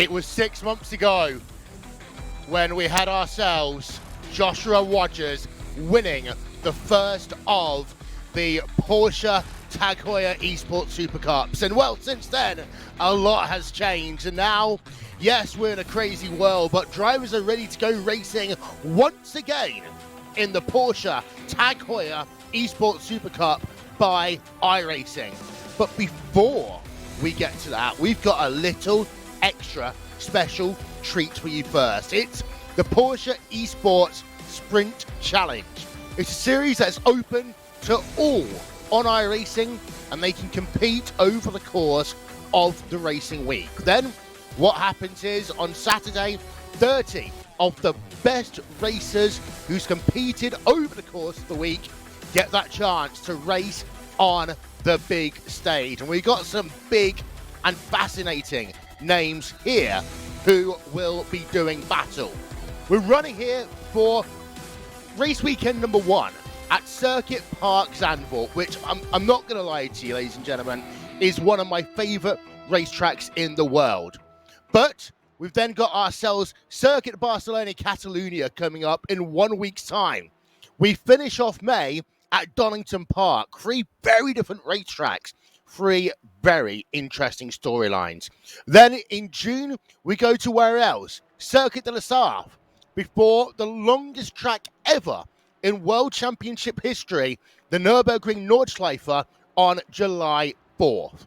It was 6 months ago when we had ourselves Joshua Rogers winning the first of the Porsche Tag Heuer Esports Supercups. And well, since then, a lot has changed. And now, yes, we're in a crazy world, but drivers are ready to go racing once again in the Porsche Tag Heuer Esports Supercup by iRacing. But before we get to that, we've got a little extra special treat for you first. It's the Porsche Esports Sprint Challenge. It's a series that's open to all on iRacing, and they can compete over the course of the racing week. Then what happens is on Saturday, 30 of the best racers who's competed over the course of the week get that chance to race on the big stage. And we got some big and fascinating names here who will be doing battle. We're running here for race weekend number 1 at Circuit Park Zandvoort, which I'm not going to lie to you, ladies and gentlemen, is one of my favourite racetracks in the world. But we've then got ourselves Circuit Barcelona Catalunya coming up in 1 week's time. We finish off May at Donington Park. 3 very different racetracks, 3 very interesting storylines. Then in June, we go to where else? Circuit de la Sarthe, before the longest track ever in World Championship history, the Nürburgring Nordschleife on July 4th.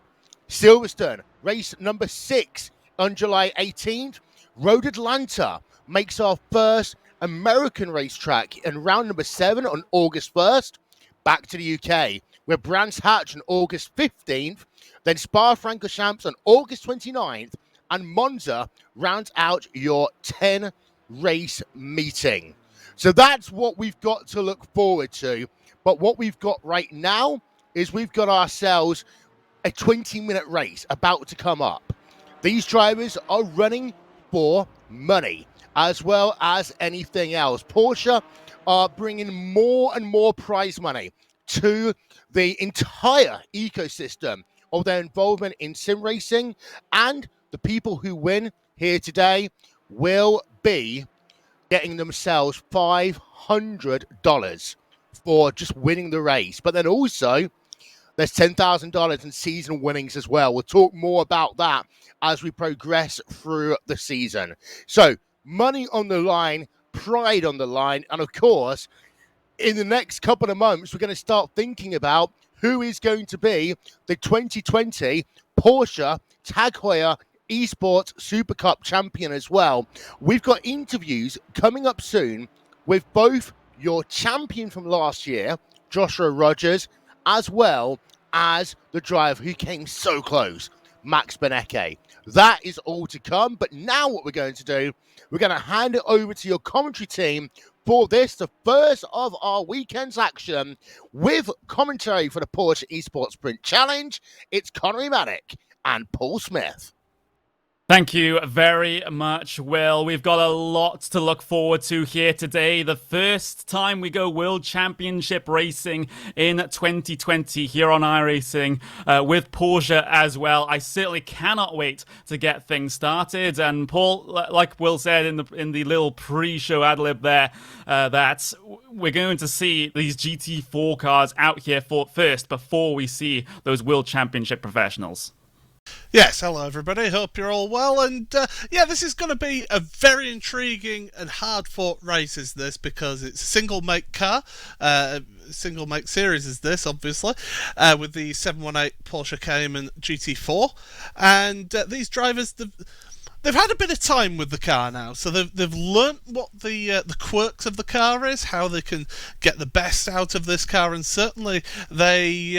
Silverstone, race number 6 on July 18th. Road Atlanta makes our first American racetrack in round number 7 on August 1st. Back to the UK, with Brands Hatch on August 15th. Then Spa-Francorchamps on August 29th. And Monza rounds out your 10-race meeting. So that's what we've got to look forward to. But what we've got right now is we've got ourselves a 20-minute race about to come up. These drivers are running for money as well as anything else. Porsche are bringing more and more prize money to the entire ecosystem of their involvement in sim racing, and the people who win here today will be getting themselves $500 for just winning the race. But then also, there's $10,000 in season winnings as well. We'll talk more about that as we progress through the season. So, money on the line, pride on the line, and of course, in the next couple of months, we're going to start thinking about who is going to be the 2020 Porsche Tag Heuer Esports Super Cup champion as well. We've got interviews coming up soon with both your champion from last year, Joshua Rogers, as well as the driver who came so close, Max Benecke. That is all to come, but now what we're going to do, we're going to hand it over to your commentary team for this, the first of our weekend's action, with commentary for the Porsche Esports Sprint Challenge. It's Connery Maddock and Paul Smith. Thank you very much, Will. We've got a lot to look forward to here today. The first time we go World Championship racing in 2020 here on iRacing with Porsche as well. I certainly cannot wait to get things started. And Paul, like Will said in the little pre-show ad-lib there, that we're going to see these GT4 cars out here first before we see those World Championship professionals. Yes, hello everybody, hope you're all well, and this is going to be a very intriguing and hard-fought race, is this, because it's a single-make car, single-make series is this, obviously, with the 718 Porsche Cayman GT4, and these drivers, they've had a bit of time with the car now, so they've learnt what the quirks of the car is, how they can get the best out of this car, and certainly they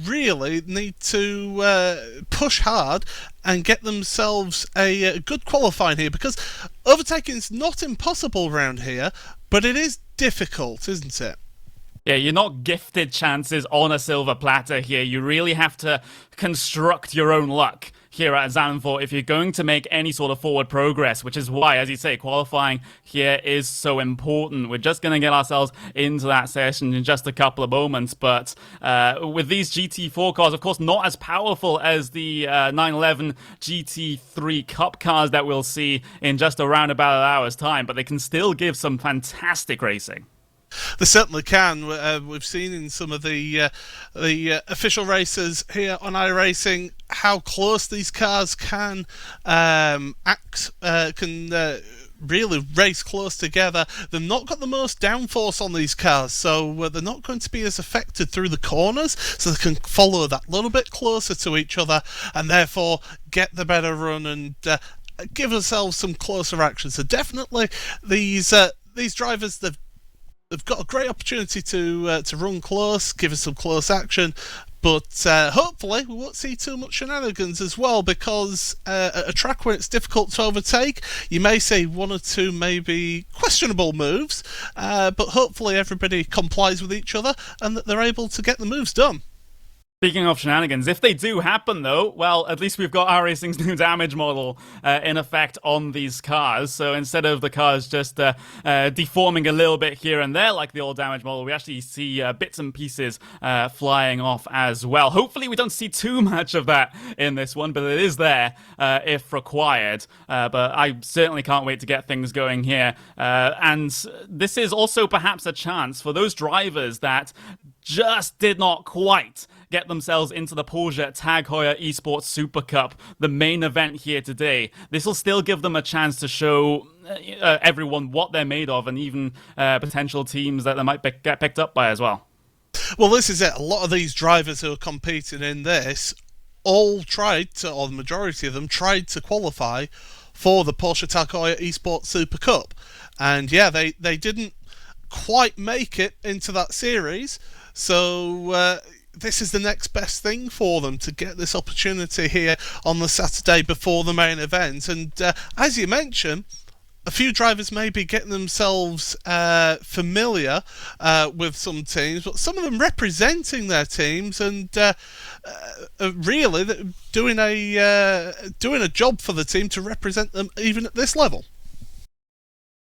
really need to push hard and get themselves a good qualifying here, because overtaking is not impossible around here, but it is difficult, isn't it? Yeah, you're not gifted chances on a silver platter here. You really have to construct your own luck here at Zandvoort if you're going to make any sort of forward progress, which is why, as you say, qualifying here is so important. We're just going to get ourselves into that session in just a couple of moments, but with these GT4 cars, of course, not as powerful as the 911 GT3 Cup cars that we'll see in just around about an hour's time, but they can still give some fantastic racing. They certainly can. We've seen in some of the official races here on iRacing how close these cars can really race close together. They've not got the most downforce on these cars, so they're not going to be as affected through the corners, so they can follow that little bit closer to each other and therefore get the better run and give ourselves some closer action. So definitely these drivers, they've got a great opportunity to run close, give us some close action, but hopefully we won't see too much shenanigans as well, because at a track where it's difficult to overtake, you may see one or two maybe questionable moves, but hopefully everybody complies with each other and that they're able to get the moves done. Speaking of shenanigans, if they do happen though, well, at least we've got iRacing's new damage model in effect on these cars. So instead of the cars just deforming a little bit here and there like the old damage model, we actually see bits and pieces flying off as well. Hopefully we don't see too much of that in this one, but it is there if required. But I certainly can't wait to get things going here. And this is also perhaps a chance for those drivers that just did not quite get themselves into the Porsche Tag Heuer Esports Supercup, the main event here today. This will still give them a chance to show everyone what they're made of, and even potential teams that they might get picked up by as well. Well, this is it. A lot of these drivers who are competing in this all tried to, or the majority of them tried to qualify for the Porsche Tag Heuer Esports Supercup. And yeah, they didn't quite make it into that series, so this is the next best thing for them to get this opportunity here on the Saturday before the main event. And as you mentioned, a few drivers may be getting themselves familiar with some teams, but some of them representing their teams and really doing a job for the team to represent them even at this level.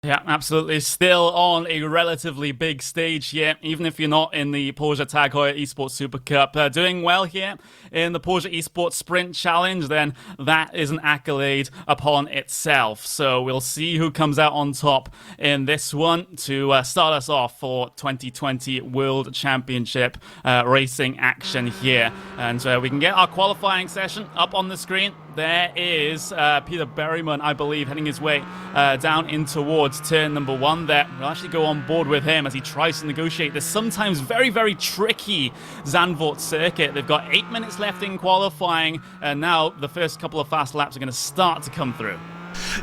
Yeah, absolutely. Still on a relatively big stage here, even if you're not in the Porsche Tag Heuer Esports Super Cup. Doing well here in the Porsche Esports Sprint Challenge, then that is an accolade upon itself. So we'll see who comes out on top in this one to start us off for 2020 World Championship racing action here. And we can get our qualifying session up on the screen. There is Peter Berryman, I believe, heading his way down in towards turn number 1 there. We'll actually go on board with him as he tries to negotiate this sometimes very, very tricky Zandvoort circuit. They've got 8 minutes left in qualifying, and now the first couple of fast laps are going to start to come through.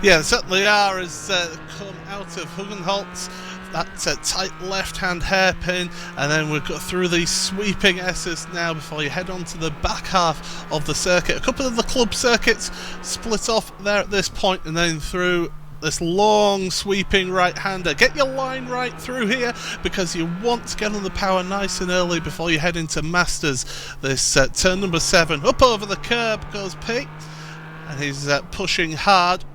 Yeah, certainly are, as come out of Hugenholtz. That tight left-hand hairpin, and then we've got through these sweeping S's now before you head on to the back half of the circuit. A couple of the club circuits split off there at this point, and then through this long sweeping right-hander. Get your line right through here, because you want to get on the power nice and early before you head into Masters. This turn number 7, up over the curb goes Pete, and he's pushing hard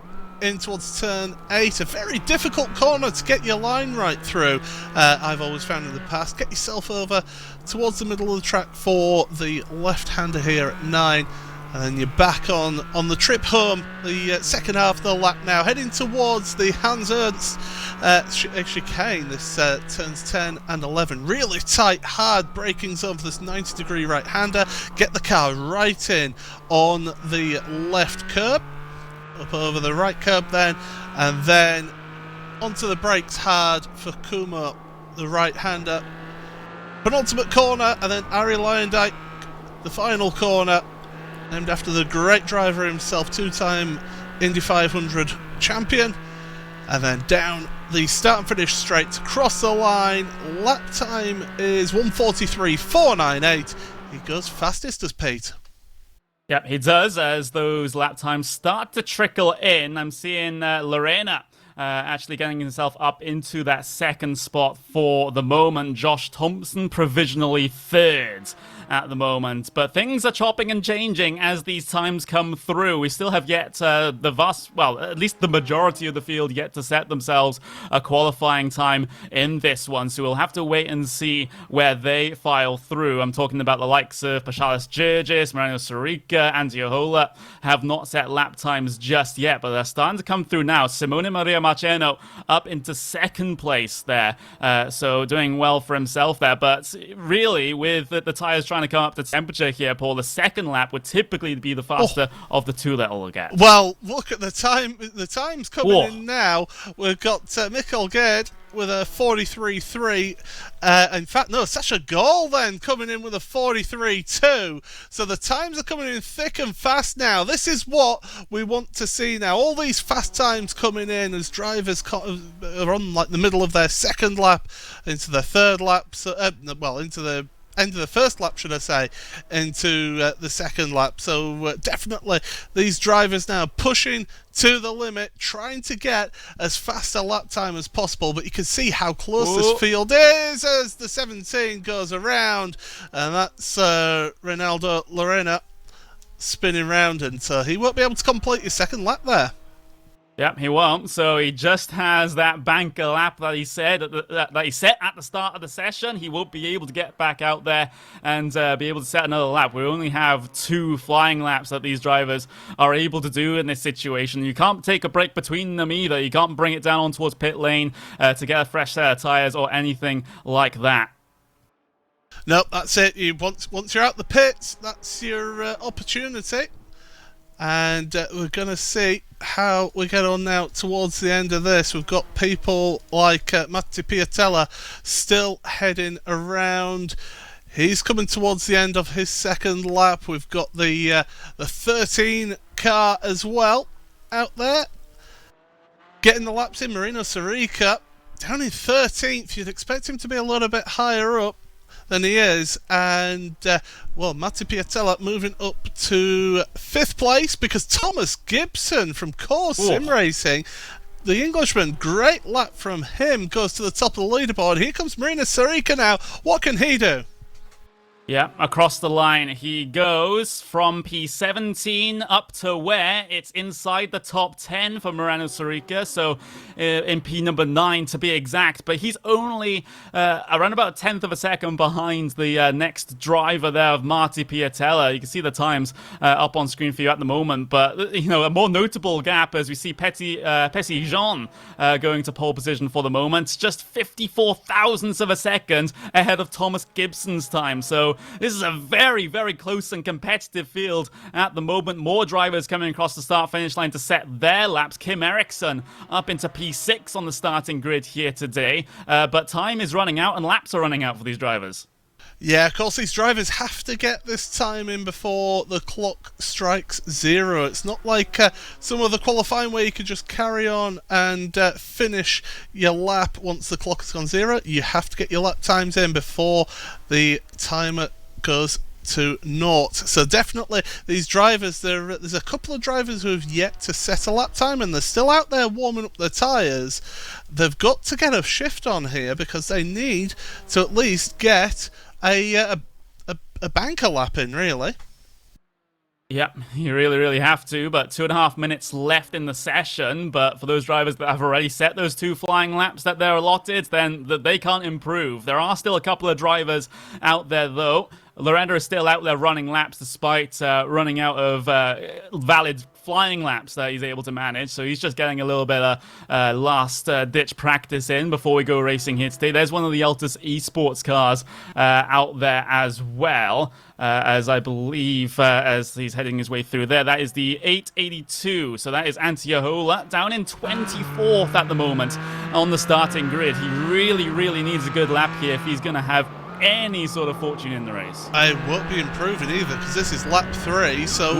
in towards turn 8, a very difficult corner to get your line right through. I've always found in the past. Get yourself over towards the middle of the track for the left-hander here at 9, and then you're back on the trip home, the second half of the lap now, heading towards the Hans Ernst chicane. This turns 10 and 11. Really tight, hard brakings over this 90-degree right-hander. Get the car right in on the left curb, up over the right curb then, and then onto the brakes hard for Kumo, the right-hander. Penultimate corner, and then Ari Lyondike, the final corner, named after the great driver himself, two-time Indy 500 champion. And then down the start and finish straight to cross the line. Lap time is 1:43.498. He goes fastest as Pete. Yep, he does, as those lap times start to trickle in. I'm seeing Lorena actually getting himself up into that second spot for the moment. Josh Thompson provisionally third at the moment, but things are chopping and changing as these times come through. We still have yet at least the majority of the field yet to set themselves a qualifying time in this one, so we'll have to wait and see where they file through. I'm talking about the likes of Pashalis Gergis, Mariano Sorica, Antiohola have not set lap times just yet, but they're starting to come through now. Simone Maria Marceno up into second place there, so doing well for himself there, but really with the tyres trying to come up to temperature here, Paul, the second lap would typically be the faster of the two that we'll get. Well, look at the times coming in now. We've got Mikkel Gerd with a 43.3. In fact, no, Sasha Gall then coming in with a 43.2. So the times are coming in thick and fast now. This is what we want to see now. All these fast times coming in as drivers are on like the middle of their second lap into their third lap. So, into the end of the first lap, should I say, into the second lap. So definitely these drivers now pushing to the limit, trying to get as fast a lap time as possible, but you can see how close this field is as the 17 goes around, and that's Ronaldo Lorena spinning round, and so he won't be able to complete his second lap there. Yep, he won't. So he just has that banker lap that he said that he set at the start of the session. He won't be able to get back out there and be able to set another lap. We only have 2 flying laps that these drivers are able to do in this situation. You can't take a break between them either. You can't bring it down on towards pit lane to get a fresh set of tires or anything like that. Nope, that's it. Once you're out the pits, that's your opportunity. And we're going to see how we get on now towards the end of this. We've got people like Matti Piatella still heading around. He's coming towards the end of his second lap. We've got the 13 car as well out there getting the laps in. Marino Sorica down in 13th. You'd expect him to be a little bit higher up than he is, and Matti Piatella moving up to 5th place because Thomas Gibson from Core Sim Racing, the Englishman, great lap from him, goes to the top of the leaderboard. Here comes Marina Sorica now. What can he do? Yeah, across the line he goes from P17 up to where it's inside the top 10 for Mariano Sorica, so in P number 9 to be exact, but he's only around about a 10th of a second behind the next driver there of Martti Piatella. You can see the times up on screen for you at the moment, but a more notable gap as we see Pessy Jean going to pole position for the moment, just 54 thousandths of a second ahead of Thomas Gibson's time, so this is a very, very close and competitive field at the moment. More drivers coming across the start-finish line to set their laps. Kim Eriksson up into P6 on the starting grid here today. But time is running out and laps are running out for these drivers. Yeah, of course, these drivers have to get this time in before the clock strikes 0. It's not like some of the qualifying where you could just carry on and finish your lap once the clock has gone 0. You have to get your lap times in before the timer goes to 0. So definitely these drivers, there's a couple of drivers who have yet to set a lap time and they're still out there warming up their tyres. They've got to get a shift on here because they need to at least get a banker lap in, really. Yeah, you really, really have to, but 2.5 minutes left in the session, but for those drivers that have already set those 2 flying laps that they're allotted, then they can't improve. There are still a couple of drivers out there, though. Lorenda is still out there running laps despite running out of valid flying laps that he's able to manage, so he's just getting a little bit of last-ditch practice in before we go racing here today. There's one of the Altus Esports cars out there as well, as I believe as he's heading his way through there. That is the 882, so that is Antiohola down in 24th at the moment on the starting grid. He really, really needs a good lap here if he's going to have any sort of fortune in the race. I won't be improving either because this is lap 3, so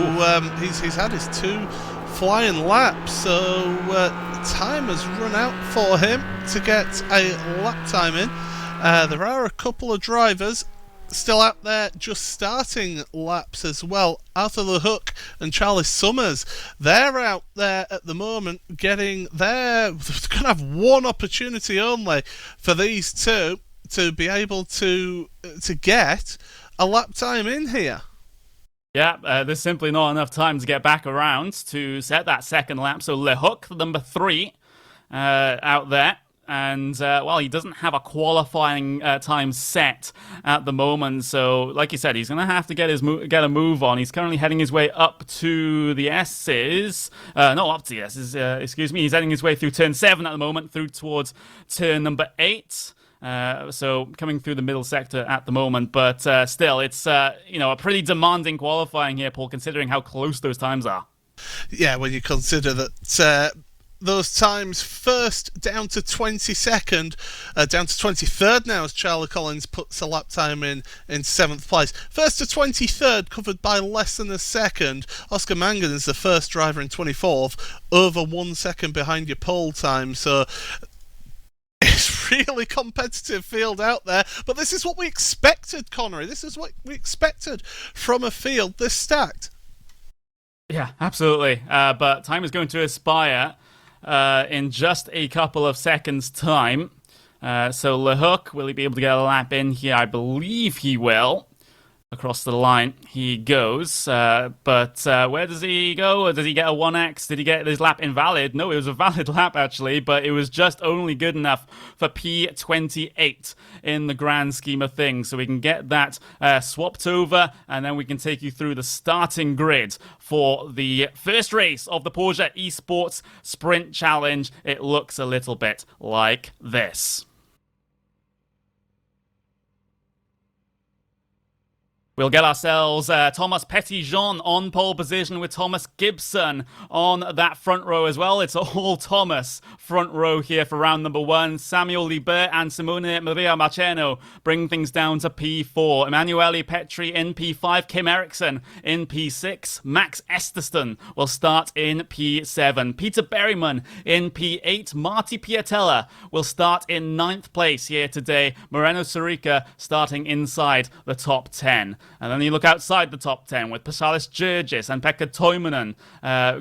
he's had his 2 flying laps, so time has run out for him to get a lap time in. There are a couple of drivers still out there just starting laps as well. Arthur Le Hook and Charlie Summers, they're out there at the moment getting their... They're going to have one opportunity only for these two to be able to get a lap time in here. Yeah, there's simply not enough time to get back around to set that second lap. So Le Hook, number 3, out there. And, well, he doesn't have a qualifying time set at the moment. So, like you said, he's going to have to get a move on. He's currently heading his way up to the S's. No, up to the S's, excuse me. He's heading his way through turn 7 at the moment, through towards turn number 8. So coming through the middle sector at the moment, but still, it's a pretty demanding qualifying here, Paul, considering how close those times are. Yeah, when you consider that those times first down to 22nd, down to 23rd now as Charlie Collins puts a lap time in 7th place. First to 23rd covered by less than a second. Oscar Mangan is the first driver in 24th, over 1 second behind your pole time. So it's really competitive field out there, but this is what we expected, Connery. This is what we expected from a field this stacked. Yeah, absolutely. But time is going to expire in just a couple of seconds' time. So Le Hook, will he be able to get a lap in here? I believe he will. Across the line he goes, but where does he go? Does he get a 1x? Did he get his lap invalid? No, it was a valid lap actually, but it was just only good enough for P28 in the grand scheme of things. So we can get that swapped over, and then we can take you through the starting grid for the first race of the Porsche Esports Sprint Challenge. It looks a little bit like this. We'll get ourselves Thomas Petitjean on pole position with Thomas Gibson on that front row as well. It's all Thomas front row here for round number 1. Samuel Liber and Simone Maria Marceno bring things down to P4. Emanuele Petri in P5. Kim Eriksson in P6. Max Esterston will start in P7. Peter Berryman in P8. Marty Piatella will start in 9th place here today. Moreno Sorica starting inside the top 10. And then you look outside the top 10 with Pasalis Georgis and Pekka Toivonen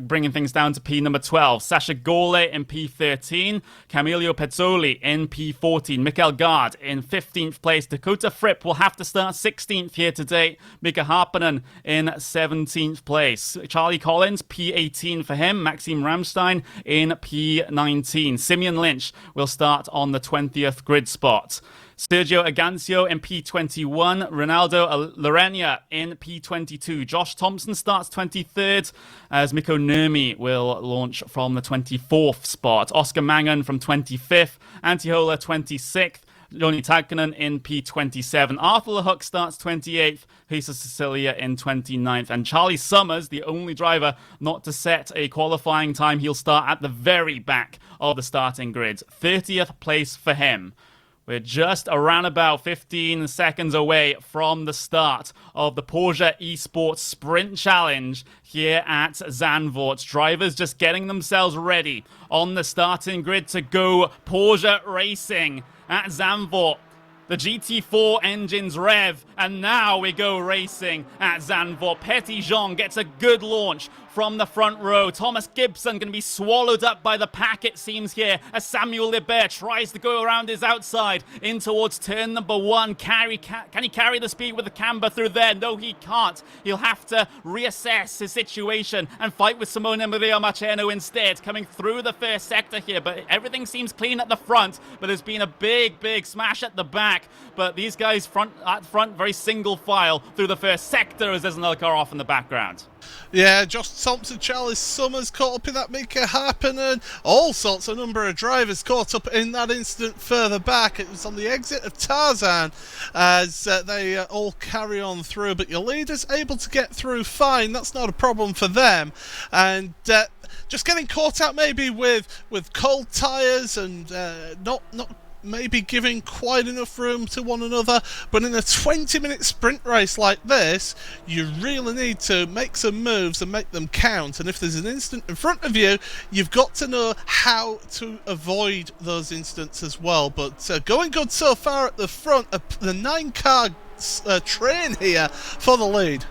bringing things down to P number 12. Sasha Gole in P13. Camilio Pezzoli in P14. Mikael Gard in 15th place. Dakota Fripp will have to start 16th here today. Mika Harpanen in 17th place. Charlie Collins, P18 for him. Maxime Ramstein in P19. Simeon Lynch will start on the 20th grid spot. Sergio Agancio in P21, Ronaldo Lorena in P22. Josh Thompson starts 23rd as Mikko Nurmi will launch from the 24th spot. Oscar Mangan from 25th, Antihola 26th, Joni Tagkanen in P27. Arthur Le Hook starts 28th, Jesus Cecilia in 29th. And Charlie Summers, the only driver not to set a qualifying time, he'll start at the very back of the starting grid. 30th place for him. We're just around about 15 seconds away from the start of the Porsche Esports Sprint Challenge here at Zandvoort. Drivers just getting themselves ready on the starting grid to go Porsche racing at Zandvoort. The GT4 engines rev, and now we go racing at Zandvoort. Petitjean gets a good launch from the front row. Thomas Gibson going to be swallowed up by the pack, it seems here, as Samuel Liber tries to go around his outside in towards turn number 1. Can he carry the speed with the camber through there? No, he can't. He'll have to reassess his situation and fight with Simone Maria Marceno instead, coming through the first sector here. But everything seems clean at the front, but there's been a big smash at the back. But these guys at front, very single file through the first sector as there's another car off in the background. Yeah, Josh Thompson, Charlie Summers caught up in that. Mika Harpanen, all sorts of number of drivers caught up in that instant further back. It was on the exit of Tarzan as they all carry on through, but your leader's able to get through fine. That's not a problem for them. And just getting caught out maybe with cold tyres and not maybe giving quite enough room to one another, but in a 20-minute sprint race like this, you really need to make some moves and make them count. And if there's an instant in front of you, you've got to know how to avoid those instants as well. But going good so far at the front, the 9 car train here for the lead.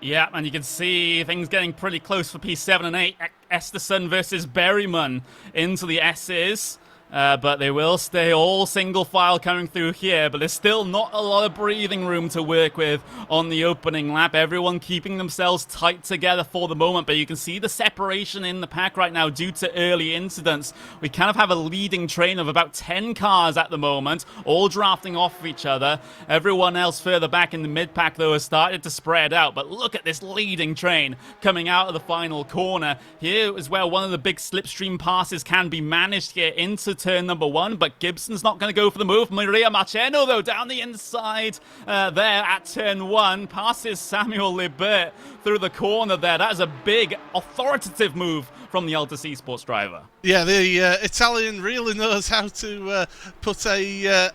Yeah, and you can see things getting pretty close for P7 and 8. Esterson versus Berryman into the S's. But they will stay all single file coming through here, but there's still not a lot of breathing room to work with on the opening lap. Everyone keeping themselves tight together for the moment, but you can see the separation in the pack right now due to early incidents. We kind of have a leading train of about 10 cars at the moment, all drafting off of each other. Everyone else further back in the mid-pack, though, has started to spread out, but look at this leading train coming out of the final corner. Here is where one of the big slipstream passes can be managed here into turn number 1, but Gibson's not going to go for the move. Maria Marcheno, though, down the inside there at turn 1, passes Samuel Libert through the corner there. That is a big, authoritative move from the Altus Esports driver. Yeah, the Italian really knows how to put a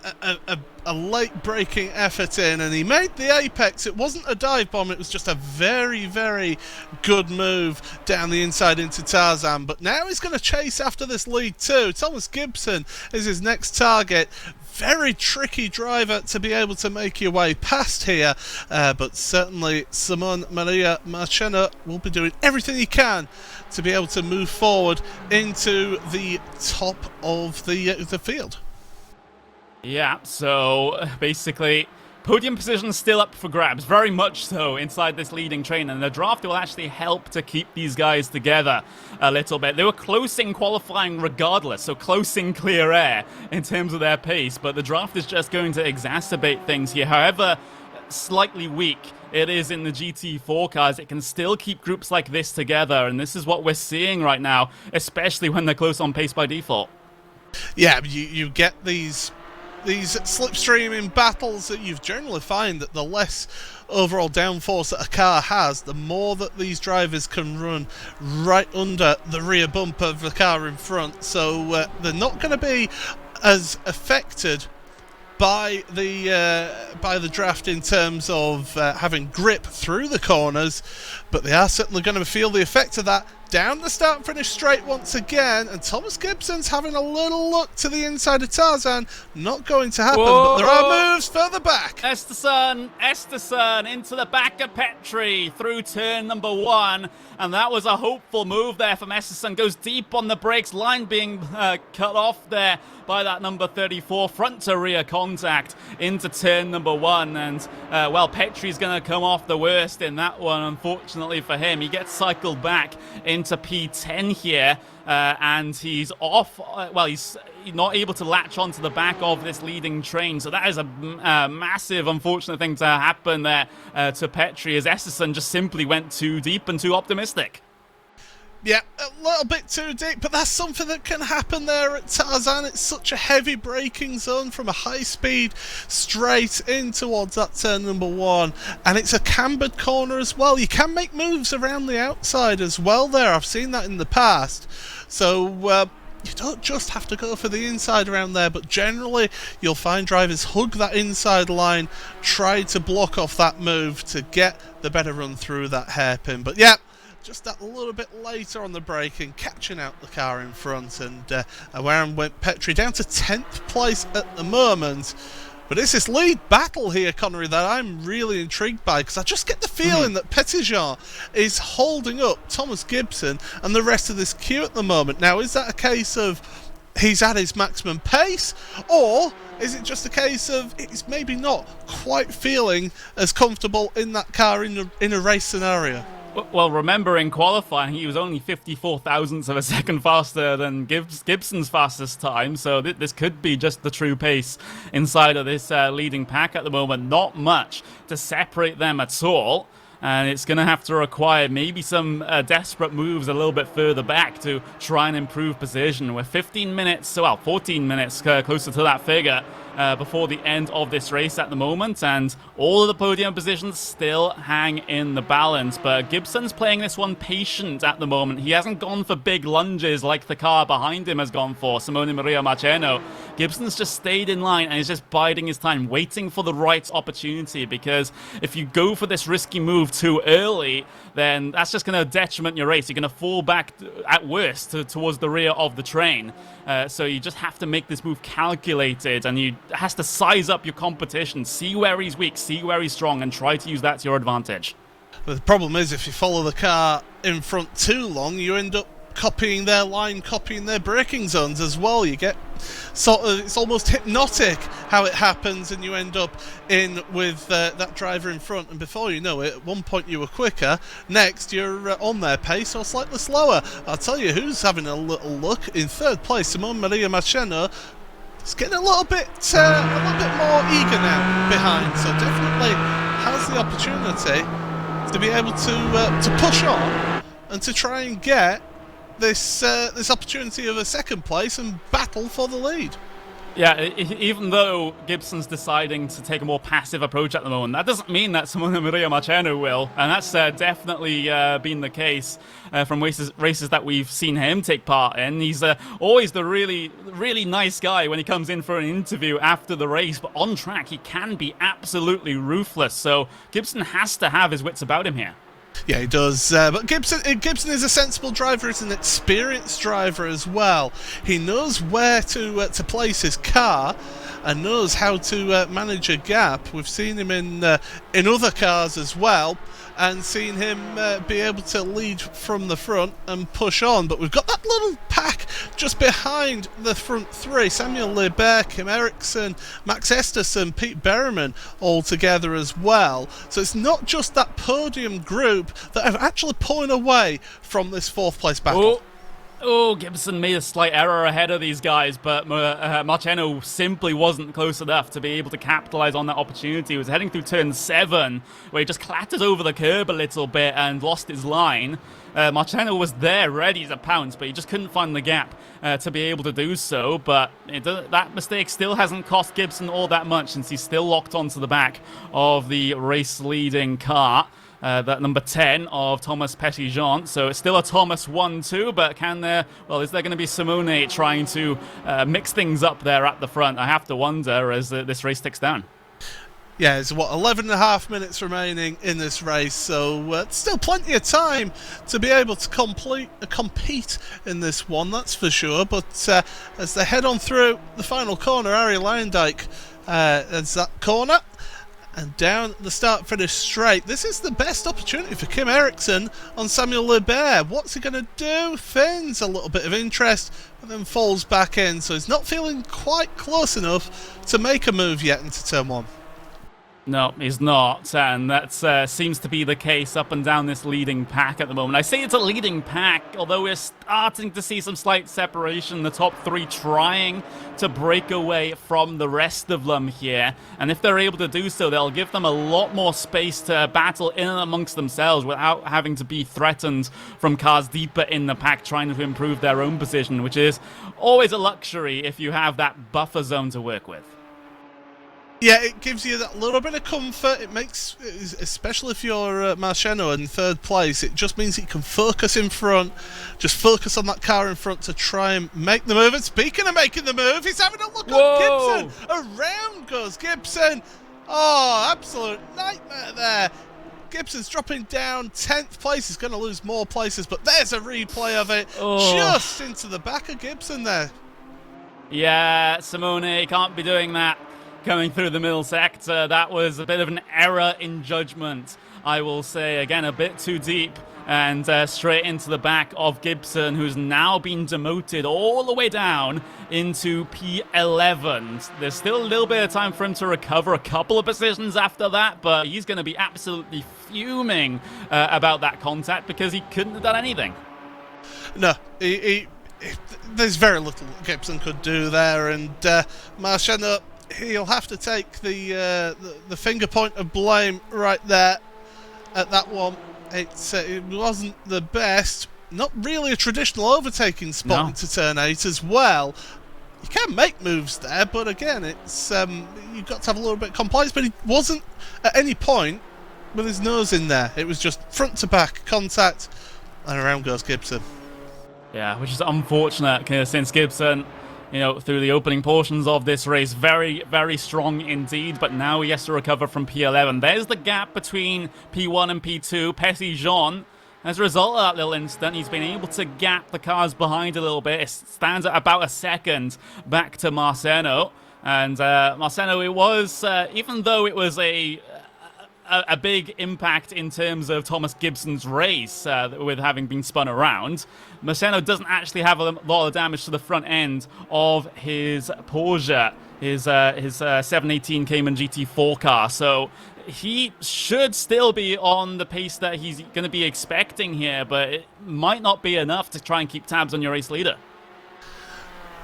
late braking effort in, and he made the apex. It wasn't a dive bomb, it was just a very, very good move down the inside into Tarzan. But now he's going to chase after this lead too. Thomas Gibson is his next target. Very tricky driver to be able to make your way past here, but certainly Simon Maria Marchena will be doing everything he can to be able to move forward into the top of the field. Yeah, so basically podium position still up for grabs, very much so inside this leading train, and the draft will actually help to keep these guys together a little bit. They were close in qualifying regardless, so close in clear air in terms of their pace, but the draft is just going to exacerbate things here. However slightly weak it is in the GT4 cars, it can still keep groups like this together, and this is what we're seeing right now, especially when they're close on pace by default. Yeah, you get these slipstreaming battles that you generally find that the less overall downforce that a car has, the more that these drivers can run right under the rear bumper of the car in front. So they're not going to be as affected by the draft in terms of having grip through the corners, but they are certainly going to feel the effect of that down the start and finish straight once again. And Thomas Gibson's having a little look to the inside of Tarzan. Not going to happen. Whoa. But there are moves further back. Esterson into the back of Petri through turn number 1, and that was a hopeful move there from Esterson. Goes deep on the brakes, line being cut off there by that number 34, front to rear contact into turn number 1, and well, Petri's going to come off the worst in that one, unfortunately for him. He gets cycled back into P10 here, and he's off, well, he's not able to latch onto the back of this leading train, so that is a massive, unfortunate thing to happen there to Petri, as Esterson just simply went too deep and too optimistic. Yeah, a little bit too deep, but that's something that can happen there at Tarzan. It's such a heavy braking zone from a high speed straight in towards that turn number 1, and it's a cambered corner as well. You can make moves around the outside as well there. I've seen that in the past. So you don't just have to go for the inside around there, but generally you'll find drivers hug that inside line, try to block off that move to get the better run through that hairpin. But yeah, just that little bit later on the braking, catching out the car in front, and Warren went Petri down to 10th place at the moment. But it's this lead battle here, Connery, that I'm really intrigued by, because I just get the feeling that Petitjean is holding up Thomas Gibson and the rest of this queue at the moment. Now, is that a case of he's at his maximum pace, or is it just a case of he's maybe not quite feeling as comfortable in that car in a race scenario? Well, remember in qualifying, he was only 54 thousandths of a second faster than Gibson's fastest time, so this could be just the true pace inside of this leading pack at the moment. Not much to separate them at all, and it's going to have to require maybe some desperate moves a little bit further back to try and improve position. We're 15 minutes, well, 14 minutes closer to that figure before the end of this race at the moment, and all of the podium positions still hang in the balance. But Gibson's playing this one patient at the moment. He hasn't gone for big lunges like the car behind him has gone for, Simone Maria Marcheno. Gibson's just stayed in line and is just biding his time, waiting for the right opportunity, because if you go for this risky move too early, then that's just going to detriment your race. You're going to fall back at worst towards the rear of the train. So you just have to make this move calculated, and you has to size up your competition, see where he's weak, see where he's strong, and try to use that to your advantage. But the problem is, if you follow the car in front too long, you end up copying their line, copying their braking zones as well. You get sort of, it's almost hypnotic how it happens, and you end up in with that driver in front, and before you know it, at one point you were quicker, next you're on their pace or slightly slower. I'll tell you who's having a little look. In third place, Simone Maria Marchena. It's getting a little bit more eager now behind, so definitely has the opportunity to be able to push on and to try and get this opportunity of a second place and battle for the lead. Yeah, even though Gibson's deciding to take a more passive approach at the moment, that doesn't mean that Simone Maria Marchena will, and that's definitely been the case from races that we've seen him take part in. He's always the really, really nice guy when he comes in for an interview after the race, but on track he can be absolutely ruthless, so Gibson has to have his wits about him here. Yeah, he does. But Gibson is a sensible driver. He's an experienced driver as well. He knows where to place his car and knows how to manage a gap. We've seen him in other cars as well, and seen him be able to lead from the front and push on. But we've got that little pack just behind the front three. Samuel Lebert, Kim Eriksson, Max Esterson, Pete Berriman all together as well. So it's not just that podium group that are actually pulling away from this fourth place battle. Oh, Gibson made a slight error ahead of these guys, but Marchena simply wasn't close enough to be able to capitalize on that opportunity. He was heading through turn 7, where he just clattered over the curb a little bit and lost his line. Marchena was there, ready to pounce, but he just couldn't find the gap to be able to do so. But that mistake still hasn't cost Gibson all that much, since he's still locked onto the back of the race-leading car. That number 10 of Thomas Petitjean. So it's still a Thomas 1-2, but is there going to be Simone trying to mix things up there at the front? I have to wonder as this race ticks down. Yeah, it's 11 and a half minutes remaining in this race, so still plenty of time to be able to compete in this one, that's for sure. But as they head on through the final corner, Ari Leyendyk as that corner, and down the start-finish straight. This is the best opportunity for Kim Eriksson on Samuel Lebert. What's he going to do? Feigns a little bit of interest, and then falls back in. So he's not feeling quite close enough to make a move yet into turn 1. No, he's not, and that seems to be the case up and down this leading pack at the moment. I say it's a leading pack, although we're starting to see some slight separation. The top 3 trying to break away from the rest of them here, and if they're able to do so, they'll give them a lot more space to battle in and amongst themselves without having to be threatened from cars deeper in the pack trying to improve their own position, which is always a luxury if you have that buffer zone to work with. Yeah, it gives you that little bit of comfort. It makes, especially if you're Marchena in third place, it just means you can focus in front, just focus on that car in front to try and make the move. And speaking of making the move, he's having a look on Gibson. Around goes Gibson. Oh, absolute nightmare there. Gibson's dropping down 10th place. He's going to lose more places, but there's a replay of it. Just into the back of Gibson there. Yeah, Simone can't be doing that. Coming through the middle sector, that was a bit of an error in judgment, I will say. Again, a bit too deep, and straight into the back of Gibson, who's now been demoted all the way down into P11. There's still a little bit of time for him to recover a couple of positions after that, but he's going to be absolutely fuming about that contact because he couldn't have done anything. No, there's very little Gibson could do there, and Marchena, he'll have to take the finger point of blame right there at that one. It wasn't the best. Not really a traditional overtaking spot into turn 8 as well. You can make moves there, but again, it's you've got to have a little bit of compliance. But he wasn't at any point with his nose in there. It was just front to back contact, and around goes Gibson. Yeah, which is unfortunate since Gibson, through the opening portions of this race, very, very strong indeed, but now he has to recover from P11. There's the gap between P1 and P2. Petitjean, as a result of that little incident, he's been able to gap the cars behind a little bit. It stands at about a second back to Marceno. And Marceno, it was, even though it was a big impact in terms of Thomas Gibson's race with having been spun around, Marceno doesn't actually have a lot of damage to the front end of his Porsche, his 718 Cayman GT4 car. So he should still be on the pace that he's going to be expecting here, but it might not be enough to try and keep tabs on your race leader.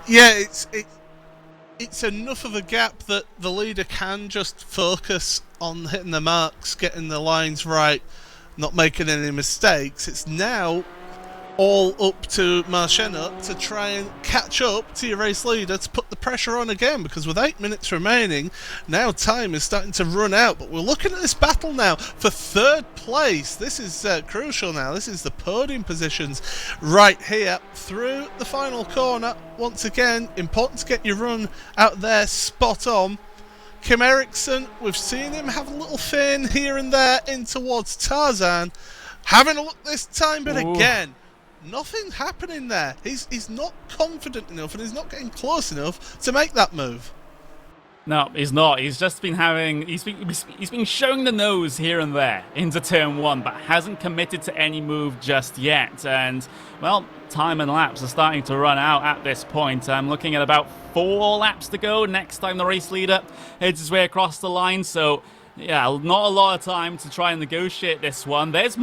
Yeah, it's enough of a gap that the leader can just focus on hitting the marks, getting the lines right, not making any mistakes. It's now all up to Marceno to try and catch up to your race leader to put the pressure on again, because with 8 minutes remaining, now time is starting to run out. But we're looking at this battle now for third place. This is crucial now. This is the podium positions right here through the final corner. Once again, important to get your run out there spot on. Kim Eriksson, we've seen him have a little fin here and there in towards Tarzan. Having a look this time, but again, nothing happening there. He's not confident enough, and he's not getting close enough to make that move. No, he's not. He's just been having... He's been showing the nose here and there into turn one, but hasn't committed to any move just yet. And, well, time and laps are starting to run out at this point. I'm looking at about 4 laps to go next time the race leader heads his way across the line. So, yeah, not a lot of time to try and negotiate this one. There's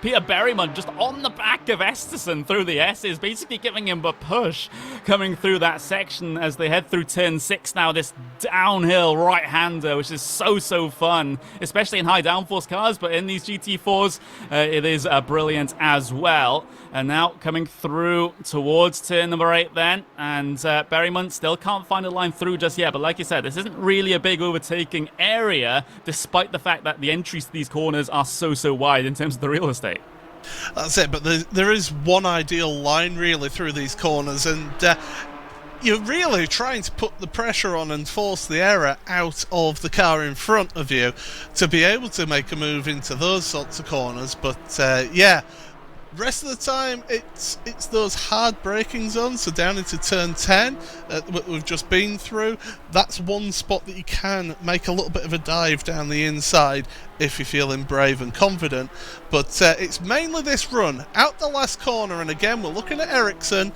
Peter Berryman just on the back of Esterson through the S's, basically giving him a push coming through that section as they head through turn 6 now. This downhill right-hander, which is so fun, especially in high downforce cars, but in these GT4s, it is brilliant as well. And now coming through towards turn number 8 then, and Berryman still can't find a line through just yet, but like you said, this isn't really a big overtaking area, despite the fact that the entries to these corners are so wide in terms of the real estate. That's it, but there is one ideal line really through these corners, and you're really trying to put the pressure on and force the error out of the car in front of you to be able to make a move into those sorts of corners. But yeah, rest of the time it's those hard braking zones, so down into turn 10 that we've just been through. That's one spot that you can make a little bit of a dive down the inside if you're feeling brave and confident. But it's mainly this run out the last corner, and again we're looking at Eriksson.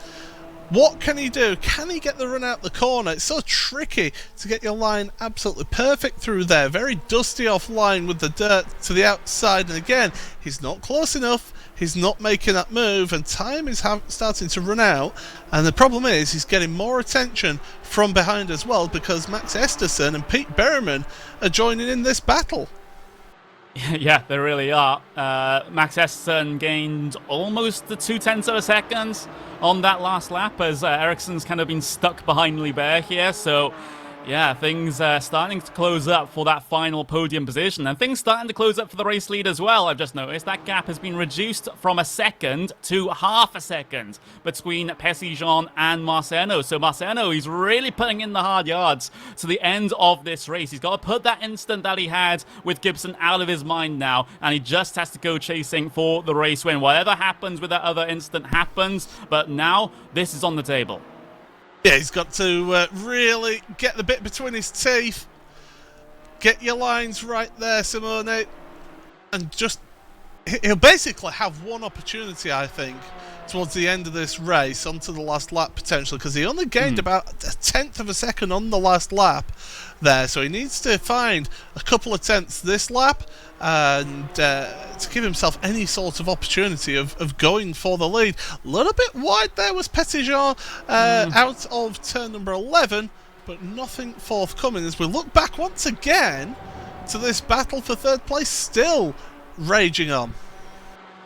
What can he do? Can he get the run out the corner? It's so tricky to get your line absolutely perfect through there. Very dusty off line with the dirt to the outside, and again he's not close enough. He's not making that move, and time is starting to run out. And the problem is he's getting more attention from behind as well, because Max Esterson and Pete Berryman are joining in this battle. Yeah, they really are. Max Esterson gained almost the 0.2 of a second on that last lap, as Eriksson's kind of been stuck behind Liebert here. So yeah, things starting to close up for that final podium position, and things starting to close up for the race lead as well. I've just noticed that gap has been reduced from a second to half a second between Pessi-Jean and Marceno. So Marceno, he's really putting in the hard yards to the end of this race. He's got to put that instant that he had with Gibson out of his mind now, and he just has to go chasing for the race win. Whatever happens with that other instant happens, but now this is on the table. Yeah, he's got to really get the bit between his teeth, get your lines right there, Simone, and just, he'll basically have one opportunity, I think, towards the end of this race, onto the last lap potentially, because he only gained about a 1/10 of a second on the last lap there, so he needs to find a couple of tenths this lap and to give himself any sort of opportunity of going for the lead. A little bit wide there was Petitjean out of turn number 11, but nothing forthcoming as we look back once again to this battle for third place still raging on.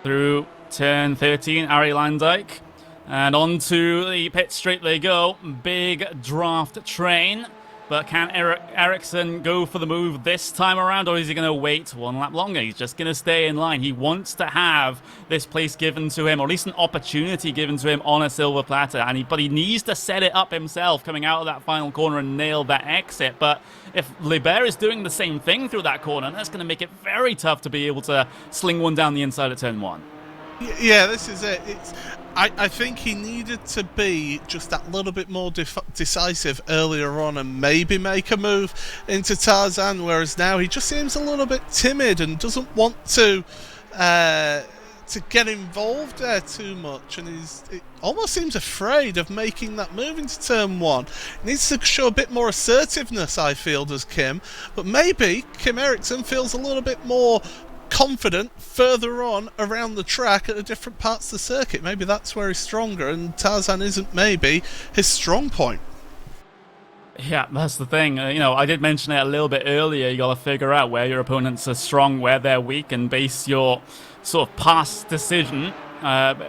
Through turn 13, Ari Landijk, and onto the pit straight they go. Big draft train. But can Eriksson go for the move this time around, or is he going to wait one lap longer? He's just going to stay in line. He wants to have this place given to him, or at least an opportunity given to him on a silver platter. But he needs to set it up himself coming out of that final corner and nail that exit. But if Liebert is doing the same thing through that corner, that's going to make it very tough to be able to sling one down the inside of turn 1. Yeah, this is it. I think he needed to be just that little bit more decisive earlier on and maybe make a move into Tarzan, whereas now he just seems a little bit timid and doesn't want to get involved there too much, and it almost seems afraid of making that move into turn 1. He needs to show a bit more assertiveness, I feel, does Kim, but maybe Kim Eriksson feels a little bit more confident further on around the track at the different parts of the circuit. Maybe that's where he's stronger, and Tarzan isn't maybe his strong point. Yeah, that's the thing. I did mention it a little bit earlier. You got to figure out where your opponents are strong, where they're weak, and base your sort of past decision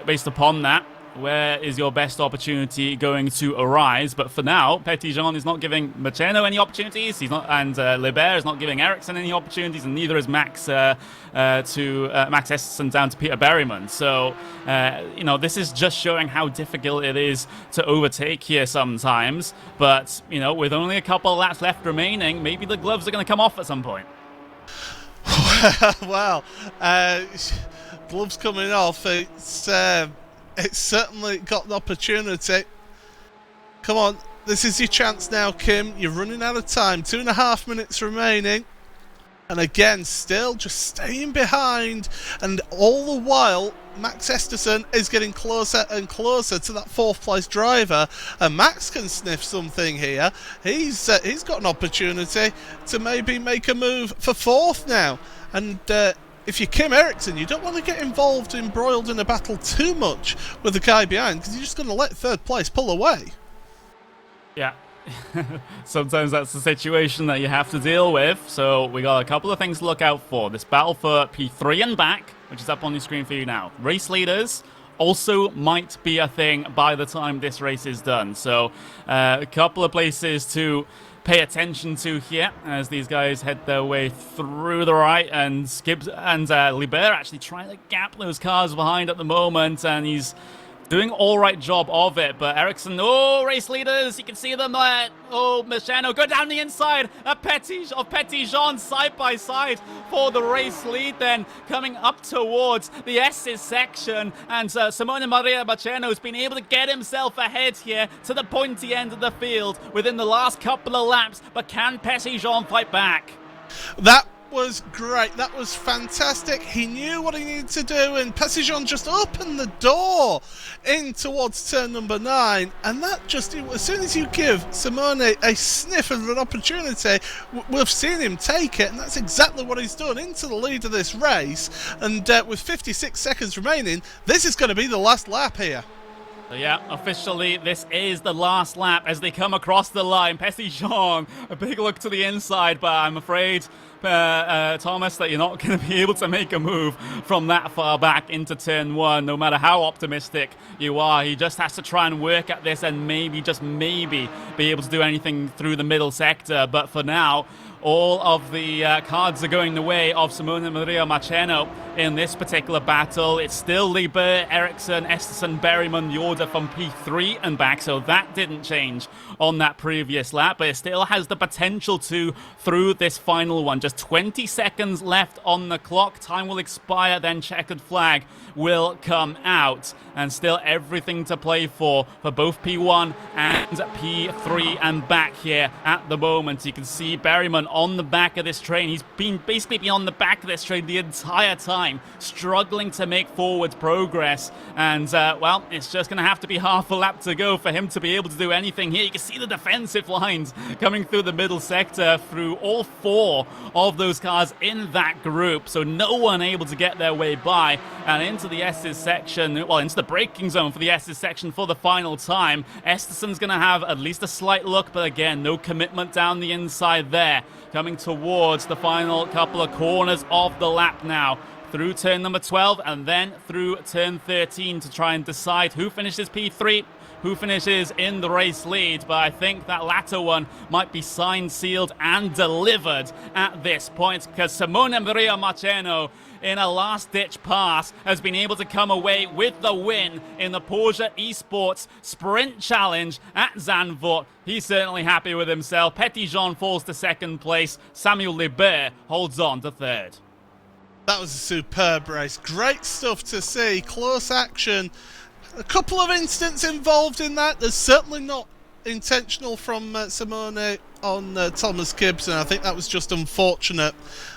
based upon that. Where is your best opportunity going to arise? But for now, Petitjean is not giving Macheno any opportunities. He's not, and Libert is not giving Eriksson any opportunities, and neither is Max Max Esterson down to Peter Berryman. So this is just showing how difficult it is to overtake here sometimes. But with only a couple of laps left remaining, maybe the gloves are going to come off at some point. Well, gloves coming off. It's certainly got the opportunity. Come on, this is your chance now, Kim. You're running out of time. 2.5 minutes remaining. And again, still just staying behind. And all the while, Max Esterson is getting closer and closer to that 4th place driver. And Max can sniff something here. He's got an opportunity to maybe make a move for 4th now. And if you're Kim Eriksson, you don't want to get embroiled in a battle too much with the guy behind, because you're just going to let 3rd place pull away. Yeah. Sometimes that's the situation that you have to deal with. So we got a couple of things to look out for. This battle for P3 and back, which is up on your screen for you now. Race leaders also might be a thing by the time this race is done. So a couple of places to pay attention to here as these guys head their way through the right, and Skibbs and Libert actually trying to gap those cars behind at the moment, and he's doing all right job of it. But Eriksson, race leaders, you can see them there. Macheno go down the inside of Petitjean side by side for the race lead, then coming up towards the S's section, and Simone Maria Macheno has been able to get himself ahead here to the pointy end of the field within the last couple of laps. But can Petitjean fight back? That was great. That was fantastic. He knew what he needed to do, and Petitjean just opened the door in towards turn number 9, and that just, as soon as you give Simone a sniff of an opportunity, we've seen him take it, and that's exactly what he's done, into the lead of this race. And with 56 seconds remaining, this is going to be the last lap here. So yeah, officially this is the last lap as they come across the line. Petitjean, a big look to the inside, but I'm afraid, Thomas, that you're not going to be able to make a move from that far back into turn 1, no matter how optimistic you are. He just has to try and work at this and maybe, just maybe, be able to do anything through the middle sector. But for now, all of the cards are going the way of Simone Maria Macheno in this particular battle. It's still Libert, Eriksson, Esterson, Berryman, the order from P3 and back, so that didn't change on that previous lap, but it still has the potential to through this final one. Just 20 seconds left on the clock. Time will expire, then checkered flag will come out, and still everything to play for both P1 and P3 and back here at the moment. You can see Berryman on the back of this train. He's basically been on the back of this train the entire time, struggling to make forward progress, and well, it's just going to have to be half a lap to go for him to be able to do anything here. You can see the defensive lines coming through the middle sector through all 4 of those cars in that group, so no one able to get their way by, and into the S's section, well, into the braking zone for the S's section for the final time. Esterson's going to have at least a slight look, but again, no commitment down the inside there. Coming towards the final couple of corners of the lap now, through turn number 12 and then through turn 13 to try and decide who finishes P3, who finishes in the race lead. But I think that latter one might be signed, sealed and delivered at this point, because Simone Maria Macheno, in a last-ditch pass, has been able to come away with the win in the Porsche Esports Sprint Challenge at Zandvoort. He's certainly happy with himself. Petitjean falls to 2nd place. Samuel Libert holds on to 3rd. That was a superb race. Great stuff to see. Close action. A couple of incidents involved in that. There's certainly not intentional from Simone on Thomas Gibson. I think that was just unfortunate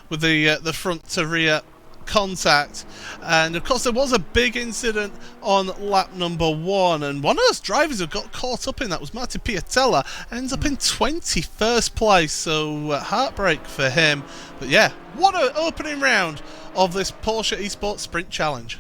with the front to rear contact. And of course there was a big incident on lap number 1, and one of those drivers who got caught up in that was Martin Piatella. Ends up in 21st place, so heartbreak for him. But yeah, what an opening round of this Porsche Esports Sprint Challenge.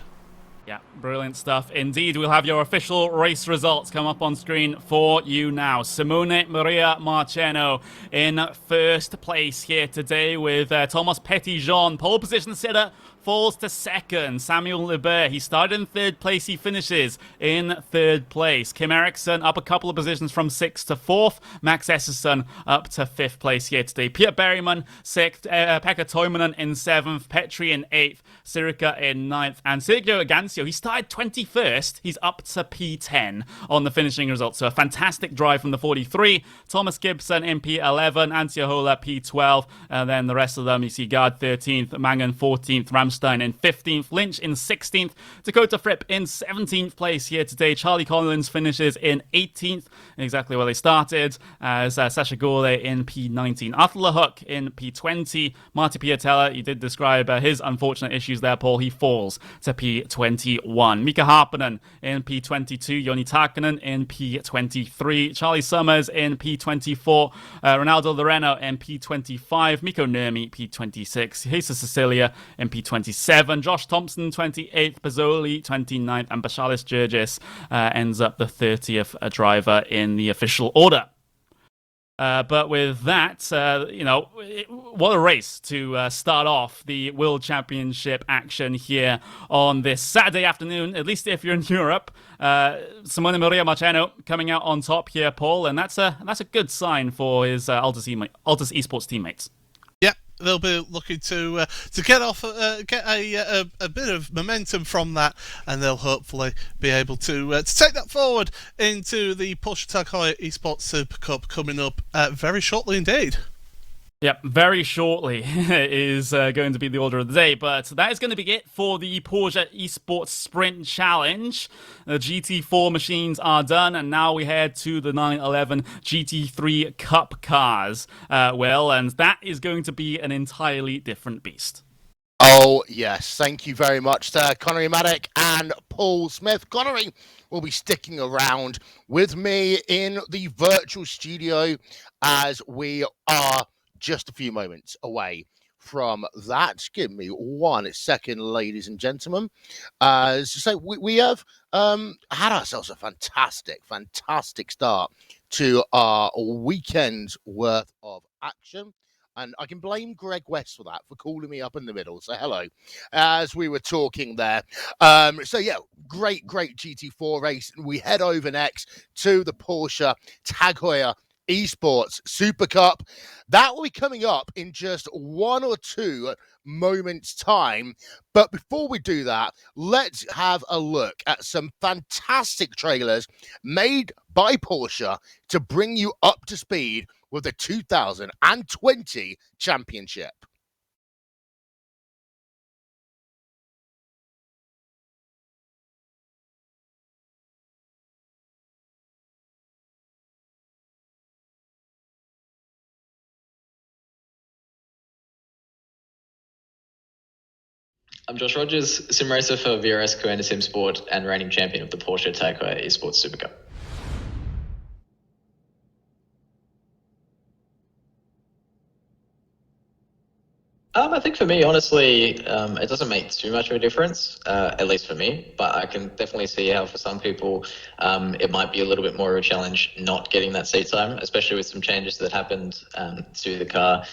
Yeah, brilliant stuff indeed. We'll have your official race results come up on screen for you now. Simone Maria Marcheno in first place here today, with Thomas Petitjean, pole position sitter, falls to second. Samuel Lebert, he started in third place, he finishes in third place. Kim Eriksson up a couple of positions from 6th to 4th. Max Esserson up to 5th place here today. Pierre Berryman 6th, Pekka Toivonen in 7th, Petri in 8th, Sirica in 9th, and Sergio Agancio, he started 21st, he's up to P10 on the finishing results. So a fantastic drive from the 43. Thomas Gibson in P11, Antia Hola P12, and then the rest of them, you see Gard 13th, Mangan 14th, Ramstein in 15th, Lynch in 16th, Dakota Fripp in 17th place here today. Charlie Collins finishes in 18th, exactly where they started, as Sasha Gole in P19. Arthur LeHook in P20. Marty Piatella, you did describe his unfortunate issues there, Paul. He falls to P21. Mika Harppanen in P22. Joni Tarkkanen in P23. Charlie Summers in P24. Ronaldo Loreno in P25. Mikko Nurmi P26. Jesus Cecilia in P27. Josh Thompson 28th. Pazzoli 29th. And Bashalis Gergis ends up the 30th driver in the official order. But with that, what a race to start off the World Championship action here on this Saturday afternoon, at least if you're in Europe. Simone Maria Marcheno coming out on top here, Paul, and that's a good sign for his Altus Esports teammates. They'll be looking to get off, get a bit of momentum from that, and they'll hopefully be able to take that forward into the Porsche Tag Heuer Esports Supercup coming up very shortly indeed. Yep, very shortly is going to be the order of the day, but that is going to be it for the Porsche Esports Sprint Challenge. The GT4 machines are done, and now we head to the 911 GT3 Cup cars, Will, and that is going to be an entirely different beast. Oh, yes. Thank you very much to Connery Maddock and Paul Smith. Connery will be sticking around with me in the virtual studio as we are just a few moments away from that. Give me 1 second, ladies and gentlemen. So we have had ourselves a fantastic start to our weekend's worth of action. And I can blame Greg West for that, for calling me up in the middle. So hello, as we were talking there. So yeah, great GT4 race. We head over next to the Porsche Tag Heuer Esports Supercup. That will be coming up in just 1 or 2 moments' time. But before we do that, let's have a look at some fantastic trailers made by Porsche to bring you up to speed with the 2020 championship. I'm Josh Rogers, sim racer for VRS Coenda Sim Sport and reigning champion of the Porsche Tag Heuer Esports Supercup. I think for me, honestly, it doesn't make too much of a difference, at least for me, but I can definitely see how for some people it might be a little bit more of a challenge not getting that seat time, especially with some changes that happened to the car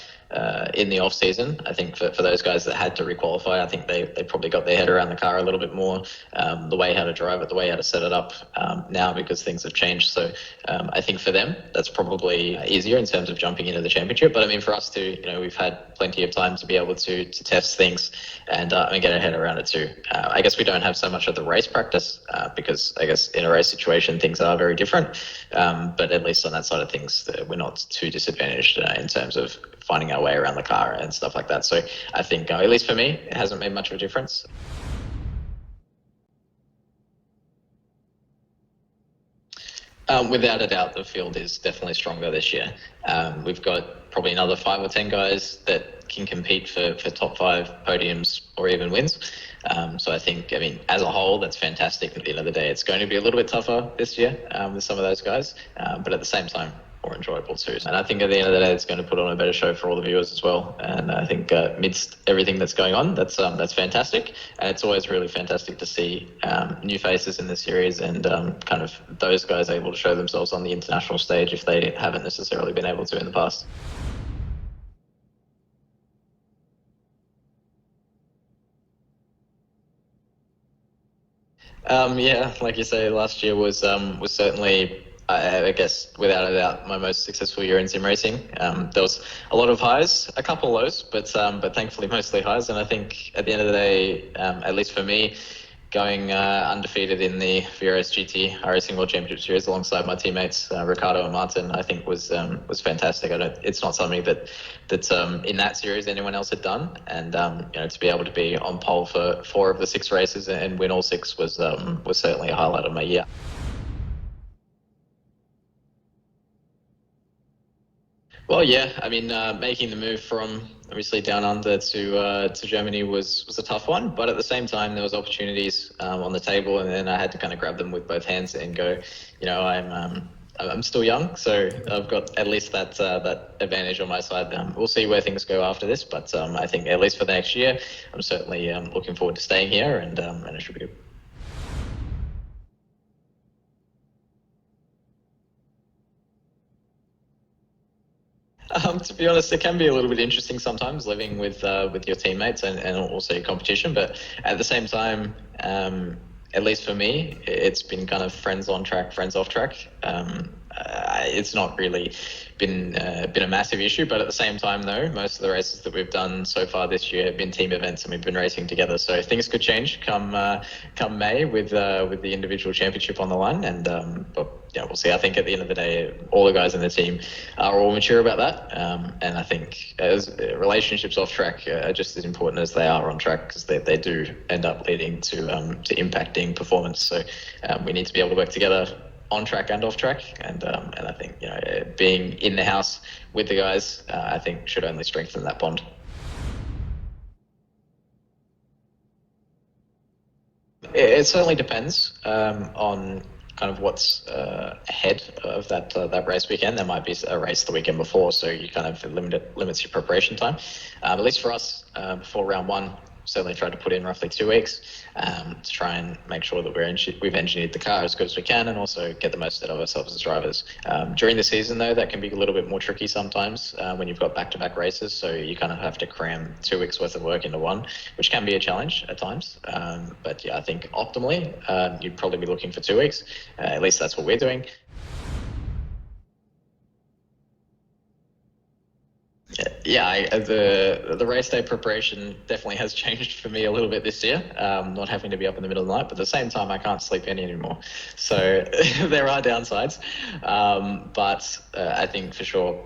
in the off-season. I think for those guys that had to requalify, I think they probably got their head around the car a little bit more, the way how to drive it, the way how to set it up now, because things have changed. So I think for them, that's probably easier in terms of jumping into the championship. But I mean, for us too, we've had plenty of time to be able to test things and get our head around it too. I guess we don't have so much of the race practice because I guess in a race situation, things are very different. But at least on that side of things, we're not too disadvantaged in terms of finding our way around the car and stuff like that. So I think, at least for me, it hasn't made much of a difference. Without a doubt, the field is definitely stronger this year. We've got probably another 5 or 10 guys that can compete for top 5 podiums or even wins. So I think, as a whole, that's fantastic. At the end of the day, it's going to be a little bit tougher this year with some of those guys, but at the same time, more enjoyable too. And I think at the end of the day, it's going to put on a better show for all the viewers as well. And I think amidst everything that's going on, that's fantastic. And it's always really fantastic to see new faces in the series and kind of those guys able to show themselves on the international stage if they haven't necessarily been able to in the past. Yeah, like you say, last year was certainly, I guess, without a doubt, my most successful year in sim racing. There was a lot of highs, a couple of lows, but thankfully mostly highs. And I think at the end of the day, at least for me, going undefeated in the VRS GT Racing World Championship Series alongside my teammates Ricardo and Martin, I think was fantastic. It's not something that in that series anyone else had done, and to be able to be on pole for 4 of the 6 races and win all 6 was certainly a highlight of my year. Well, yeah, making the move from obviously down under to Germany was a tough one, but at the same time there was opportunities on the table, and then I had to kind of grab them with both hands and go, I'm still young, so I've got at least that advantage on my side. We'll see where things go after this, but I think at least for the next year, I'm certainly looking forward to staying here, and it should be good. To be honest, it can be a little bit interesting sometimes living with your teammates and also your competition. But at the same time, at least for me, it's been kind of friends on track, friends off track. It's not really been a massive issue, but at the same time, though, most of the races that we've done so far this year have been team events, and we've been racing together. So things could change come May with the individual championship on the line, and but yeah, we'll see. I think at the end of the day, all the guys in the team are all mature about that, and I think as relationships off track are just as important as they are on track, because they do end up leading to impacting performance. So we need to be able to work together on track and off track, and I think being in the house with the guys, I think should only strengthen that bond. It certainly depends on kind of what's ahead of that race weekend. There might be a race the weekend before, so you kind of limits your preparation time. At least for us, before round 1, certainly tried to put in roughly 2 weeks to try and make sure that we've engineered the car as good as we can, and also get the most out of ourselves as drivers. During the season, though, that can be a little bit more tricky sometimes when you've got back-to-back races, so you kind of have to cram 2 weeks worth of work into one, which can be a challenge at times. But yeah, I think optimally, you'd probably be looking for 2 weeks. At least that's what we're doing. Yeah, the race day preparation definitely has changed for me a little bit this year, not having to be up in the middle of the night, but at the same time, I can't sleep any anymore. So there are downsides, but I think for sure,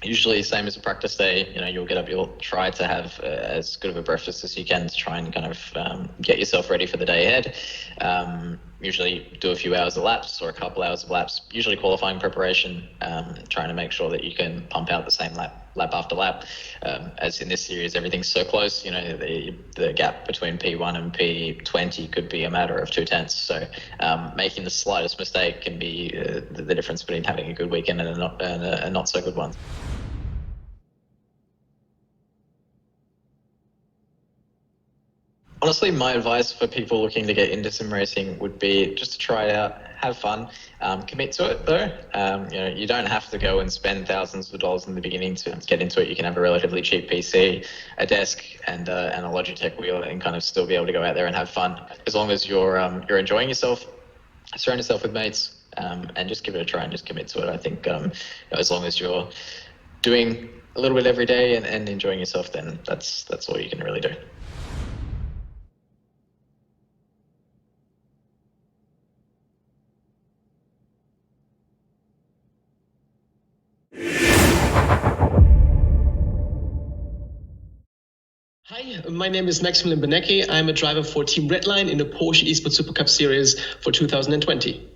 usually same as a practice day, you'll get up, you'll try to have as good of a breakfast as you can to try and kind of get yourself ready for the day ahead. Usually do a few hours of laps or a couple hours of laps, usually qualifying preparation, trying to make sure that you can pump out the same lap after lap. As in this series, everything's so close, the gap between P1 and P20 could be a matter of 0.2. So making the slightest mistake can be the difference between having a good weekend and a not so good one. Honestly, my advice for people looking to get into sim racing would be just to try it out, have fun, commit to it though. You don't have to go and spend thousands of dollars in the beginning to get into it. You can have a relatively cheap PC, a desk, and a Logitech wheel, and kind of still be able to go out there and have fun. As long as you're enjoying yourself, surround yourself with mates, and just give it a try and just commit to it. I think as long as you're doing a little bit every day and enjoying yourself, then that's all you can really do. Hi, my name is Maximilian Benecki. I'm a driver for Team Redline in the Porsche Esports Supercup Series for 2020.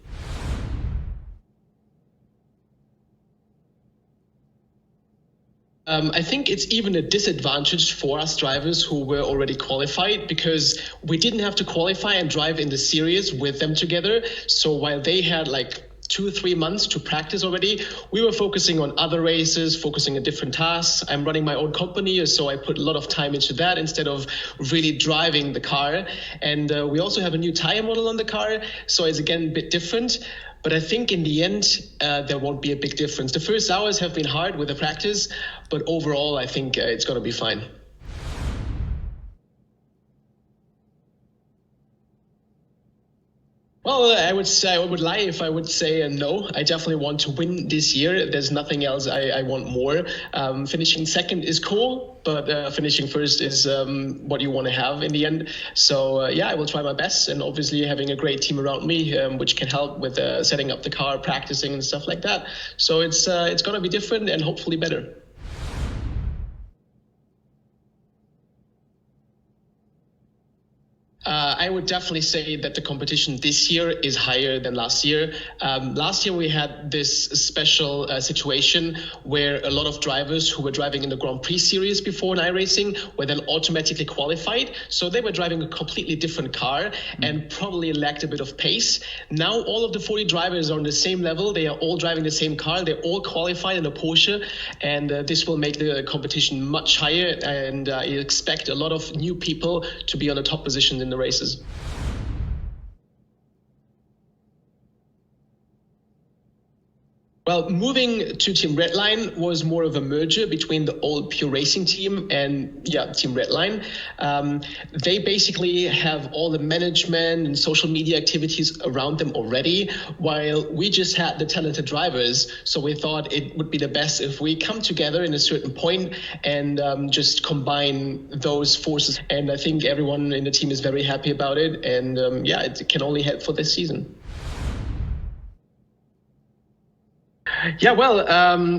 I think it's even a disadvantage for us drivers who were already qualified, because we didn't have to qualify and drive in the series with them together. So while they had like 2 or 3 months to practice already, we were focusing on other races, focusing on different tasks. I'm running my own company, so I put a lot of time into that instead of really driving the car. And we also have a new tire model on the car, so it's again a bit different. But I think in the end, there won't be a big difference. The first hours have been hard with the practice, but overall, I think it's going to be fine. Well, I would lie if I would say no. I definitely want to win this year. There's nothing else I want more. Finishing second is cool, but finishing first is what you want to have in the end. So I will try my best, and obviously having a great team around me, which can help with setting up the car, practicing and stuff like that. So it's going to be different and hopefully better. I would definitely say that the competition this year is higher than last year. Last year we had this special situation where a lot of drivers who were driving in the Grand Prix series before in iRacing were then automatically qualified. So they were driving a completely different car and probably lacked a bit of pace. Now all of the 40 drivers are on the same level. They are all driving the same car. They're all qualified in a Porsche, and this will make the competition much higher. And I expect a lot of new people to be on the top position in the races. Well, moving to Team Redline was more of a merger between the old Pure Racing team and Team Redline. They basically have all the management and social media activities around them already, while we just had the talented drivers. So we thought it would be the best if we come together in a certain point and just combine those forces. And I think everyone in the team is very happy about it. And it can only help for this season. Yeah, well,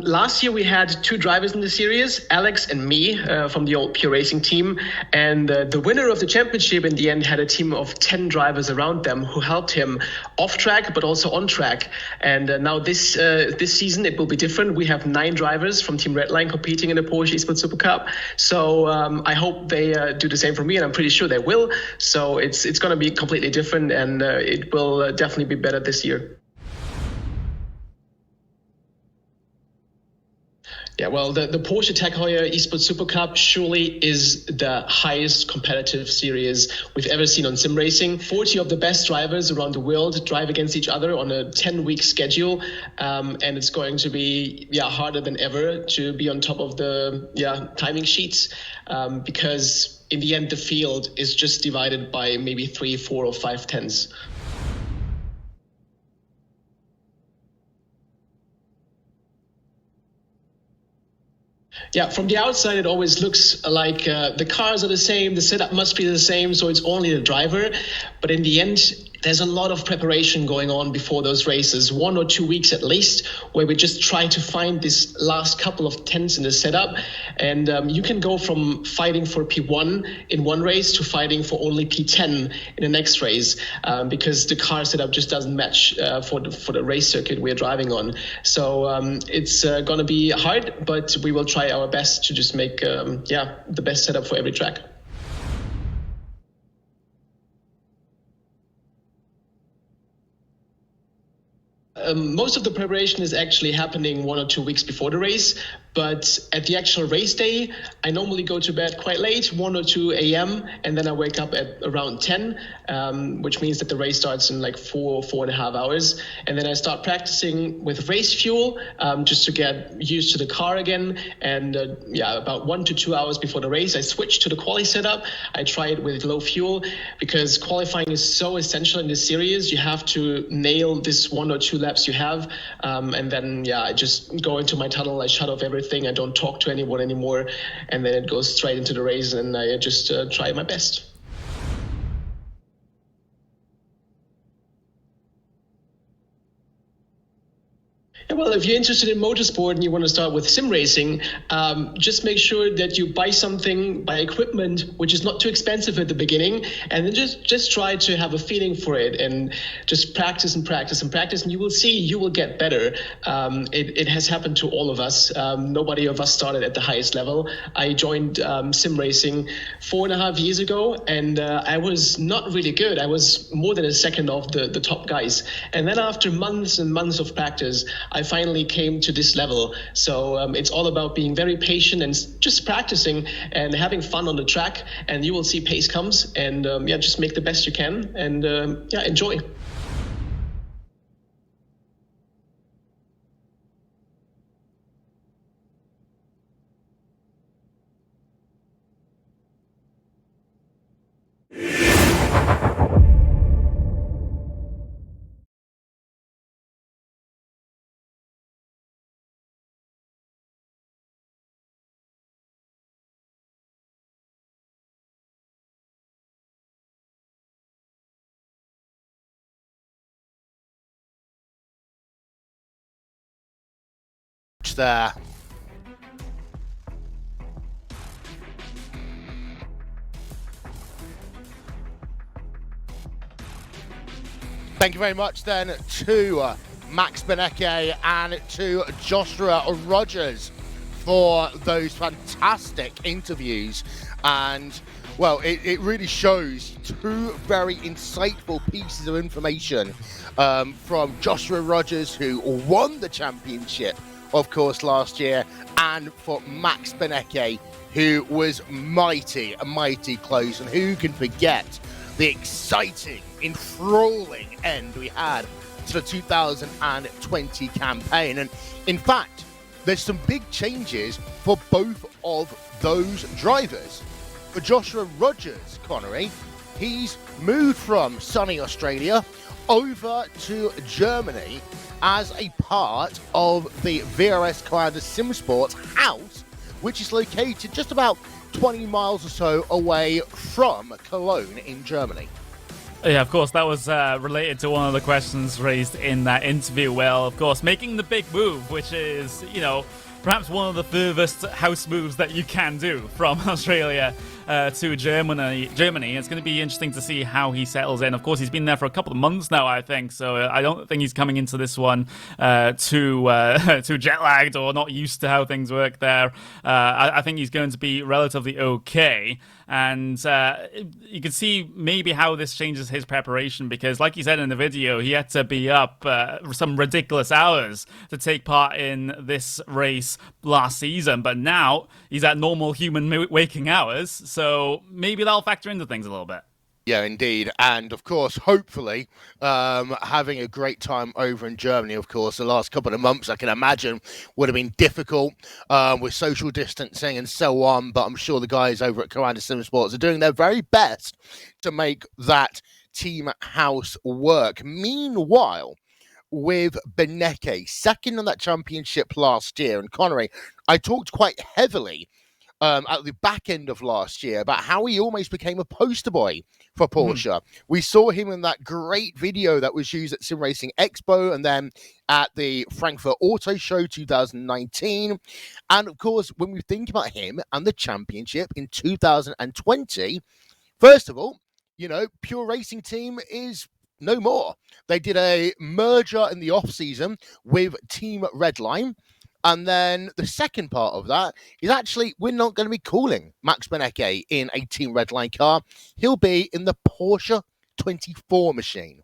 last year we had 2 drivers in the series, Alex and me from the old Pure Racing team. And the winner of the championship in the end had a team of 10 drivers around them who helped him off track, but also on track. And now this season it will be different. We have 9 drivers from Team Redline competing in the Porsche Esports Supercup. So I hope they do the same for me, and I'm pretty sure they will. So it's going to be completely different, and it will definitely be better this year. Yeah, well, the Porsche Heuer Esports Supercup surely is the highest competitive series we've ever seen on sim racing. 40 of the best drivers around the world drive against each other on a 10-week schedule, and it's going to be harder than ever to be on top of the timing sheets, because in the end the field is just divided by maybe 3, 4, or 5 tenths. Yeah, from the outside, it always looks like the cars are the same, the setup must be the same, so it's only the driver. But in the end, there's a lot of preparation going on before those races, 1 or 2 weeks at least, where we just try to find this last couple of tenths in the setup. And you can go from fighting for P1 in one race to fighting for only P10 in the next race, because the car setup just doesn't match for the race circuit we're driving on. So it's going to be hard, but we will try our best to just make the best setup for every track. Most of the preparation is actually happening 1 or 2 weeks before the race, but at the actual race day, I normally go to bed quite late, 1 or 2 a.m., and then I wake up at around 10, which means that the race starts in like 4.5 hours. And then I start practicing with race fuel, just to get used to the car again. And about 1 to 2 hours before the race, I switch to the quali setup. I try it with low fuel, because qualifying is so essential in this series. You have to nail this 1 or 2 laps you have, and then I just go into my tunnel, I shut off everything, I don't talk to anyone anymore, and then it goes straight into the race, and I just try my best. Yeah, well, if you're interested in motorsport and you want to start with sim racing, just make sure that you buy equipment which is not too expensive at the beginning, and then just try to have a feeling for it and just practice and practice and practice, and you will see you will get better. It has happened to all of us. Nobody of us started at the highest level. I joined sim racing 4.5 years ago, and I was not really good. I was more than a second of the top guys. And then after months and months of practice, I finally came to this level. So it's all about being very patient and just practicing and having fun on the track, and you will see pace comes, and just make the best you can, and enjoy. There. Thank you very much then to Max Benecke and to Joshua Rogers for those fantastic interviews. And well, it really shows two very insightful pieces of information from Joshua Rogers, who won the championship, of course, last year, and for Max Benecke, who was mighty close. And who can forget the exciting, enthralling end we had to the 2020 campaign. And in fact, there's some big changes for both of those drivers. For Joshua Rogers, Connery, he's moved from sunny Australia over to Germany as a part of the VRS Commander Simsports house, which is located just about 20 miles or so away from Cologne in Germany. Yeah, of course, that was related to one of the questions raised in that interview. Well, of course, making the big move, which is, perhaps one of the furthest house moves that you can do from Australia to Germany. It's going to be interesting to see how he settles in. Of course, he's been there for a couple of months now, I think, so I don't think he's coming into this one too jet-lagged or not used to how things work there. I think he's going to be relatively okay. And you can see maybe how this changes his preparation, because like he said in the video, he had to be up some ridiculous hours to take part in this race last season, but now he's at normal human waking hours, so maybe that'll factor into things a little bit. Yeah, indeed. And of course, hopefully, having a great time over in Germany. Of course, the last couple of months, I can imagine, would have been difficult with social distancing and so on. But I'm sure the guys over at Commander Simsports are doing their very best to make that team house work. Meanwhile, with Benecke, second on that championship last year, and Connery, I talked quite heavily at the back end of last year about how he almost became a poster boy for Porsche. We saw him in that great video that was used at Sim Racing Expo and then at the Frankfurt Auto Show 2019. And of course, when we think about him and the championship in 2020, first of all, Pure Racing Team is no more. They did a merger in the off-season with Team Redline. And then the second part of that is actually we're not going to be calling Max Benecke in a Team Redline car. He'll be in the Porsche 24 machine.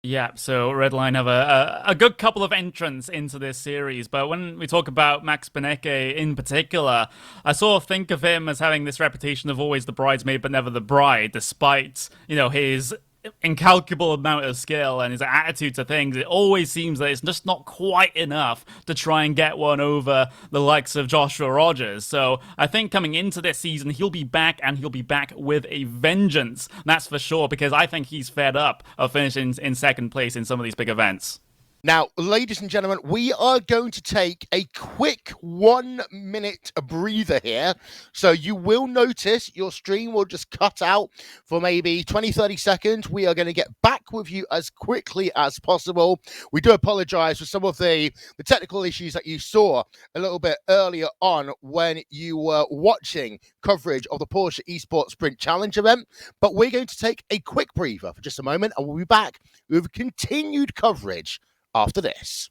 Yeah, so Redline have a good couple of entrants into this series, but when we talk about Max Benecke in particular, I sort of think of him as having this reputation of always the bridesmaid but never the bride, despite, his incalculable amount of skill and his attitude to things. It always seems that it's just not quite enough to try and get one over the likes of Joshua Rogers. So I think coming into this season, he'll be back, and he'll be back with a vengeance. That's for sure, because I think he's fed up of finishing in second place in some of these big events. Now, ladies and gentlemen, we are going to take a quick 1 minute breather here. So you will notice your stream will just cut out for maybe 20-30 seconds. We are going to get back with you as quickly as possible. We do apologize for some of the technical issues that you saw a little bit earlier on when you were watching coverage of the Porsche Esports Sprint Challenge event. But we're going to take a quick breather for just a moment, and we'll be back with continued coverage after this.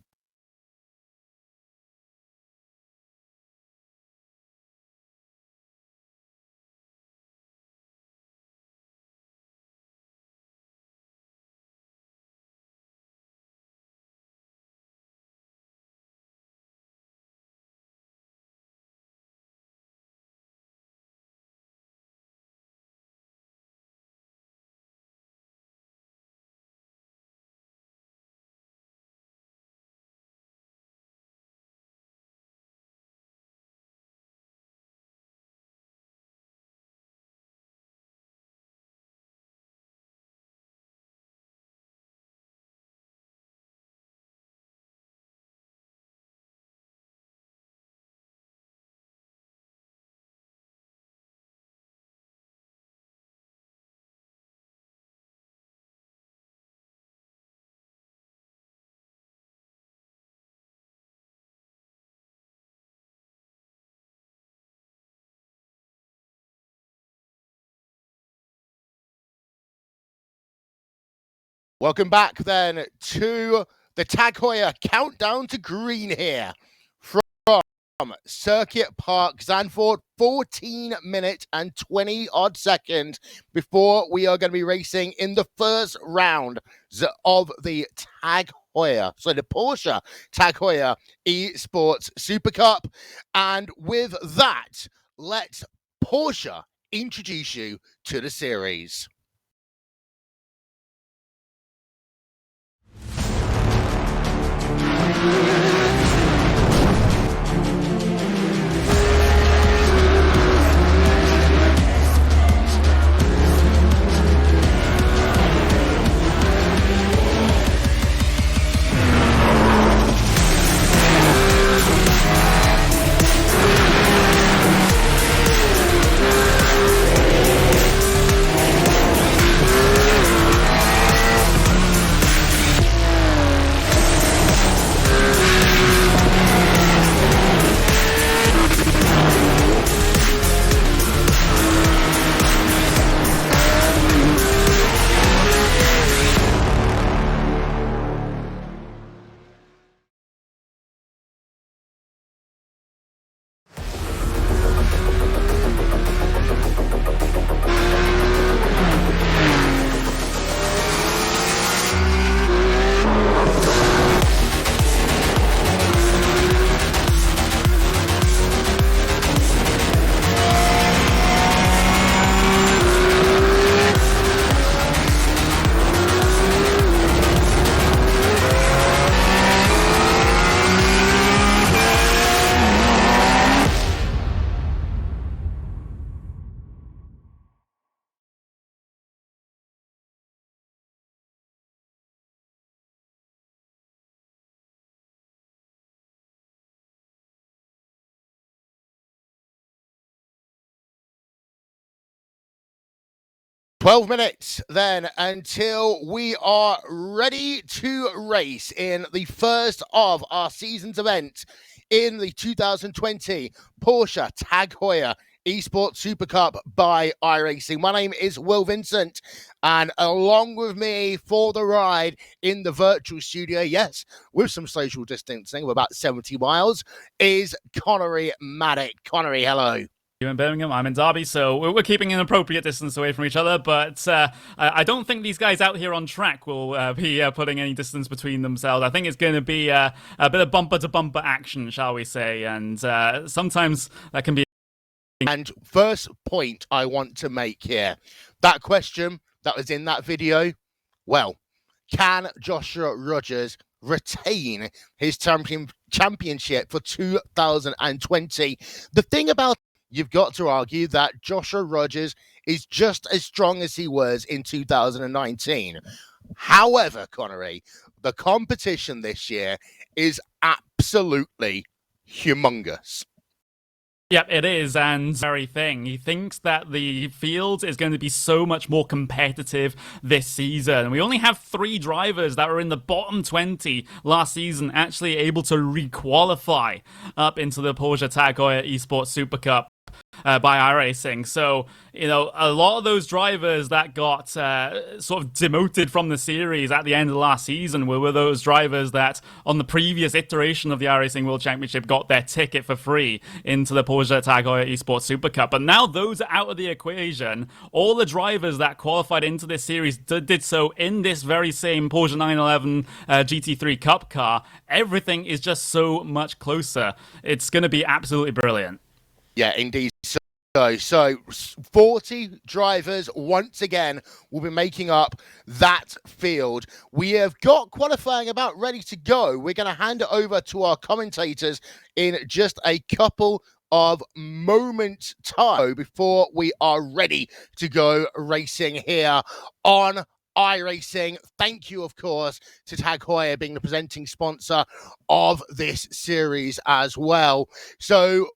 Welcome back then to the Tag Heuer countdown to green here from Circuit Park, Zandvoort. 14 minutes and 20 odd seconds before we are going to be racing in the first round of the Tag Heuer. So the Porsche Tag Heuer Esports Supercup. And with that, let Porsche introduce you to the series. "12 minutes then until we are ready to race in the first of our season's event in the 2020 Porsche Tag Heuer Esports Super Cup by iRacing. My name is Will Vincent, and along with me for the ride in the virtual studio, yes, with some social distancing of about 70 miles, is Connery Maddock. Connery, hello. You in Birmingham, I'm in Derby, so we're keeping an appropriate distance away from each other, but I don't think these guys out here on track will be putting any distance between themselves. I think it's going to be a bit of bumper-to-bumper action, shall we say, and sometimes that can be... And first point I want to make here, that question that was in that video, well, can Joshua Rogers retain his championship for 2020? The thing about, you've got to argue that Joshua Rogers is just as strong as he was in 2019. However, Connery, the competition this year is absolutely humongous. Yep, it is, and very thing. He thinks that the field is going to be so much more competitive this season. We only have 3 drivers that were in the bottom 20 last season actually able to re-qualify up into the Porsche Tag Heuer Esports Supercup by iRacing. So, a lot of those drivers that got sort of demoted from the series at the end of the last season were those drivers that on the previous iteration of the iRacing World Championship got their ticket for free into the Porsche Tag Heuer Esports Supercup. But now those are out of the equation. All the drivers that qualified into this series did so in this very same Porsche 911 GT3 Cup car. Everything is just so much closer. It's going to be absolutely brilliant. Yeah, indeed. So 40 drivers once again will be making up that field. We have got qualifying about ready to go. We're going to hand it over to our commentators in just a couple of moments time before we are ready to go racing here on iRacing. Thank you, of course, to Tag Heuer being the presenting sponsor of this series as well. So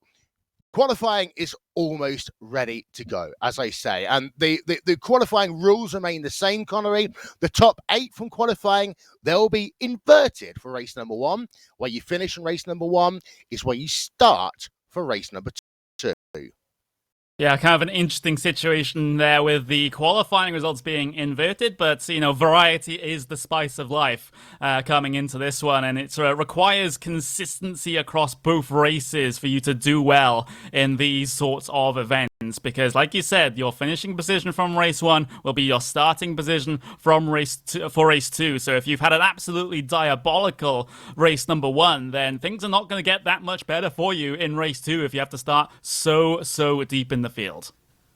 qualifying is almost ready to go, as I say. And the qualifying rules remain the same, Connery. The top 8 from qualifying, they'll be inverted for race number 1. Where you finish in race number 1 is where you start for race number 2. Yeah, kind of an interesting situation there with the qualifying results being inverted, but, variety is the spice of life coming into this one, and it requires consistency across both races for you to do well in these sorts of events. Because, like you said, your finishing position from race 1 will be your starting position from race 2. So if you've had an absolutely diabolical race number 1, then things are not going to get that much better for you in race 2 if you have to start so deep in the field.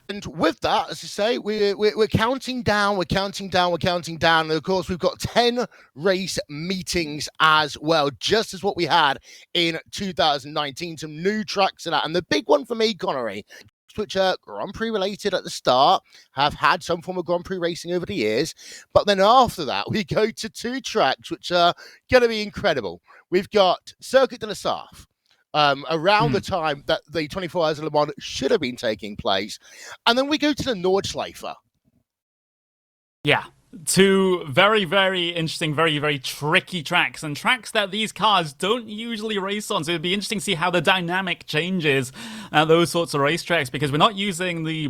And with that, as I say, we're counting down, and of course we've got 10 race meetings as well, just as what we had in 2019, some new tracks and that. And the big one for me, Connery, which are Grand Prix related at the start, have had some form of Grand Prix racing over the years. But then after that, we go to 2 tracks, which are going to be incredible. We've got Circuit de la Sarthe, around the time that the 24 Hours of Le Mans should have been taking place. And then we go to the Nordschleife. Yeah. 2 very interesting, very tricky tracks, and tracks that these cars don't usually race on. So it'd be interesting to see how the dynamic changes at those sorts of racetracks, because we're not using the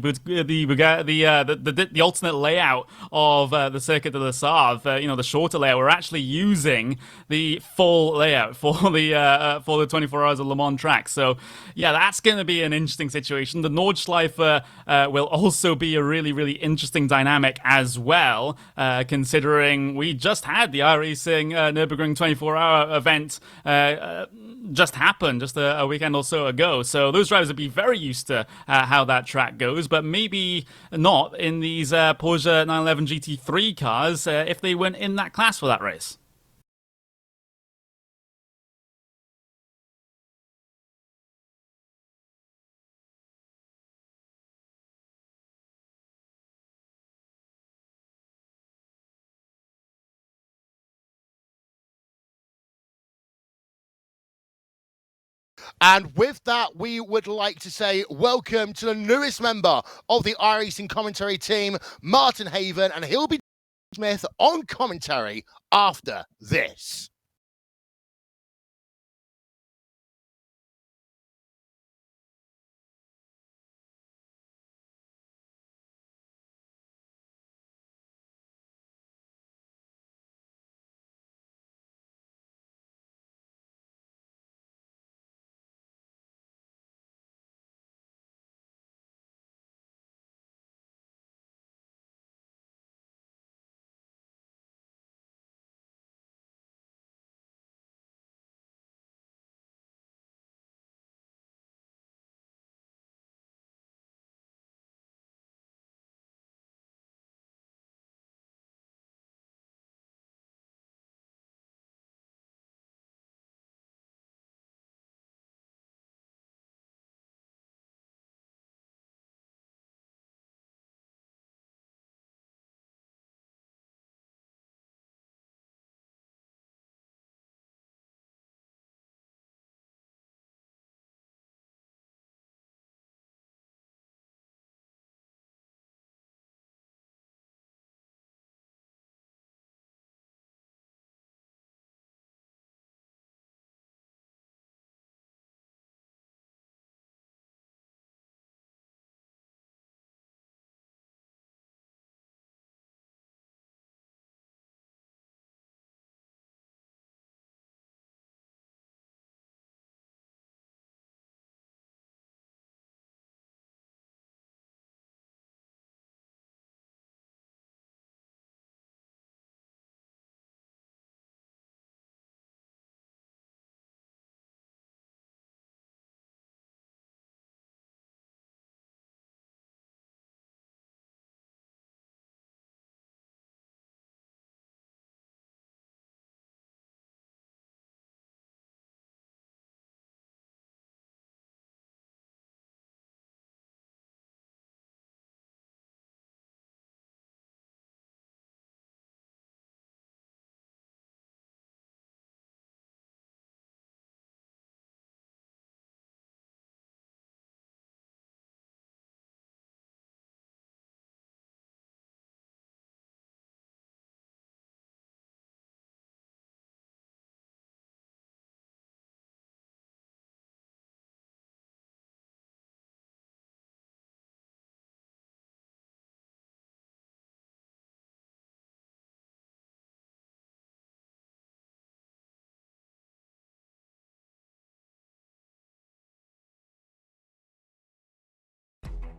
alternate layout of the Circuit de la Sarthe, the shorter layout. We're actually using the full layout for the 24 Hours of Le Mans track. So yeah, that's going to be an interesting situation. The Nordschleife will also be a really interesting dynamic as well. Considering we just had the iRacing Nürburgring 24-hour event just happened just a weekend or so ago. So those drivers would be very used to how that track goes, but maybe not in these Porsche 911 GT3 cars if they weren't in that class for that race. And with that, we would like to say welcome to the newest member of the iRacing commentary team, Martin Haven, and he'll be Smith on commentary after this.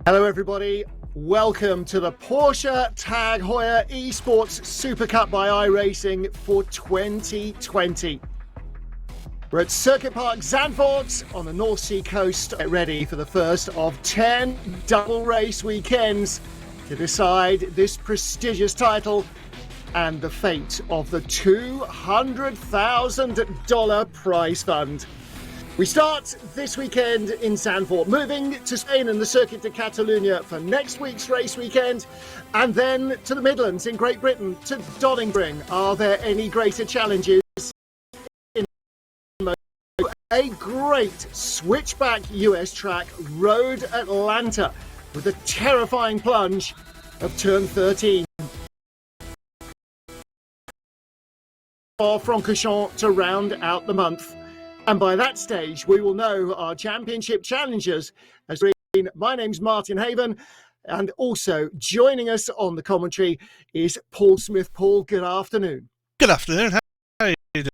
Hello everybody, welcome to the Porsche Tag Heuer Esports Supercup by iRacing for 2020. We're at Circuit Park Zandvoort on the North Sea coast, ready for the first of 10 double race weekends to decide this prestigious title and the fate of the $200,000 prize fund. We start this weekend in Zandvoort, moving to Spain and the Circuit de Catalunya for next week's race weekend, and then to the Midlands in Great Britain, to Donington. Are there any greater challenges? A great switchback US track, Road Atlanta, with a terrifying plunge of turn 13. Francorchamps to round out the month. And by that stage, we will know our championship challengers. My name's Martin Haven, and also joining us on the commentary is Paul Smith. Paul, good afternoon. Good afternoon. How are you doing?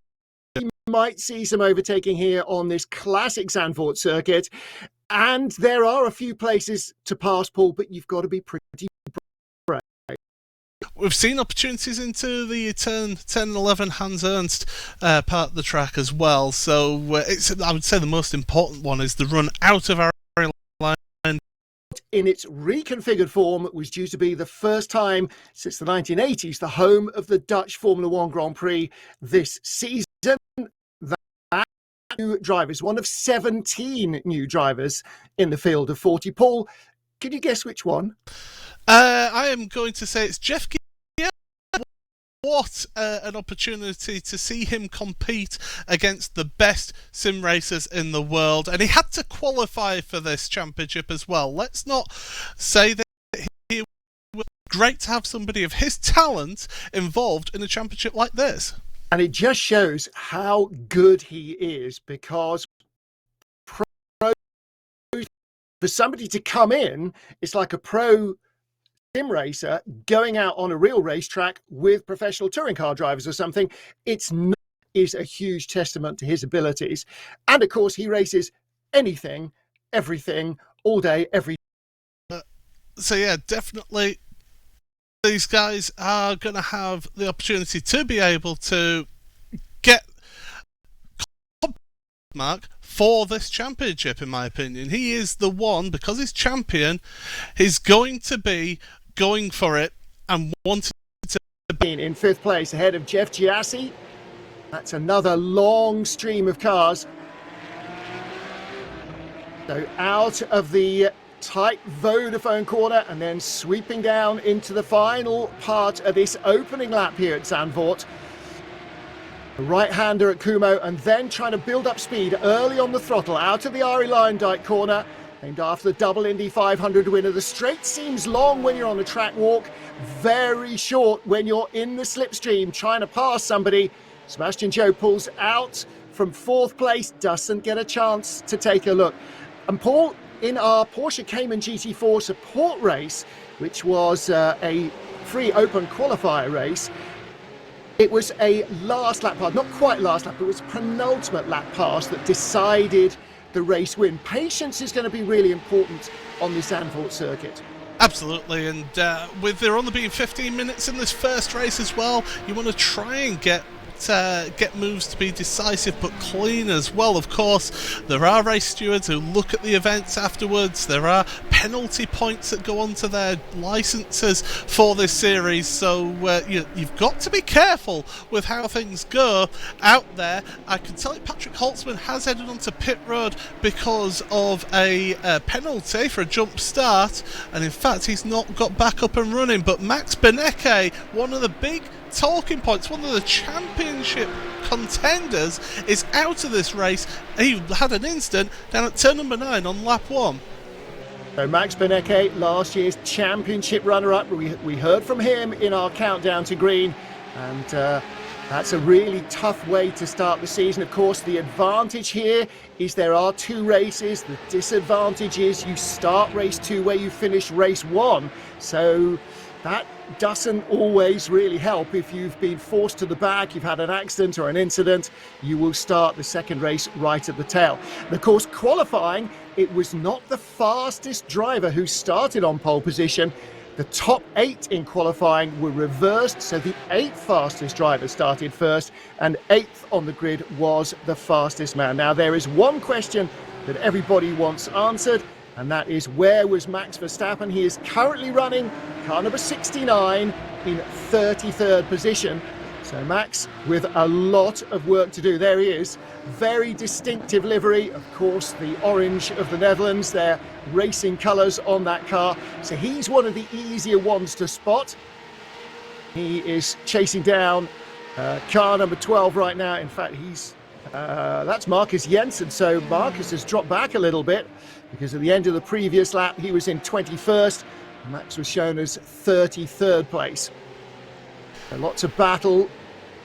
You might see some overtaking here on this classic Zandvoort circuit, and there are a few places to pass, Paul, but you've got to be pretty brave. We've seen opportunities into the turn 10 and 11 Hans Ernst part of the track as well. So I would say the most important one is the run out of our line. In its reconfigured form, it was due to be the first time since the 1980s, the home of the Dutch Formula One Grand Prix this season. That new drivers, one of 17 new drivers in the field of 40. Paul, can you guess which one? I am going to say it's Jeff. What an opportunity to see him compete against the best sim racers in the world. And he had to qualify for this championship as well. Let's not say that it was great to have somebody of his talent involved in a championship like this. And it just shows how good he is, because for somebody to come in, it's like a pro sim racer going out on a real racetrack with professional touring car drivers or something. Is a huge testament to his abilities. And of course, he races anything, everything, all day, every day. So yeah, definitely these guys are going to have the opportunity to be able to get mark for this championship, in my opinion. He is the one, because he's champion, he's going to be going for it and wanting to be in fifth place ahead of Jeff Giassi. That's another long stream of cars. So out of the tight Vodafone corner and then sweeping down into the final part of this opening lap here at Zandvoort. The right-hander at Kumo, and then trying to build up speed early on the throttle out of the Ari Luijendijk corner. Named after the double Indy 500 winner. The straight seems long when you're on the track walk, very short when you're in the slipstream trying to pass somebody. Sebastian Joe pulls out from fourth place, doesn't get a chance to take a look. And Paul, in our Porsche Cayman GT4 support race, which was a free open qualifier race, it was a last lap pass, not quite last lap, it was a penultimate lap pass that decided the race win. Patience is going to be really important on this Zandvoort circuit. Absolutely, and with there only being 15 minutes in this first race as well, you want to try and get moves to be decisive but clean as well. Of course, there are race stewards who look at the events afterwards. There are penalty points that go onto their licenses for this series, so you've got to be careful with how things go out there. I can tell you Patrick Holtzman has headed onto pit road because of a penalty for a jump start, and in fact he's not got back up and running. But Max Benecke, one of the big talking points, one of the championship contenders, is out of this race. He had an incident down at turn number 9 on lap 1. So Max Benecke, last year's championship runner-up, we heard from him in our countdown to green, and that's a really tough way to start the season. Of course, the advantage here is there are 2 races. The disadvantage is you start race 2 where you finish race 1, so that doesn't always really help. If you've been forced to the back, you've had an accident or an incident, you will start the second race right at the tail. And of course, qualifying, it was not the fastest driver who started on pole position. The top 8 in qualifying were reversed, so the 8th fastest driver started first, and 8th on the grid was the fastest man. Now, there is one question that everybody wants answered, and that is, where was Max Verstappen? He is currently running car number 69 in 33rd position. So Max with a lot of work to do. There he is. Very distinctive livery. Of course, the orange of the Netherlands, their racing colours on that car. So he's one of the easier ones to spot. He is chasing down car number 12 right now. In fact, that's Marcus Jensen. So Marcus has dropped back a little bit, because at the end of the previous lap, he was in 21st. Max was shown as 33rd place. So lots of battle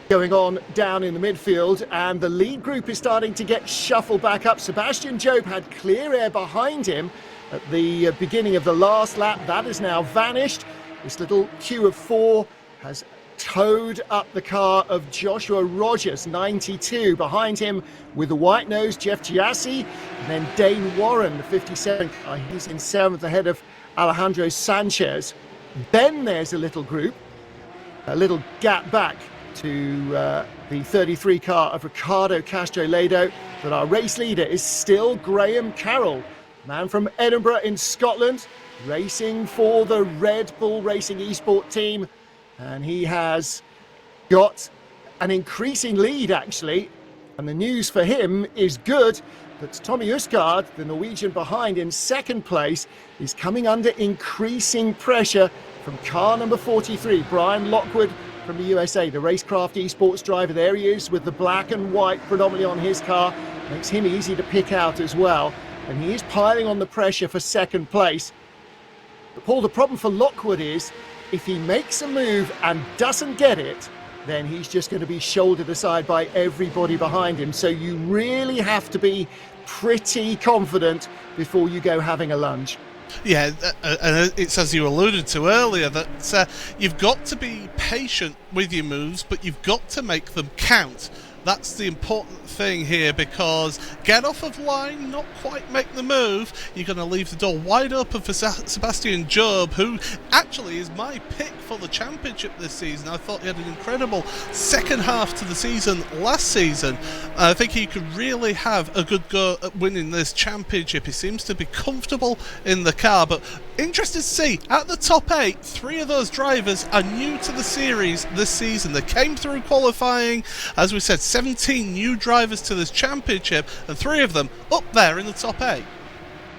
going on down in the midfield, and the lead group is starting to get shuffled back up. Sebastian Job had clear air behind him at the beginning of the last lap. That has now vanished. This little queue of 4 has towed up the car of Joshua Rogers, 92. Behind him with the white nose, Jeff Giassi, and then Dane Warren, the 57th. He's in 7th ahead of Alejandro Sanchez. Then there's a little group, a little gap back to the 33 car of Ricardo Castro-Lado, but our race leader is still Graham Carroll, man from Edinburgh in Scotland, racing for the Red Bull Racing Esports team. And he has got an increasing lead, actually. And the news for him is good, but Tommy Usgaard, the Norwegian behind in second place, is coming under increasing pressure from car number 43, Brian Lockwood from the USA, the Racecraft Esports driver. There he is with the black and white predominantly on his car. Makes him easy to pick out as well. And he is piling on the pressure for second place. But Paul, the problem for Lockwood is, if he makes a move and doesn't get it, then he's just going to be shouldered aside by everybody behind him. So you really have to be pretty confident before you go having a lunge. Yeah, and it's as you alluded to earlier, that you've got to be patient with your moves, but you've got to make them count. That's the important thing here, because get off of line, not quite make the move, you're going to leave the door wide open for Sebastian Job, who actually is my pick for the championship this season. I thought he had an incredible second half to the season last season. I think he could really have a good go at winning this championship. He seems to be comfortable in the car, but interested to see, at the top 8, 3 of those drivers are new to the series this season. They came through qualifying, as we said, 17 new drivers to this championship, and 3 of them up there in the top 8.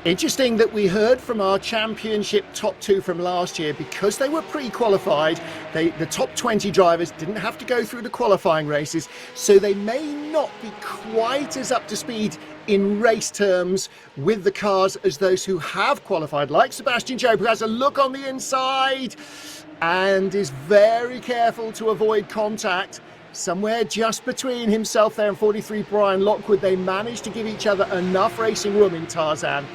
Interesting that we heard from our championship top 2 from last year, because they were pre-qualified. The top 20 drivers didn't have to go through the qualifying races, so they may not be quite as up to speed in race terms with the cars as those who have qualified, like Sebastian Job, who has a look on the inside and is very careful to avoid contact. Somewhere just between himself there and 43 Brian Lockwood, they managed to give each other enough racing room in Tarzan.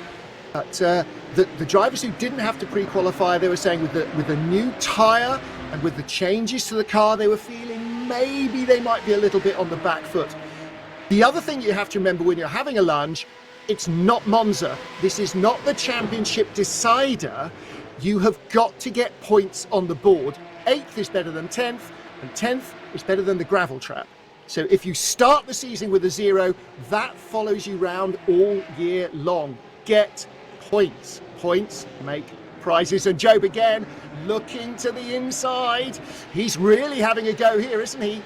But the drivers who didn't have to pre-qualify, they were saying with the new tyre and with the changes to the car, they were feeling maybe they might be a little bit on the back foot. The other thing you have to remember when you're having a lunge, it's not Monza. This is not the championship decider. You have got to get points on the board. 8th is better than 10th, and 10th is better than the gravel trap. So if you start the season with a 0, that follows you round all year long. Get points. Points make prizes. And Job again, looking to the inside. He's really having a go here, isn't he?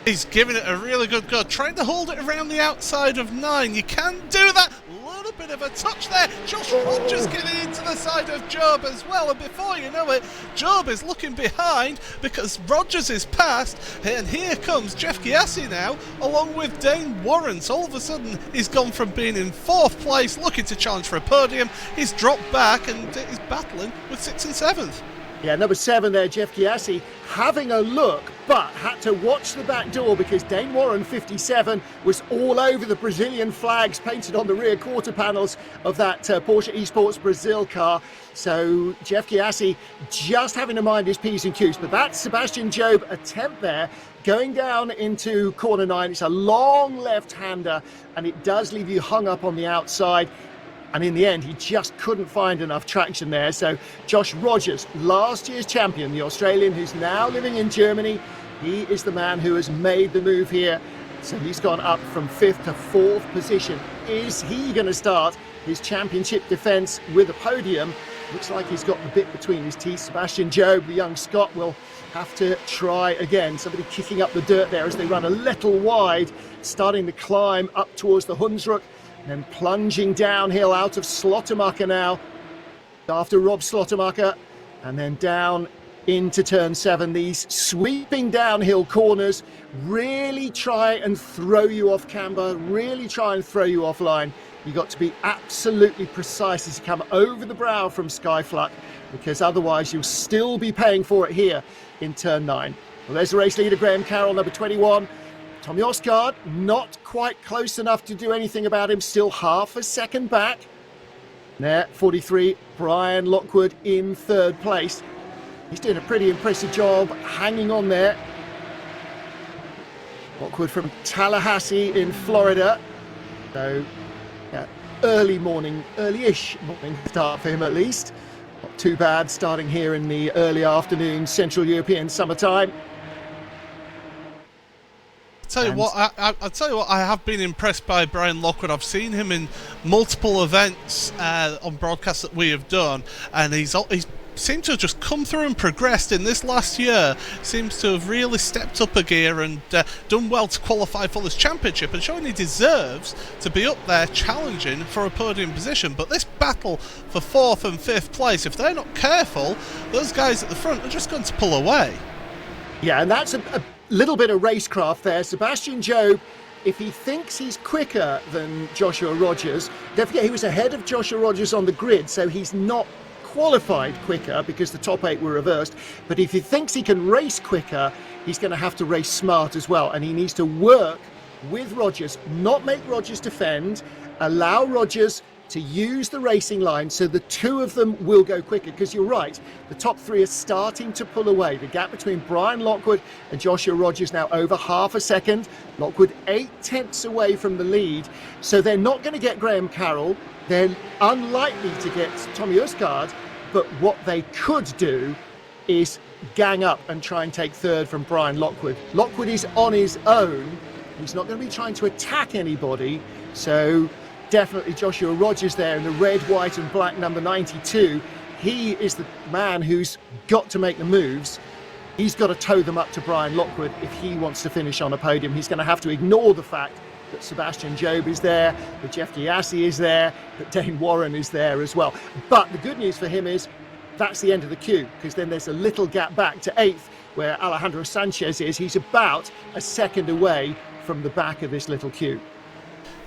He's giving it a really good go, trying to hold it around the outside of 9. You can do that. A little bit of a touch there. Josh Rogers getting into the side of Job as well, and before you know it, Job is looking behind because Rogers is past, and here comes Jeff Giassi now, along with Dane Warren. So all of a sudden, he's gone from being in 4th place, looking to challenge for a podium, he's dropped back and is battling with 6th and 7th. Yeah, number 7 there, Jeff Chiassi, having a look, but had to watch the back door because Dane Warren, 57, was all over the Brazilian flags painted on the rear quarter panels of that Porsche Esports Brazil car. So Jeff Chiassi just having to mind his P's and Q's. But that Sebastian Job attempt there, going down into corner 9, it's a long left-hander, and it does leave you hung up on the outside. And in the end, he just couldn't find enough traction there. So Josh Rogers, last year's champion, the Australian who's now living in Germany, he is the man who has made the move here. So he's gone up from 5th to 4th position. Is he going to start his championship defence with a podium? Looks like he's got the bit between his teeth. Sebastian Job, the young Scot, will have to try again. Somebody kicking up the dirt there as they run a little wide, starting the climb up towards the Hunsrück. Then plunging downhill out of Slotemacher now, after Rob Slotemacher, and then down into turn 7. These sweeping downhill corners really try and throw you off camber, really try and throw you offline. You've got to be absolutely precise as you come over the brow from Skyfluck, because otherwise you'll still be paying for it here in turn 9. Well, there's the race leader, Graham Carroll, number 21. Tommy Osgaard, not quite close enough to do anything about him, still half a second back. There, 43, Brian Lockwood in 3rd place. He's doing a pretty impressive job hanging on there. Lockwood from Tallahassee in Florida. So, yeah, early morning, early-ish morning start for him at least. Not too bad starting here in the early afternoon Central European summertime. I'll tell you what, I have been impressed by Brian Lockwood. I've seen him in multiple events on broadcasts that we have done, and he's seemed to have just come through and progressed in this last year. Seems to have really stepped up a gear and done well to qualify for this championship, and showing he deserves to be up there challenging for a podium position. But this battle for 4th and 5th place, if they're not careful, those guys at the front are just going to pull away. Yeah, and that's a little bit of racecraft there. Sebastian Job, if he thinks he's quicker than Joshua Rogers, don't forget he was ahead of Joshua Rogers on the grid, so he's not qualified quicker because the top 8 were reversed. But if he thinks he can race quicker, he's going to have to race smart as well, and he needs to work with Rogers, not make Rogers defend, allow Rogers to use the racing line so the two of them will go quicker, because you're right, the top 3 are starting to pull away. The gap between Brian Lockwood and Joshua Rogers now over half a second. Lockwood 8/10 away from the lead, so they're not going to get Graham Carroll. They're unlikely to get Tommy Osgaard, but what they could do is gang up and try and take 3rd from Brian Lockwood. Lockwood is on his own. He's not going to be trying to attack anybody, so definitely Joshua Rogers there in the red, white and black number 92. He is the man who's got to make the moves. He's got to tow them up to Brian Lockwood if he wants to finish on a podium. He's going to have to ignore the fact that Sebastian Job is there, that Jeff Chiassi is there, that Dane Warren is there as well. But the good news for him is that's the end of the queue, because then there's a little gap back to 8th where Alejandro Sanchez is. He's about a second away from the back of this little queue.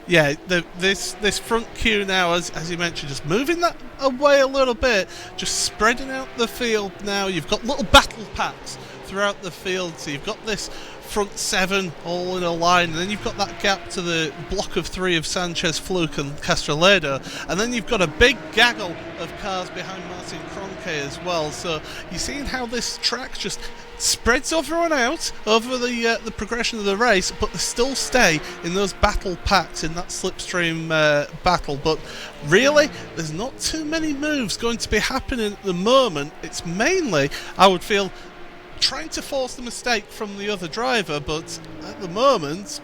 Yeah, this front queue now, as you mentioned, just moving that away a little bit, just spreading out the field now. You've got little battle packs throughout the field, so you've got this front 7 all in a line, and then you've got that gap to the block of 3 of Sanchez, Fluke and Castrolado, and then you've got a big gaggle of cars behind Martin Kroenke as well. So you're seeing how this track just spreads everyone out over the progression of the race, but they still stay in those battle packs in that slipstream battle. But really, there's not too many moves going to be happening at the moment. It's mainly, I would feel, trying to force the mistake from the other driver, but at the moment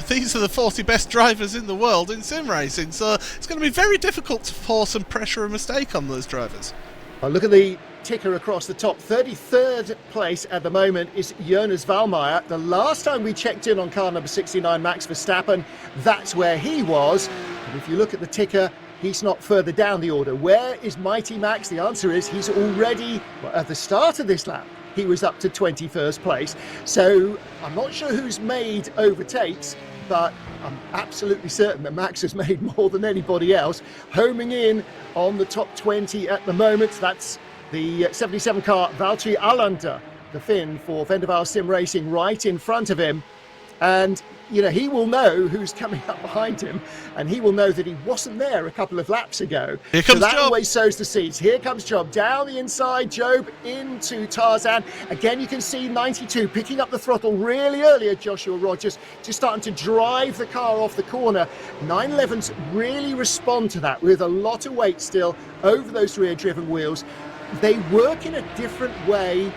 these are the 40 best drivers in the world in sim racing, so it's going to be very difficult to force and pressure a mistake on those drivers. Well, look at the ticker across the top. 33rd place at the moment is Jonas Wallmeyer. The last time we checked in on car number 69, Max Verstappen, that's where he was. And if you look at the ticker, he's not further down the order. Where is Mighty Max? The answer is he's already, well, at the start of this lap, he was up to 21st place. So I'm not sure who's made overtakes, but I'm absolutely certain that Max has made more than anybody else. Homing in on the top 20 at the moment. That's The 77 car, Valtteri Alander, the Finn for Vendaval Sim Racing, right in front of him. And, you know, he will know who's coming up behind him, and he will know that he wasn't there a couple of laps ago. Here comes so that Job. always sows the seeds. Here comes Job down the inside, Job into Tarzan. Again, you can see 92 picking up the throttle really early at Joshua Rogers, just starting to drive the car off the corner. 911s really respond to that with a lot of weight still over those rear-driven wheels. They work in a different way.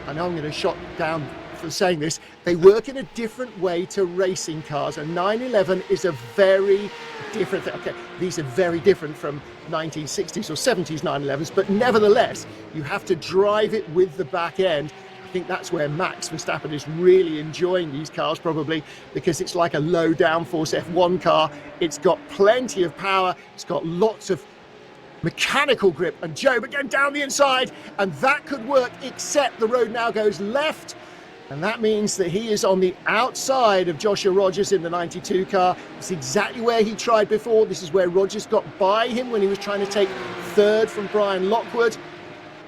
I know I'm going to shot down for saying this. They work in a different way to racing cars. A 911 is a very different thing. Okay, these are very different from 1960s or 70s 911s, but nevertheless, you have to drive it with the back end. I think that's where Max Verstappen is really enjoying these cars, probably, because it's like a low downforce F1 car. It's got plenty of power. It's got lots of mechanical grip. And Job again down the inside, and that could work, except the road now goes left. And that means that he is on the outside of Joshua Rogers in the 92 car. It's exactly where he tried before. This is where Rogers got by him when he was trying to take third from Brian Lockwood.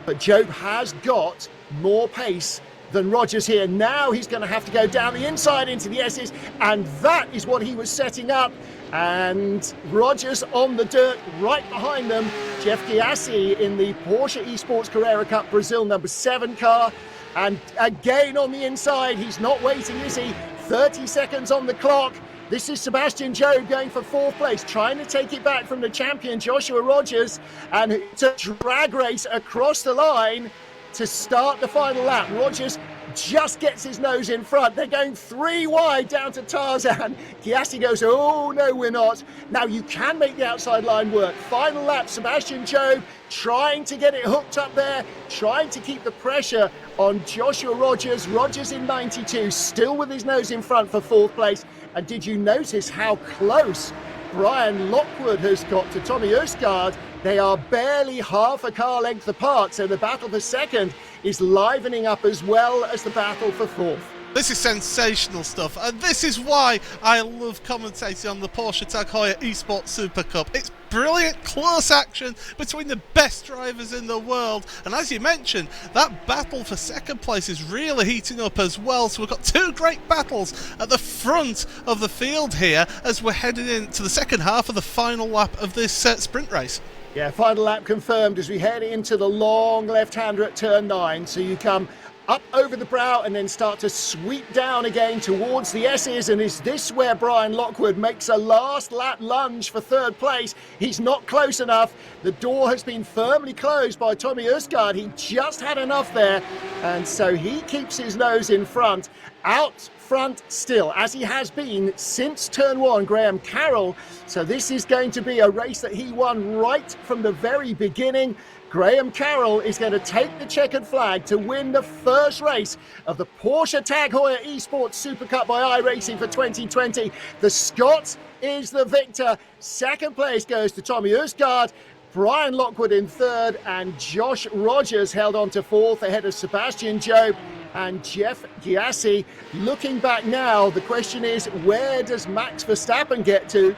But Job has got more pace than Rogers here. Now he's going to have to go down the inside into the S's, and that is what he was setting up. And Rogers on the dirt right behind them. Jeff Gyasi in the Porsche Esports Carrera Cup Brazil #7 car. And again on the inside, he's not waiting, is he? 30 seconds on the clock. This is Sebastian Job going for 4th place, trying to take it back from the champion Joshua Rogers, and it's a drag race across the line to start the final lap. Rogers just gets his nose in front. They're going 3 wide down to Tarzan. Gyasi goes, oh no, we're not. Now you can make the outside line work. Final lap, Sebastian Job trying to get it hooked up there, trying to keep the pressure on Joshua Rogers. Rogers in 92, still with his nose in front for 4th place. And did you notice how close Brian Lockwood has got to Tommy Østgaard? They are barely half a car length apart, so the battle for 2nd is livening up as well as the battle for 4th. This is sensational stuff, and this is why I love commentating on the Porsche Tag Heuer Esports Supercup. It's brilliant, close action between the best drivers in the world, and as you mentioned, that battle for 2nd place is really heating up as well. So we've got 2 great battles at the front of the field here as we're heading into the second half of the final lap of this sprint race. Yeah, final lap confirmed as we head into the long left-hander at turn 9. So you come up over the brow and then start to sweep down again towards the S's. And is this where Brian Lockwood makes a last lap lunge for 3rd place? He's not close enough. The door has been firmly closed by Tommy Østgaard. He just had enough there, and so he keeps his nose in front. Out front still, as he has been since turn 1, Graham Carroll. So this is going to be a race that he won right from the very beginning. Graham Carroll is going to take the checkered flag to win the first race of the Porsche Tag Heuer Esports Supercup by iRacing for 2020. The Scot is the victor. 2nd place goes to Tommy Østgaard. Brian Lockwood in 3rd, and Josh Rogers held on to 4th ahead of Sebastian Job and Jeff Gyasi. Looking back now, the question is, where does Max Verstappen get to?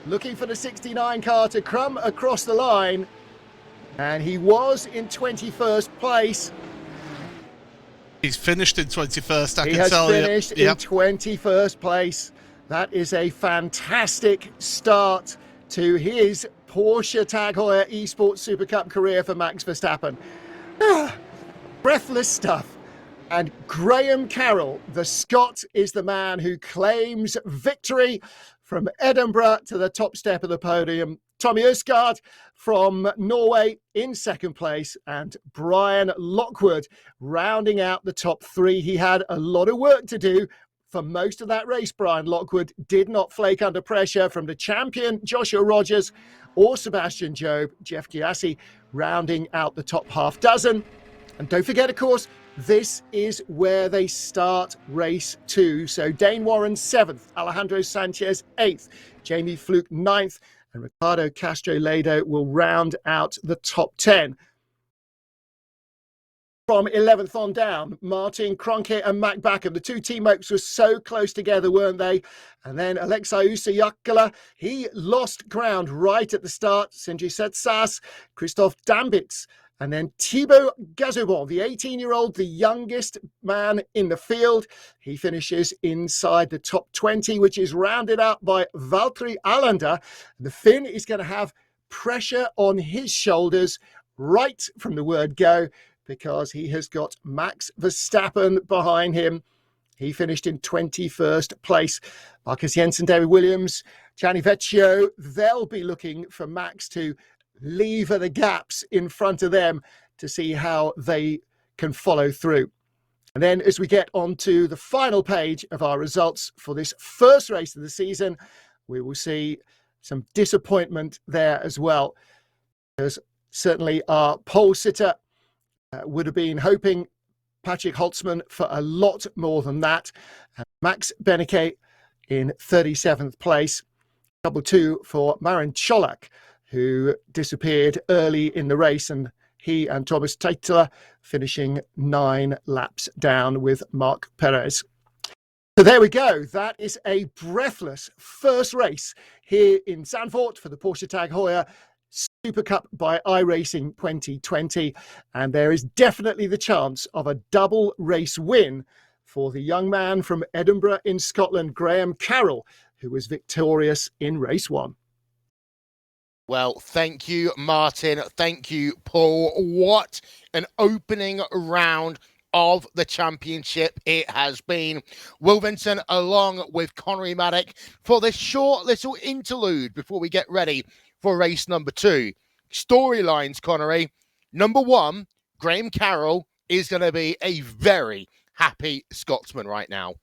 Looking for the 69 car to come across the line, and he was in 21st place. He's finished in 21st, I he can has tell you. finished in 21st place. That is a fantastic start to his Porsche Tag Heuer Esports Supercup career for Max Verstappen. Breathless stuff. And Graham Carroll, the Scot, is the man who claims victory from Edinburgh to the top step of the podium. Tommy Østgaard from Norway in 2nd place, and Brian Lockwood rounding out the top 3. He had a lot of work to do for most of that race. Brian Lockwood did not flake under pressure from the champion Joshua Rogers or Sebastian Job. Jeff Gyasi rounding out the top half dozen. And don't forget, of course, this is where they start race 2. So Dane Warren 7th, Alejandro Sanchez 8th, Jamie Fluke 9th, and Ricardo Castro-Lado will round out the top 10. From 11th on down, Martin Kroenke and Mac Backham. The 2 teammates were so close together, weren't they? And then Alexei Usyakala, he lost ground right at the start. Sindri Setsas, Christoph Dambitz, And then Thibaut Gazobon, the 18-year-old, the youngest man in the field. He finishes inside the top 20, which is rounded out by Valtteri Alander. The Finn is going to have pressure on his shoulders right from the word go, because he has got Max Verstappen behind him. He finished in 21st place. Marcus Jensen, David Williams, Gianni Vecchio, they'll be looking for Max to lever the gaps in front of them to see how they can follow through. And then as we get on to the final page of our results for this first race of the season, we will see some disappointment there as well. Because certainly our pole sitter would have been hoping Patrick Holtzman for a lot more than that. And Max Beneke in 37th place. Double two for Marin Cholak, who disappeared early in the race, and he and Thomas Teitler finishing 9 laps down with Marc Perez. So there we go. That is a breathless first race here in Zandvoort for the Porsche Tag Heuer Supercup by iRacing 2020. And there is definitely the chance of a double race win for the young man from Edinburgh in Scotland, Graham Carroll, who was victorious in race 1. Well, thank you, Martin. Thank you, Paul. What an opening round of the championship it has been. Will Vincent, along with Connery Maddock, for this short little interlude before we get ready for race number 2. Storylines, Connery. Number 1, Graham Carroll is going to be a very happy Scotsman right now.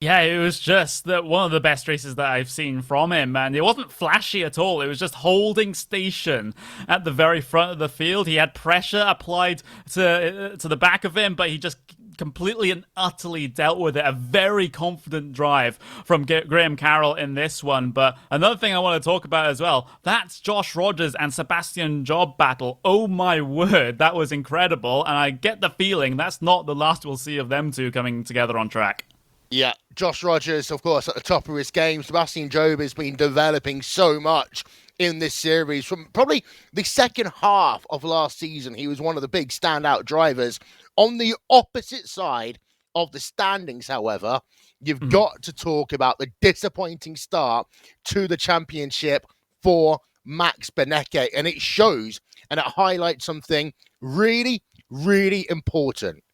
Yeah, it was just one of the best races that I've seen from him, and it wasn't flashy at all. It was just holding station at the very front of the field. He had pressure applied to the back of him, but he just completely and utterly dealt with it. A very confident drive from Graham Carroll in this one. But another thing I want to talk about as well, that's Josh Rogers and Sebastian Job battle. Oh my word, that was incredible, and I get the feeling that's not the last we'll see of them two coming together on track. Yeah, Josh Rogers, of course, at the top of his game. Sebastian Job has been developing so much in this series. From probably the second half of last season, he was one of the big standout drivers. On the opposite side of the standings, however, you've got to talk about the disappointing start to the championship for Max Beneke. And it shows and it highlights something really, really important.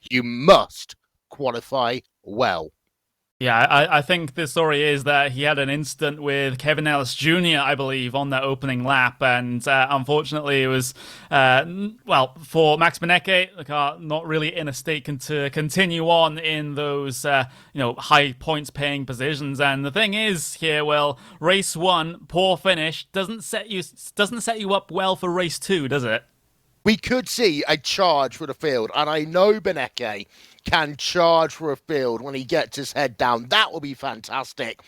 You must qualify well. Yeah, I think the story is that he had an incident with Kevin Ellis Jr., I believe, on that opening lap, and unfortunately it was, for Max Beneke, the car not really in a state to continue on in those, high points-paying positions. And the thing is here, well, race 1, poor finish, doesn't set you up well for race 2, does it? We could see a charge for the field, and I know Beneke can charge for a field when he gets his head down. That will be fantastic.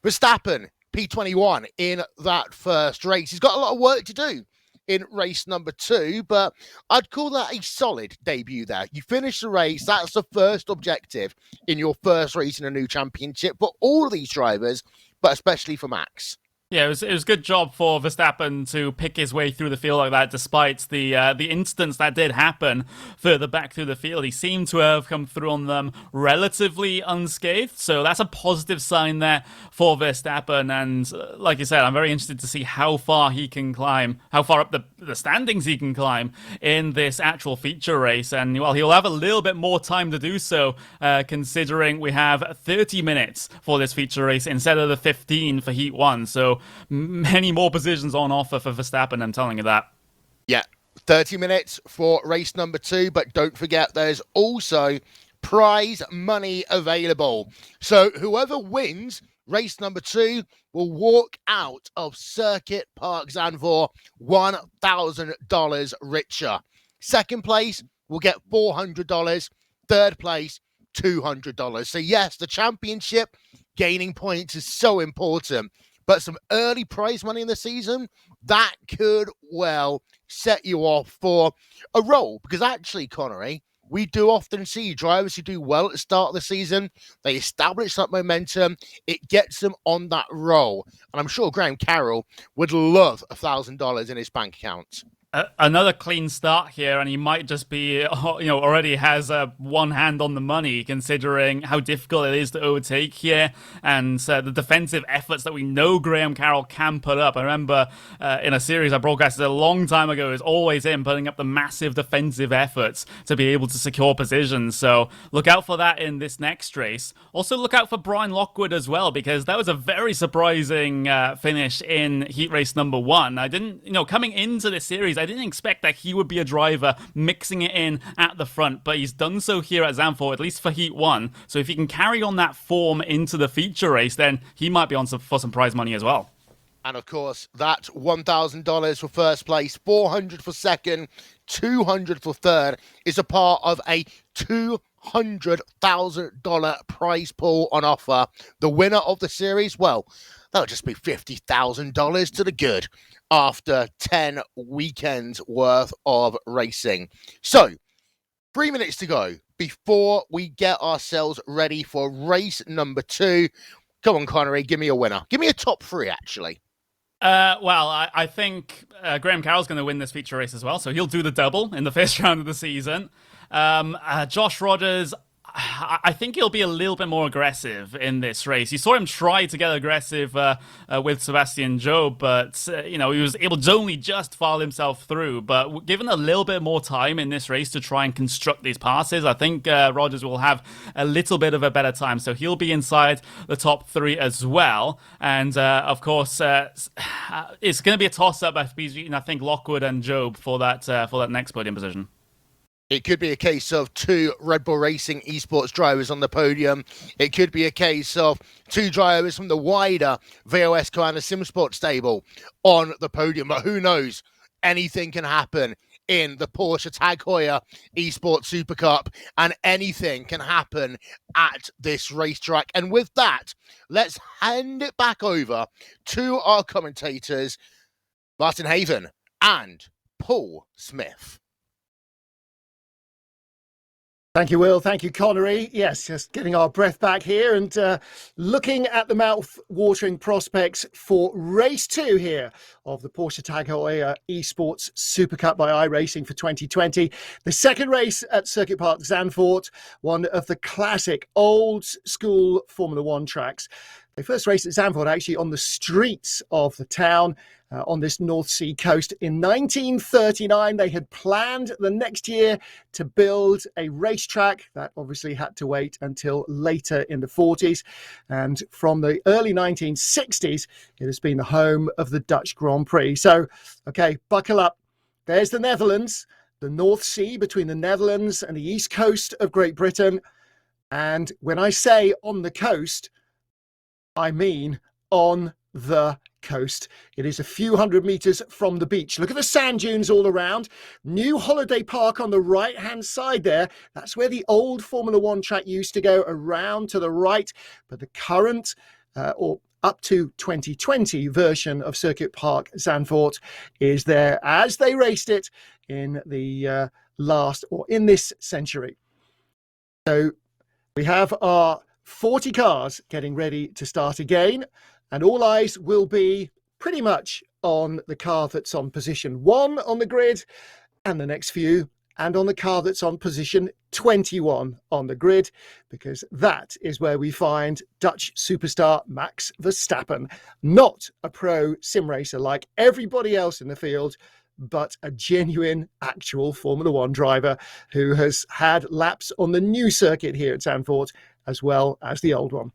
Verstappen, P21 in that first race. He's got a lot of work to do in race number 2, but I'd call that a solid debut there. You finish the race, that's the first objective in your first race in a new championship for all of these drivers, but especially for Max. Yeah, it was a good job for Verstappen to pick his way through the field like that, despite the instance that did happen further back through the field. He seemed to have come through on them relatively unscathed, so that's a positive sign there for Verstappen. And like you said, I'm very interested to see how far he can climb, how far up the standings he can climb in this actual feature race. And, well, he'll have a little bit more time to do so, considering we have 30 minutes for this feature race instead of the 15 for Heat 1. So many more positions on offer for Verstappen, I'm telling you that. Yeah, 30 minutes for race number 2, but don't forget there's also prize money available. So whoever wins race number 2 will walk out of Circuit Park Zandvoort $1,000 richer. Second place will get $400. Third place, $200. So yes, the championship gaining points is so important. But some early prize money in the season, that could well set you off for a roll. Because actually, Connery, we do often see drivers who do well at the start of the season. They establish that momentum. It gets them on that roll. And I'm sure Graham Carroll would love $1,000 in his bank account. Another clean start here, and he might just be, already has one hand on the money, considering how difficult it is to overtake here, and the defensive efforts that we know Graham Carroll can put up. I remember in a series I broadcasted a long time ago, it was always him putting up the massive defensive efforts to be able to secure positions. So look out for that in this next race. Also look out for Brian Lockwood as well, because that was a very surprising finish in heat race number 1. I didn't, coming into this series, I didn't expect that he would be a driver mixing it in at the front, but he's done so here at Zandvoort, at least for Heat 1. So if he can carry on that form into the feature race, then he might be on for some prize money as well. And of course, that $1,000 for first place, $400 for second, $200 for third is a part of a $200,000 prize pool on offer. The winner of the series, well, that'll just be $50,000 to the good after 10 weekends worth of racing. So, 3 minutes to go before we get ourselves ready for race number 2. Come on, Connery, give me a winner. Give me a top 3, actually. I think Graham Carroll's going to win this feature race as well, so he'll do the double in the first round of the season. Josh Rogers, I think he'll be a little bit more aggressive in this race. You saw him try to get aggressive with Sebastian Job, but he was able to only just file himself through. But given a little bit more time in this race to try and construct these passes, I think Rogers will have a little bit of a better time. So he'll be inside the top 3 as well. And of course, it's going to be a toss-up between, I think, Lockwood and Job for that next podium position. It could be a case of 2 Red Bull Racing Esports drivers on the podium. It could be a case of 2 drivers from the wider VOS Koana SimSport stable on the podium. But who knows? Anything can happen in the Porsche Tag Heuer Esports Supercup, and anything can happen at this racetrack. And with that, let's hand it back over to our commentators, Martin Haven and Paul Smith. Thank you, Will. Thank you, Connery. Yes, just getting our breath back here and looking at the mouth-watering prospects for race 2 here of the Porsche Tag Heuer Esports Supercup by iRacing for 2020. The second race at Circuit Park Zandvoort, one of the classic old-school Formula 1 tracks. They first raced at Zandvoort actually on the streets of the town on this North Sea coast. In 1939, they had planned the next year to build a racetrack. That obviously had to wait until later in the 40s. And from the early 1960s, it has been the home of the Dutch Grand Prix. So, okay, buckle up. There's the Netherlands, the North Sea between the Netherlands and the east coast of Great Britain. And when I say on the coast, I mean on the coast. It is a few hundred meters from the beach. Look at the sand dunes all around. New Holiday Park on the right-hand side there. That's where the old Formula 1 track used to go, around to the right. But the current, or up to 2020 version of Circuit Park Zandvoort is there as they raced it in the in this century. So we have our 40 cars getting ready to start again, and all eyes will be pretty much on the car that's on position 1 on the grid, and the next few, and on the car that's on position 21 on the grid, because that is where we find Dutch superstar Max Verstappen, not a pro sim racer like everybody else in the field, but a genuine, actual Formula 1 driver who has had laps on the new circuit here at Zandvoort as well as the old one.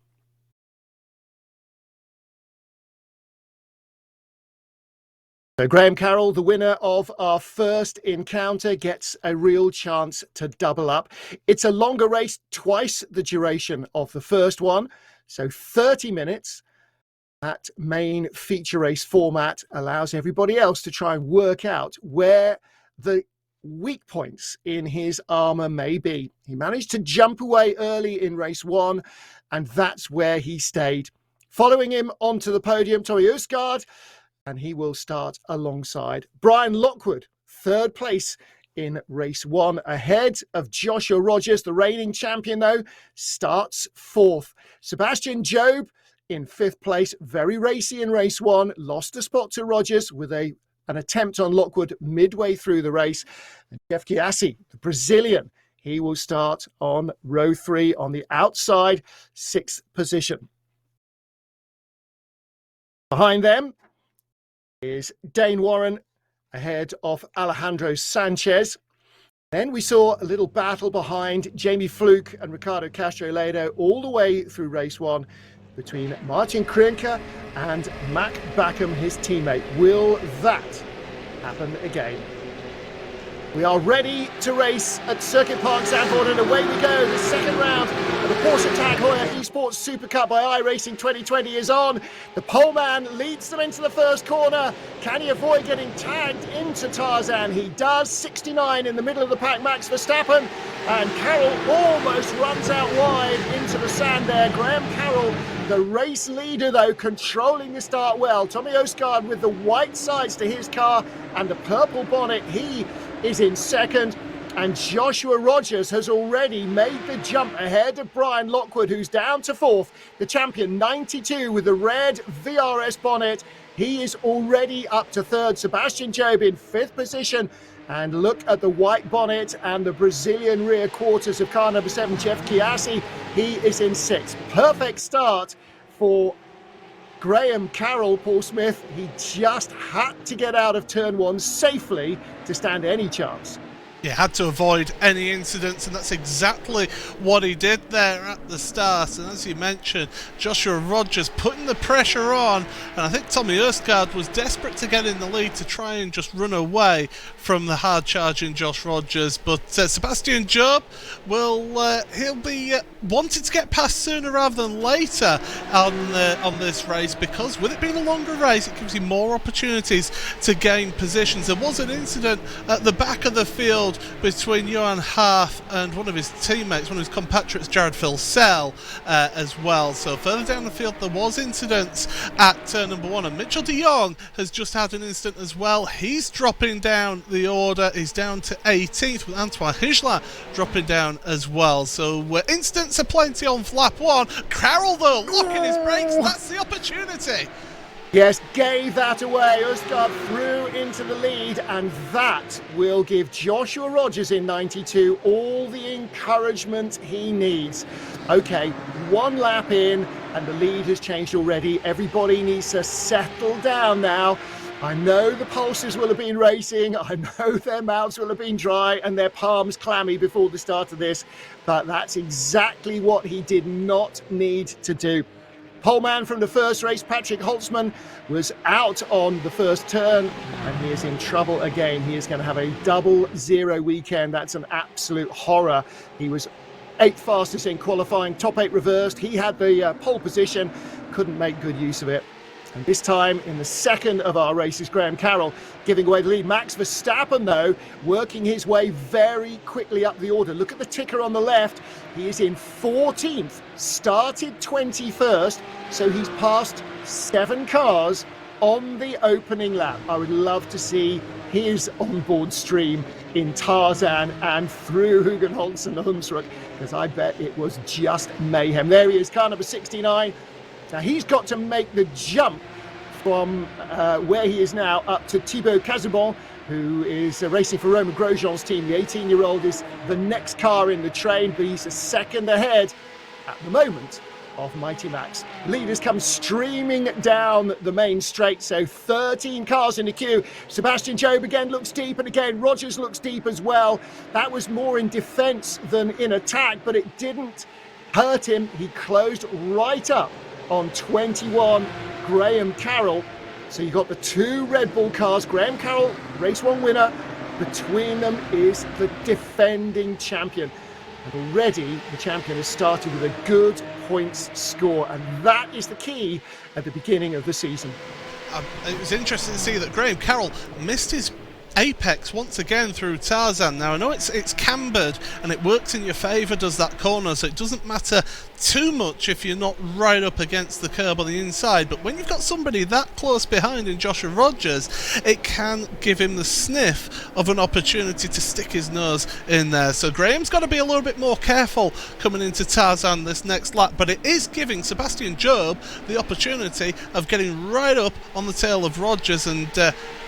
So Graham Carroll, the winner of our first encounter, gets a real chance to double up. It's a longer race, twice the duration of the first one, so 30 minutes. That main feature race format allows everybody else to try and work out where the weak points in his armour may be. He managed to jump away early in race 1, and that's where he stayed. Following him onto the podium, Tori Usgaard, and he will start alongside Brian Lockwood, 3rd place in race 1, ahead of Joshua Rogers. The reigning champion, though, starts 4th. Sebastian Job in 5th place, very racy in race 1, lost a spot to Rogers with a an attempt on Lockwood midway through the race. And Jeff Chiassi, the Brazilian, he will start on row 3 on the outside, 6th position. Behind them is Dane Warren ahead of Alejandro Sanchez. Then we saw a little battle behind Jamie Fluke and Ricardo Castro-Ledo all the way through race 1 between Martin Krinker and Mac Backham, his teammate. Will that happen again? We are ready to race at Circuit Park Zandvoort, and away we go. The second round of the Porsche Tag Heuer Esports Supercup by iRacing 2020 is on. The poleman leads them into the first corner. Can he avoid getting tagged into Tarzan? He does. 69 in the middle of the pack, Max Verstappen. And Carroll almost runs out wide into the sand there. Graham Carroll, the race leader, though, controlling the start well. Tommy Osgaard with the white sides to his car and the purple bonnet. He is in second, and Joshua Rogers has already made the jump ahead of Brian Lockwood, who's down to 4th. The champion 92 with the red VRS bonnet. He is already up to 3rd. Sebastian Job in 5th position. And look at the white bonnet and the Brazilian rear quarters of car number 7, Jeff Chiassi. He is in 6th. Perfect start for Graham Carroll, Paul Smith. He just had to get out of turn 1 safely to stand any chance. Yeah, had to avoid any incidents, and that's exactly what he did there at the start. And as you mentioned, Joshua Rogers putting the pressure on, and I think Tommy Erskard was desperate to get in the lead to try and just run away from the hard-charging Josh Rogers. But Sebastian Job he'll be wanting to get past sooner rather than later on this race, because with it being a longer race, it gives you more opportunities to gain positions. There was an incident at the back of the field between Johan Haaf and one of his teammates, one of his compatriots, Jared Filsell, as well. So further down the field there was incidents at turn number 1, and Mitchell de Jong has just had an incident as well. He's dropping down the order. He's down to 18th, with Antoine Higeler dropping down as well. So incidents are plenty on lap 1. Carroll though locking his brakes. That's the opportunity. Yes, gave that away. Usgaard through into the lead, and that will give Joshua Rogers in 92 all the encouragement he needs. Okay, 1 lap in, and the lead has changed already. Everybody needs to settle down now. I know the pulses will have been racing. I know their mouths will have been dry and their palms clammy before the start of this, but that's exactly what he did not need to do. Poleman from the first race, Patrick Holtzman, was out on the first turn, and he is in trouble again. He is going to have a double zero weekend. That's an absolute horror. He was 8th fastest in qualifying, top 8 reversed. He had the pole position, couldn't make good use of it. And this time, in the second of our races, Graham Carroll giving away the lead. Max Verstappen, though, working his way very quickly up the order. Look at the ticker on the left. He is in 14th, started 21st, so he's passed 7 cars on the opening lap. I would love to see his onboard stream in Tarzan and through Hugenholz and Hunsrück, because I bet it was just mayhem. There he is, car number 69. Now he's got to make the jump from where he is now up to Thibaut Casabon, who is racing for Romain Grosjean's team. The 18-year-old is the next car in the train, but he's a second ahead at the moment of Mighty Max. Leaders come streaming down the main straight, so 13 cars in the queue. Sebastian Job again looks deep, and again Rogers looks deep as well. That was more in defence than in attack, but it didn't hurt him. He closed right up on 21, Graham Carroll. So you've got the 2 Red Bull cars. Graham Carroll, race 1 winner. Between them is the defending champion. And already the champion has started with a good points score, and that is the key at the beginning of the season. It was interesting to see that Graham Carroll missed his apex once again through Tarzan. Now I know it's cambered and it works in your favour, does that corner, so it doesn't matter too much if you're not right up against the curb on the inside, but when you've got somebody that close behind in Joshua Rogers, it can give him the sniff of an opportunity to stick his nose in there. So Graham's got to be a little bit more careful coming into Tarzan this next lap, but it is giving Sebastian Job the opportunity of getting right up on the tail of Rogers, and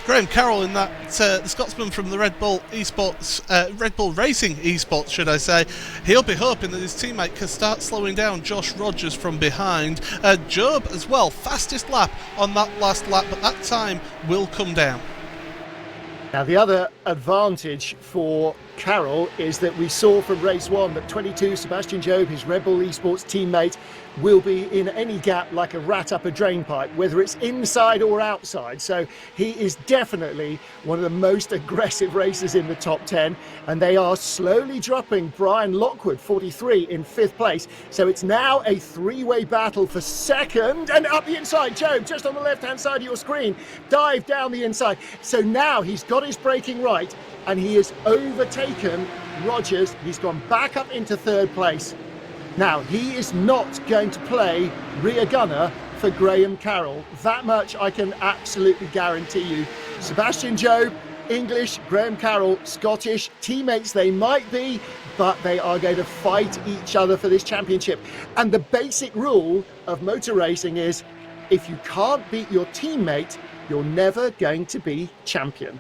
Graham Carroll in that, the Scotsman from the Red Bull Esports, Red Bull Racing Esports, should I say. He'll be hoping that his teammate can start slowing down Josh Rogers from behind. Job as well, fastest lap on that last lap, but that time will come down. Now, the other advantage for Carroll is that we saw from race 1 that 22, Sebastian Job, his Red Bull Esports teammate, will be in any gap like a rat up a drain pipe, whether it's inside or outside. So he is definitely one of the most aggressive racers in the top 10, and they are slowly dropping Brian Lockwood, 43, in 5th place. So it's now a three-way battle for second, and up the inside, Job, just on the left-hand side of your screen, dive down the inside. So now he's got his braking right, and he has overtaken Rogers. He's gone back up into 3rd place. Now, he is not going to play rear gunner for Graham Carroll. That much I can absolutely guarantee you. Sebastian Job, English, Graham Carroll, Scottish, teammates they might be, but they are going to fight each other for this championship. And the basic rule of motor racing is, if you can't beat your teammate, you're never going to be champion.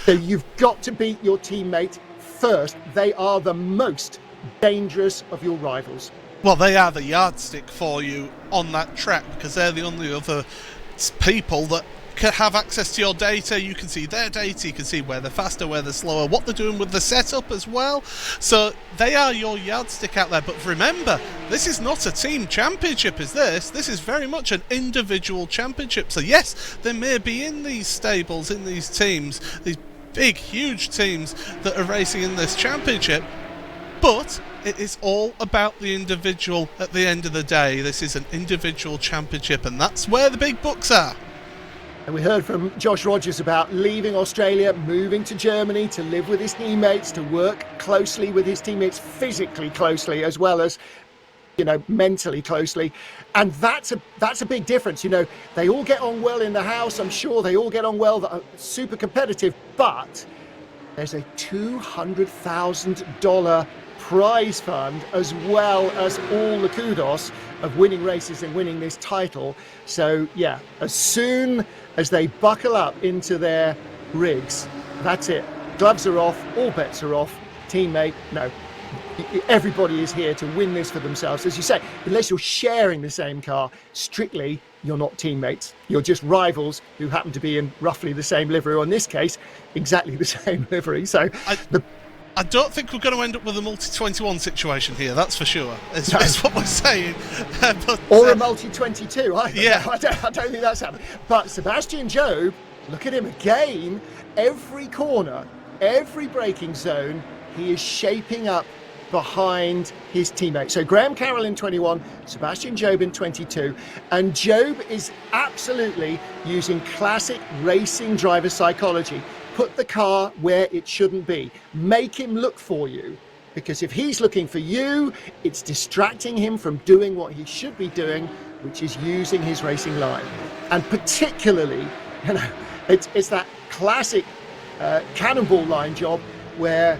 So you've got to beat your teammate first. They are the most dangerous of your rivals. Well, they are the yardstick for you on that track, because they're the only other people that can have access to your data. You can see their data, you can see where they're faster, where they're slower, what they're doing with the setup as well. So they are your yardstick out there. But remember, this is not a team championship, is this? This is very much an individual championship. So yes, they may be in these stables, in these teams, these big, huge teams that are racing in this championship, but it is all about the individual at the end of the day. This is an individual championship, and that's where the big bucks are. And we heard from Josh Rogers about leaving Australia, moving to Germany to live with his teammates, to work closely with his teammates, physically closely, as well as, you know, mentally closely. And that's a big difference. You know, they all get on well in the house. I'm sure they all get on well, that are super competitive, but there's a $200,000 prize fund, as well as all the kudos of winning races and winning this title. So yeah, as soon as they buckle up into their rigs, that's it. Gloves are off, all bets are off. Teammate, no. Everybody is here to win this for themselves. As you say, unless you're sharing the same car, strictly you're not teammates. You're just rivals who happen to be in roughly the same livery, or in this case, exactly the same livery. So I don't think we're going to end up with a multi-21 situation here, that's for sure. That's what we're saying. Or a multi-22. Yeah. I don't think that's happening. But Sebastian Job, look at him again. Every corner, every braking zone, he is shaping up behind his teammate. So Graham Carroll in 21, Sebastian Job in 22. And Job is absolutely using classic racing driver psychology. Put the car where it shouldn't be. Make him look for you. Because if he's looking for you, it's distracting him from doing what he should be doing, which is using his racing line. And particularly, you know, it's that classic cannonball line job where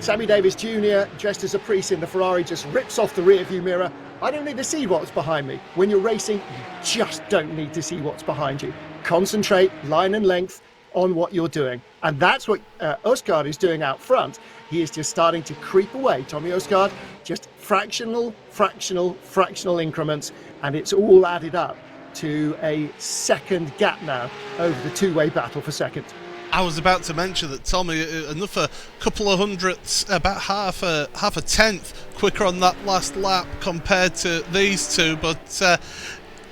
Sammy Davis Jr., dressed as a priest in the Ferrari, just rips off the rear view mirror. I don't need to see what's behind me. When you're racing, you just don't need to see what's behind you. Concentrate, line and length, on what you're doing. And that's what Osgaard is doing out front. He is just starting to creep away. Tommy Osgaard, just fractional increments, and it's all added up to a second gap now over the two-way battle for second. I was about to mention that Tommy, another couple of hundredths, about half a tenth quicker on that last lap compared to these two, but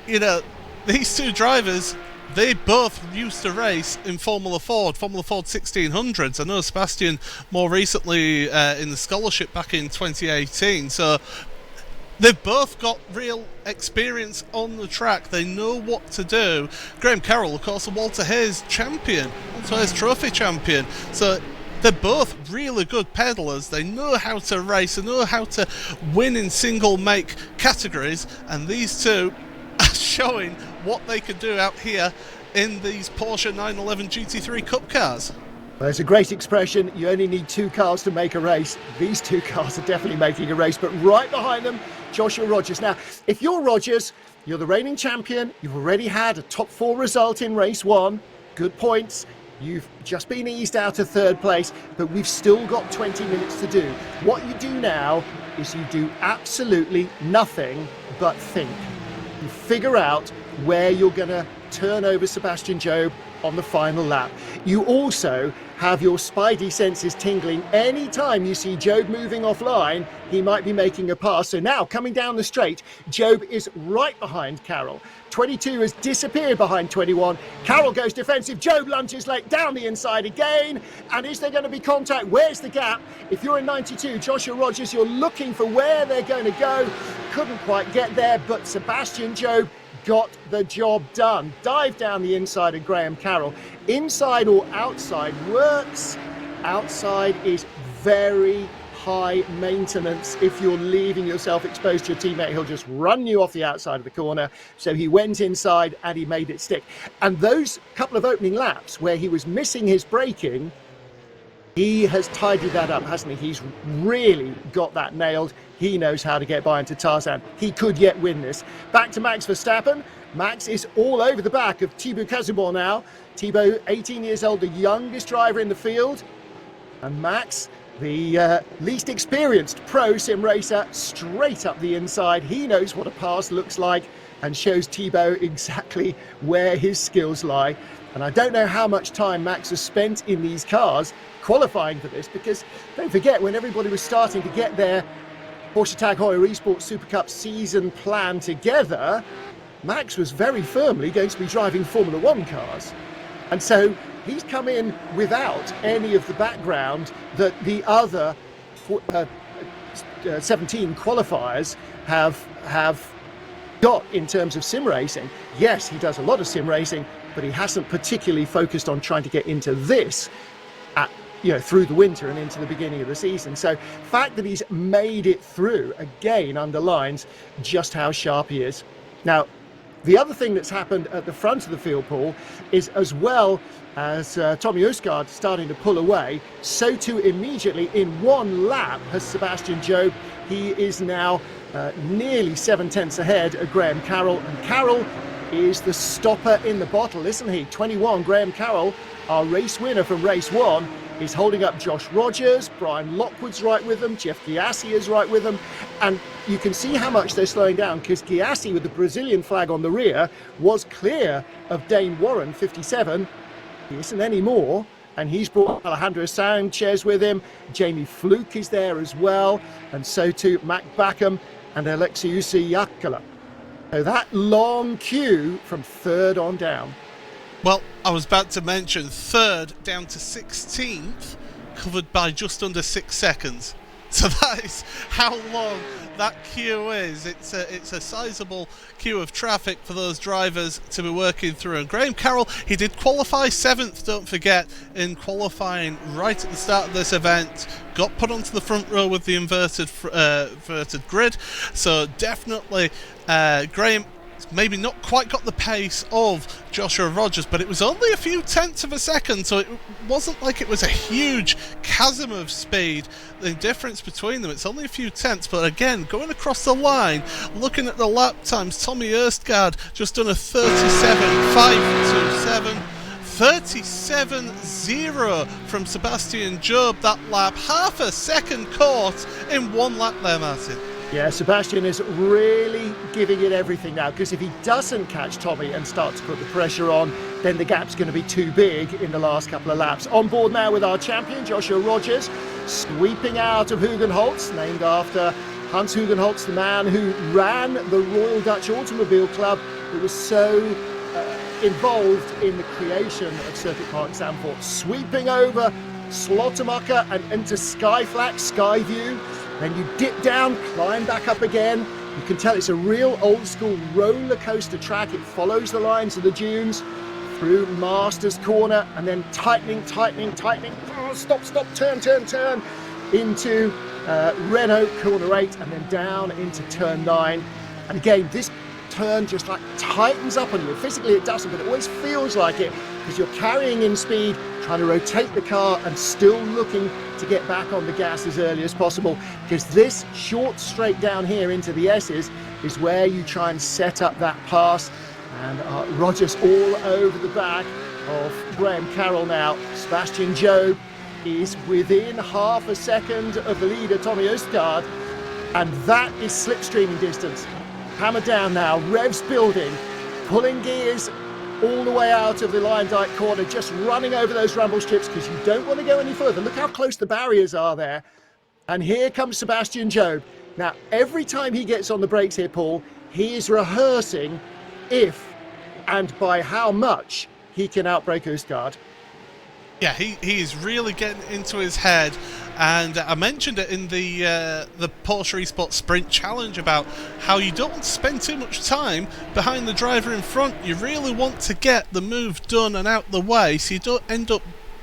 you know, these two drivers, they both used to race in Formula Ford 1600s. I know Sebastian more recently in the scholarship back in 2018, so they've both got real experience on the track. They know what to do. Graham Carroll, of course, a Walter Hayes champion, Walter Hayes Trophy champion. So they're both really good pedalers. They know how to race, they know how to win in single make categories, and these two are showing what they can do out here in these Porsche 911 GT3 Cup cars. There's a great expression, you only need two cars to make a race. These two cars are definitely making a race, but right behind them, Joshua Rogers. Now, if you're Rogers, you're the reigning champion, you've already had a top 4 result in race 1, good points, You've just been eased out of third place, but we've still got 20 minutes to do. What you do now is you do absolutely nothing but think. You figure out where you're going to turn over Sebastian Job on the final lap. You also have your spidey senses tingling. Anytime you see Job moving offline, he might be making a pass. So now, coming down the straight, Job is right behind Carroll. 22 has disappeared behind 21. Carroll goes defensive. Job lunges late down the inside again. And is there going to be contact? Where's the gap? If you're in 92, Joshua Rogers, you're looking for where they're going to go. Couldn't quite get there, but Sebastian Job got the job done. Dive down the inside of Graham Carroll. Inside or outside works. Outside is very high maintenance. If you're leaving yourself exposed to your teammate, he'll just run you off the outside of the corner. So he went inside and he made it stick. And those couple of opening laps where he was missing his braking, he has tidied that up, hasn't he? He's really got that nailed. He knows how to get by into Tarzan. He could yet win this. Back to Max Verstappen. Max is all over the back of Thibaut Casabon now. Thibaut, 18 years old, the youngest driver in the field. And Max, the least experienced pro sim racer, straight up the inside. He knows what a pass looks like and shows Thibaut exactly where his skills lie. And I don't know how much time Max has spent in these cars qualifying for this, because don't forget, when everybody was starting to get their Porsche Tag Heuer Esports Supercup season plan together, Max was very firmly going to be driving Formula One cars. And so he's come in without any of the background that the other 17 qualifiers have got in terms of sim racing. Yes, he does a lot of sim racing, but he hasn't particularly focused on trying to get into this through the winter and into the beginning of the season. So the fact that he's made it through again underlines just how sharp he is. Now, the other thing that's happened at the front of the field, Paul, is as well as Tommy Usgaard starting to pull away, so too immediately in one lap has Sebastian Job. He is now nearly 7 tenths ahead of Graham Carroll, and Carroll is the stopper in the bottle, isn't he? 21, Graham Carroll, our race winner from race 1, is holding up Josh Rogers. Brian Lockwood's right with them. Jeff Giassi is right with them. And you can see how much they're slowing down, because Giassi, with the Brazilian flag on the rear, was clear of Dane Warren, 57. He isn't anymore. And he's brought Alejandro Sanchez with him. Jamie Fluke is there as well. And so too Mac Backham and Alexius Yakala. So that long queue from third on down. Well, I was about to mention third down to 16th, covered by just under 6 seconds. So that is how long that queue is. It's a sizable queue of traffic for those drivers to be working through. And Graham Carroll, he did qualify 7th, don't forget, in qualifying right at the start of this event. Got put onto the front row with the inverted grid. So definitely Graham maybe not quite got the pace of Joshua Rogers, but it was only a few tenths of a second, so it wasn't like it was a huge chasm of speed, the difference between them. It's only a few tenths, but again, going across the line, looking at the lap times, Tommy Erstgaard just done a 37.527. 37.0 from Sebastian Job that lap, half a second caught in one lap there, Martin. Yeah, Sebastian is really giving it everything now, because if he doesn't catch Tommy and start to put the pressure on, then the gap's going to be too big in the last couple of laps. On board now with our champion, Joshua Rogers, sweeping out of Hugenholtz, named after Hans Hugenholtz, the man who ran the Royal Dutch Automobile Club, who was so involved in the creation of Circuit Park Zandvoort. Sweeping over Slottermacher and into Skyflax, Skyview. Then you dip down, climb back up again. You can tell it's a real old school roller coaster track. It follows the lines of the dunes through Masters Corner and then tightening. Oh, stop, turn. Into Renault Corner 8 and then down into Turn 9. And again, this turn just like tightens up on you. Physically it doesn't, but it always feels like it, because you're carrying in speed, trying to rotate the car and still looking to get back on the gas as early as possible, because this short straight down here into the S's is where you try and set up that pass. And Rogers all over the back of Graham Carroll now. Sebastian Job is within half a second of the leader, Tommy Østgaard, and that is slipstreaming distance. Hammer down now, revs building, pulling gears all the way out of the Lyondike corner, just running over those rumble strips because you don't want to go any further. Look how close the barriers are there. And here comes Sebastian Job. Now, every time he gets on the brakes here, Paul, he is rehearsing if and by how much he can outbrake Østgaard. Yeah, he is really getting into his head, and I mentioned it in the Porsche Esports Sprint Challenge about how you don't want to spend too much time behind the driver in front. You really want to get the move done and out the way, so you don't end up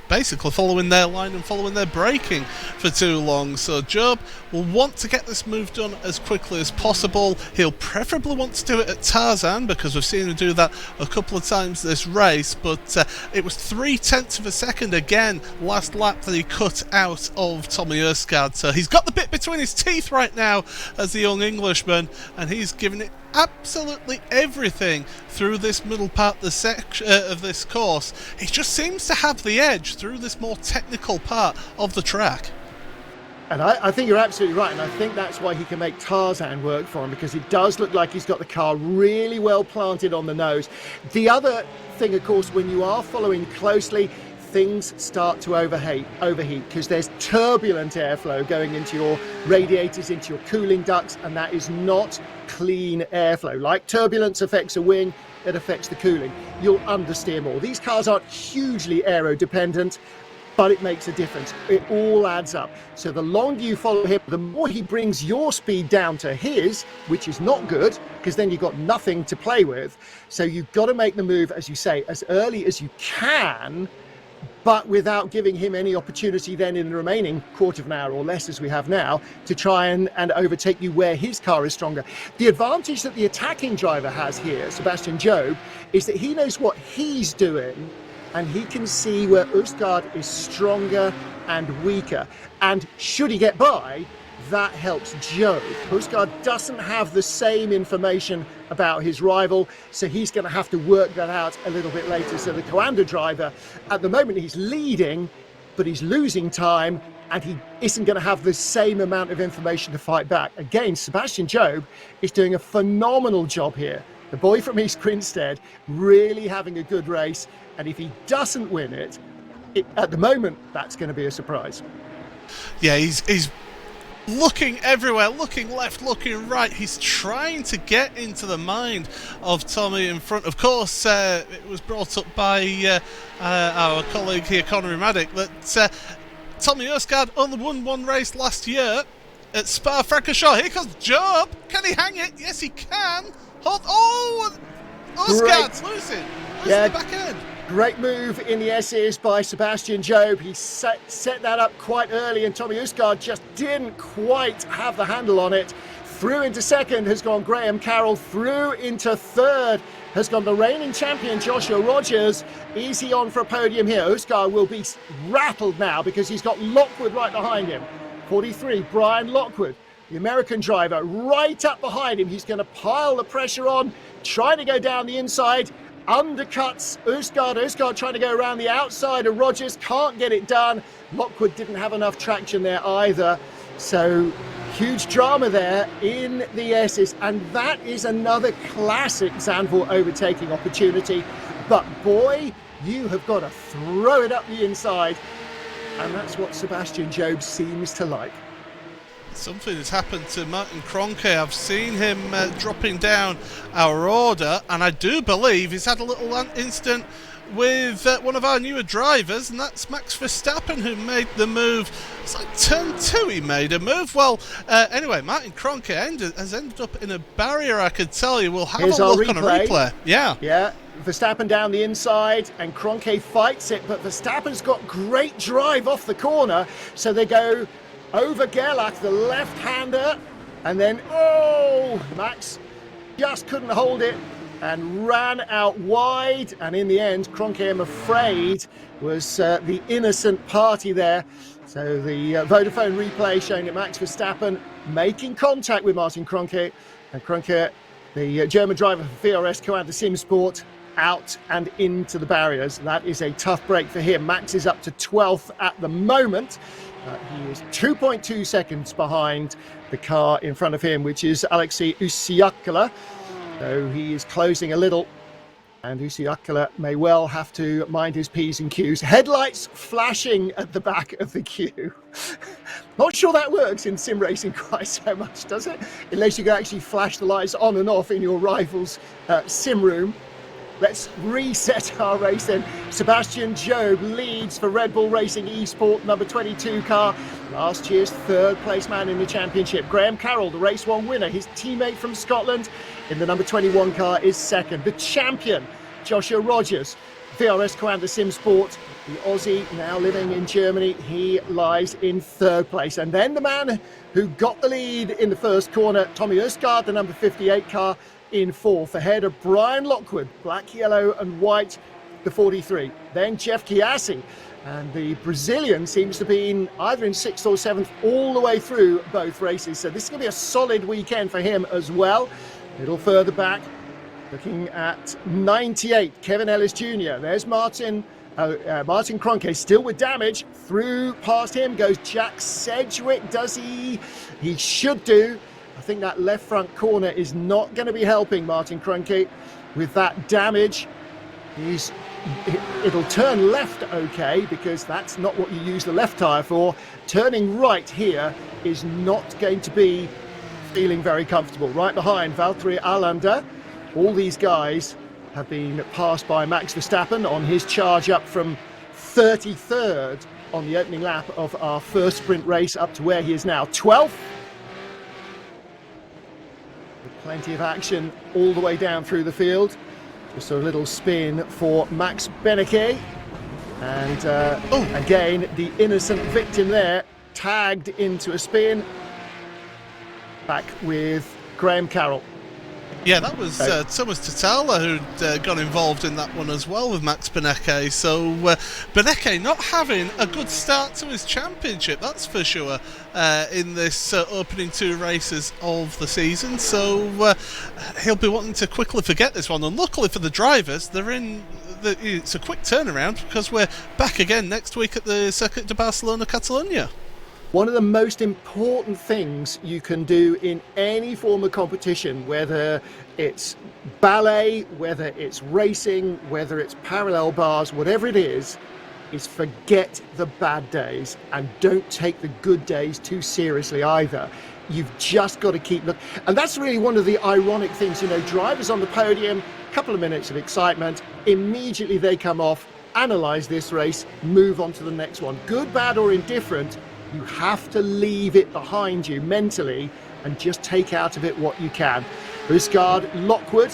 basically following their line and following their braking for too long. So Job will want to get this move done as quickly as possible. He'll preferably want to do it at Tarzan because we've seen him do that a couple of times this race, but it was 0.3 of a second again last lap that he cut out of Tommy Østgaard. So he's got the bit between his teeth right now as the young Englishman, and he's given it absolutely everything through this middle part of this course. He just seems to have the edge through this more technical part of the track. And I think you're absolutely right, and I think that's why he can make Tarzan work for him, because it does look like he's got the car really well planted on the nose. The other thing, of course, when you are following closely, things start to overheat because there's turbulent airflow going into your radiators, into your cooling ducts, and that is not clean airflow. Like turbulence affects a wing, it affects the cooling. You'll understeer more. These cars aren't hugely aero dependent, but it makes a difference. It all adds up. So the longer you follow him, the more he brings your speed down to his, which is not good, because then you've got nothing to play with. So you've got to make the move, as you say, as early as you can, but without giving him any opportunity then in the remaining quarter of an hour or less as we have now to try and overtake you where his car is stronger. The advantage that the attacking driver has here, Sebastian Job, is that he knows what he's doing and he can see where Østgaard is stronger and weaker. And should he get by, that helps Job. Østgaard doesn't have the same information about his rival, so he's going to have to work that out a little bit later. So the Coanda driver, at the moment, he's leading, but he's losing time, and he isn't going to have the same amount of information to fight back. Again, Sebastian Job is doing a phenomenal job here. The boy from East Grinstead really having a good race, and if he doesn't win it, at the moment, that's going to be a surprise. Yeah, he's looking everywhere, looking left, looking right. He's trying to get into the mind of Tommy in front. Of course, it was brought up by our colleague here, Connery Maddock, that Tommy Østgaard only won one race last year at Spa-Francorchamps. Here comes Job. Can he hang it? Yes, he can. Østgaard's losing the back end. Great move in the S's by Sebastian Job. He set that up quite early, and Tommy Østgaard just didn't quite have the handle on it. Through into second has gone Graham Carroll. Through into third has gone the reigning champion Joshua Rogers. Is he on for a podium here? Østgaard will be rattled now because he's got Lockwood right behind him. 43, Brian Lockwood, the American driver, right up behind him. He's going to pile the pressure on, trying to go down the inside. Undercuts Østgaard trying to go around the outside of Rogers, can't get it done. Lockwood didn't have enough traction there either. So huge drama there in the S's, and that is another classic Zandvoort overtaking opportunity. But boy, you have got to throw it up the inside, and that's what Sebastian Job seems to like. Something has happened to Martin Kroenke. I've seen him dropping down our order, and I do believe he's had a little incident with one of our newer drivers, and that's Max Verstappen, who made the move. It's like turn 2 he made a move. Well, anyway, Martin Kroenke has ended up in a barrier, I could tell you. We'll have a look on a replay. Yeah. Verstappen down the inside, and Kroenke fights it, but Verstappen's got great drive off the corner, so they go over Gerlach, the left-hander, and then, Max just couldn't hold it and ran out wide, and in the end, Kroenke, I'm afraid, was the innocent party there. So the Vodafone replay showing that Max Verstappen making contact with Martin Kroenke, and Kroenke The German driver for VRS Coanda Simsport out and into the barriers. That is a tough break for him. Max is up to 12th at the moment. He is 2.2 seconds behind the car in front of him, which is Alexei Usiakala. So he is closing a little, and Usiakala may well have to mind his P's and Q's. Headlights flashing at the back of the queue. Not sure that works in sim racing quite so much, does it? Unless you can actually flash the lights on and off in your rival's sim room. Let's reset our race then. Sebastian Job leads for Red Bull Racing Esport, number 22 car. Last year's third place man in the championship. Graham Carroll, the race one winner, his teammate from Scotland in the number 21 car is second. The champion, Joshua Rogers, VRS Coanda Simsport, the Aussie now living in Germany, he lies in third place. And then the man who got the lead in the first corner, Tommy Østgaard, the number 58 car, in fourth, ahead of Brian Lockwood, black, yellow and white, the 43. Then Jeff Chiassi, and the Brazilian seems to be in either in sixth or seventh all the way through both races. So this is going to be a solid weekend for him as well. A little further back, looking at 98, Kevin Ellis Jr. There's Martin Kroenke, still with damage. Through past him goes Jack Sedgwick. Does he? He should do. I think that left front corner is not going to be helping Martin Kroenke with that damage. It'll turn left okay, because that's not what you use the left tyre for. Turning right here is not going to be feeling very comfortable. Right behind Valtteri Alander. All these guys have been passed by Max Verstappen on his charge up from 33rd on the opening lap of our first sprint race up to where he is now, 12th. Plenty of action all the way down through the field. Just a little spin for Max Beneke. And again, the innocent victim there, tagged into a spin. Back with Graham Carroll. Yeah, that was Thomas Tatala who'd got involved in that one as well with Max Beneke. So Beneke not having a good start to his championship, that's for sure, in this opening two races of the season. So he'll be wanting to quickly forget this one. And luckily for the drivers, it's a quick turnaround, because we're back again next week at the Circuit de Barcelona Catalunya. One of the most important things you can do in any form of competition, whether it's ballet, whether it's racing, whether it's parallel bars, whatever it is forget the bad days and don't take the good days too seriously either. You've just got to keep looking. And that's really one of the ironic things, drivers on the podium, a couple of minutes of excitement, immediately they come off, analyse this race, move on to the next one. Good, bad or indifferent, you have to leave it behind you mentally and just take out of it what you can. Østgaard, Lockwood.